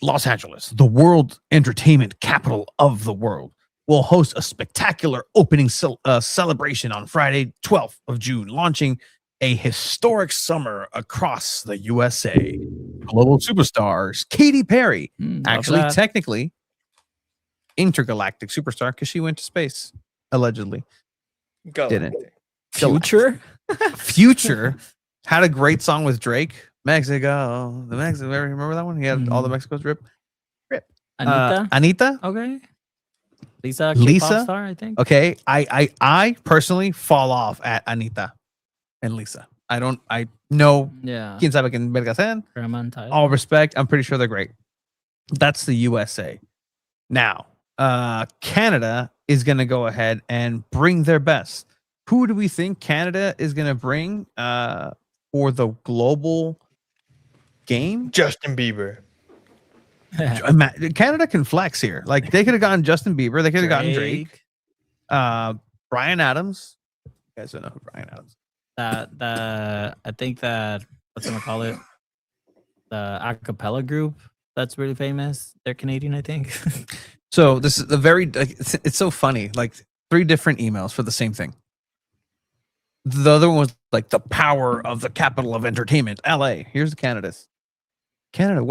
Los Angeles, the world entertainment capital of the world, will host a spectacular opening celebration on Friday, 12th of June, launching a historic summer across the USA. Global superstars Katy Perry, actually technically intergalactic superstar because she went to space, allegedly. Didn't.
Future
had a great song with Drake. Mexico, remember that one? He had all the Mexico's rip. Anita.
Okay. Lisa, K-pop star, I think.
Okay, I personally fall off at Anita and Lisa. I know.
Yeah.
Quien sabe quién verga sean. All respect. I'm pretty sure they're great. That's the USA. Now, Canada is going to go ahead and bring their best. Who do we think Canada is going to bring for the global game?
Justin Bieber.
Canada can flex here. Like they could have gotten Justin Bieber. They could have gotten Drake. Bryan Adams. You guys don't know who Bryan Adams.
I think that what's gonna call it, the acapella group that's really famous. They're Canadian, I think.
So this is a very. It's so funny. Like 3 different emails for the same thing. The other one was like the power of the capital of entertainment, LA. Here's the Canada's. Canada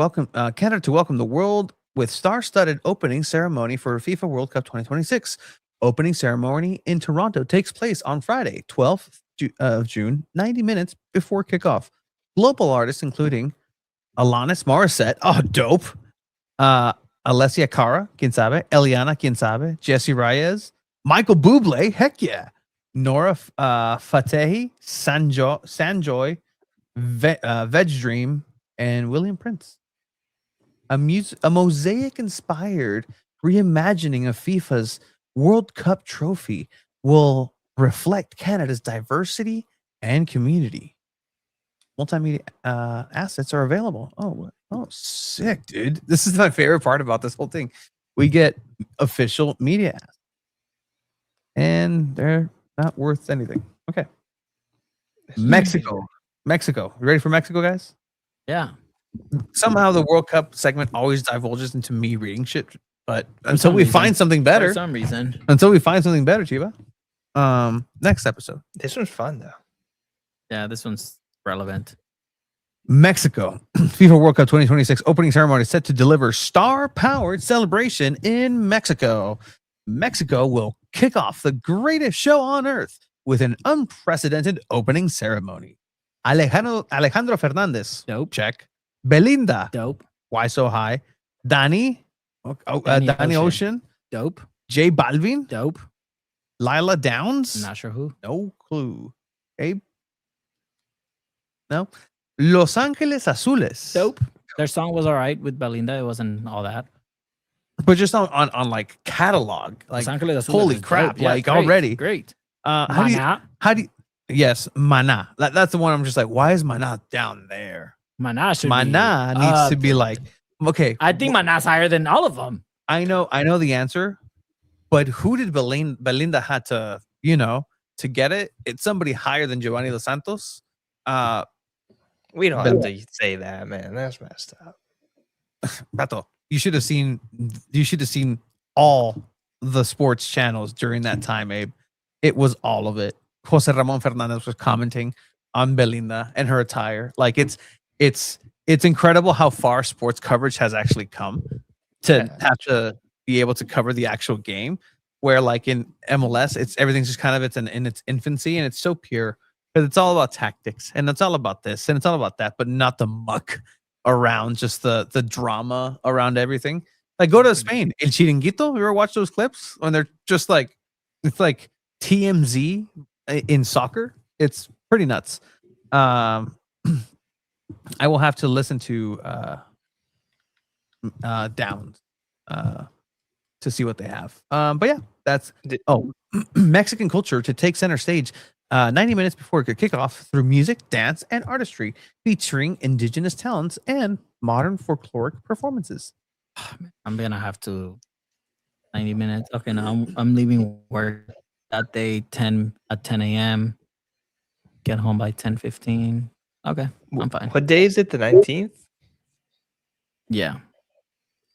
to welcome the world with star-studded opening ceremony for FIFA World Cup 2026. Opening ceremony in Toronto takes place on Friday, 12th of June, 90 minutes before kickoff. Global artists including Alanis Morissette, oh dope, Alessia Cara, quien sabe, Eliana, quien sabe, Jesse Reyes, Michael Bublé, heck yeah, Nora Fatehi, Sanjoy, Veg Dream, and William Prince. A mosaic-inspired reimagining of FIFA's World Cup trophy will reflect Canada's diversity and community. Multimedia assets are available. Oh, sick, dude. This is my favorite part about this whole thing. We get official media assets. And they're not worth anything. Okay. Mexico. You ready for Mexico, guys?
Yeah.
Somehow the World Cup segment always divulges into me reading shit, but until we find something better.
For some reason.
Until we find something better, Chiba. Next episode.
This one's fun though.
Yeah, this one's relevant.
Mexico. FIFA World Cup 2026 opening ceremony set to deliver star-powered celebration in Mexico. Mexico will kick off the greatest show on earth with an unprecedented opening ceremony. Alejandro Fernandez.
Dope.
Check. Belinda.
Dope.
Why So High? Danny Ocean.
Dope.
J Balvin.
Dope.
Lila Downs.
Not sure who.
No clue. Abe? No. Los Angeles Azules.
Dope. Their song was all right with Belinda. It wasn't all that.
But just on like catalog, like
Los Angeles Azules
holy
is
crap,
dope. Yeah,
like
great,
already.
Great.
How do you yes, Mana. That's the one I'm just like, why is Mana down there?
Mana should
Mana
be
needs to be like, okay.
I think Mana's higher than all of them.
I know the answer, but who did Belinda had to, to get it? It's somebody higher than Giovanni Dos Santos.
We don't have to say that, man. That's messed up.
Beto, you should have seen all the sports channels during that time, Abe. It was all of it. Jose Ramon Fernandez was commenting on Belinda and her attire. Like it's incredible how far sports coverage has actually come to have to be able to cover the actual game. Where like in MLS, everything's just kind of in its infancy and it's so pure. Because it's all about tactics and it's all about this and it's all about that, but not the muck around just the drama around everything. Like go to Spain, El Chiringuito. You ever watch those clips when they're just like, it's like TMZ in soccer? It's pretty nuts. I will have to listen to Downs to see what they have. But yeah, that's Mexican culture to take center stage 90 minutes before kickoff through music, dance, and artistry, featuring indigenous talents and modern folkloric performances.
I'm gonna have to 90 minutes. Okay, now I'm leaving work that day at 10 a.m. Get home by 10:15. Okay, I'm fine.
What day is it? The 19th?
Yeah.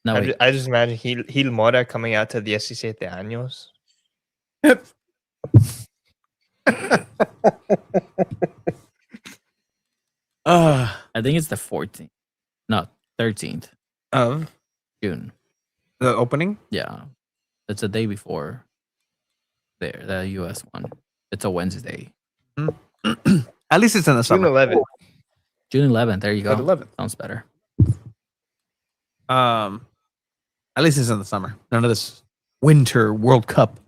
No,
I just imagine Gil Mora coming out to the 17 años.
I think it's the 14th. No, 13th
of
June.
The opening?
Yeah. It's a day before the US one. It's a Wednesday.
At least it's in the summer.
June 11th.
June 11th. There you go.
11th.
Sounds better.
At least it's in the summer. None of this winter World Cup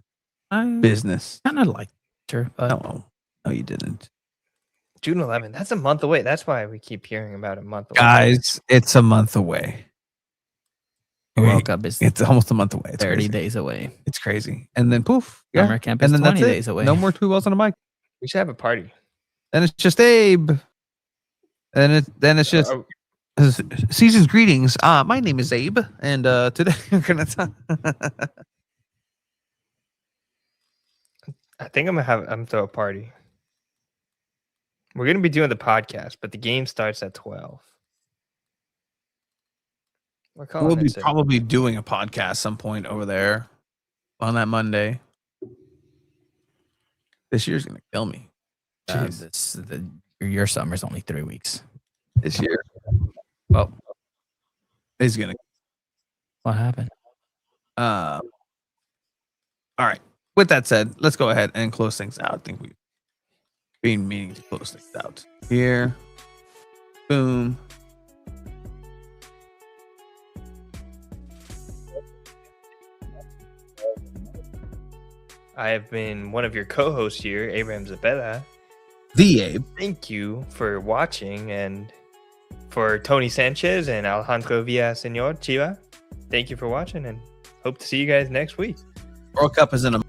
business.
Kind of like winter, but
no, you didn't.
June 11th. That's a month away. That's why we keep hearing about a month away.
Guys, it's a month away.
World Cup is
it's almost a month away. It's
30
crazy.
days away.
It's crazy. And then poof.
Summer camp is
and then
20
that's it.
days away.
No more two balls on a mic.
We should have a party.
Then it's just Abe. Then it's just season's greetings. My name is Abe, and today we're gonna talk.
I think I'm gonna throw a party. We're gonna be doing the podcast, but the game starts at 12.
We'll be probably doing a podcast some point over there on that Monday. This year's gonna kill me.
Your summer's only 3 weeks.
This year. Well, it's gonna.
What happened?
All right. With that said, let's go ahead and close things out. I think Been meaning to close this out. Here. Boom.
I have been one of your co-hosts here, Abraham Zabella.
The Abe.
Thank you for watching, and for Tony Sanchez and Alejandro Villaseñor Chiva, thank you for watching, and hope to see you guys next week.
World Cup is in a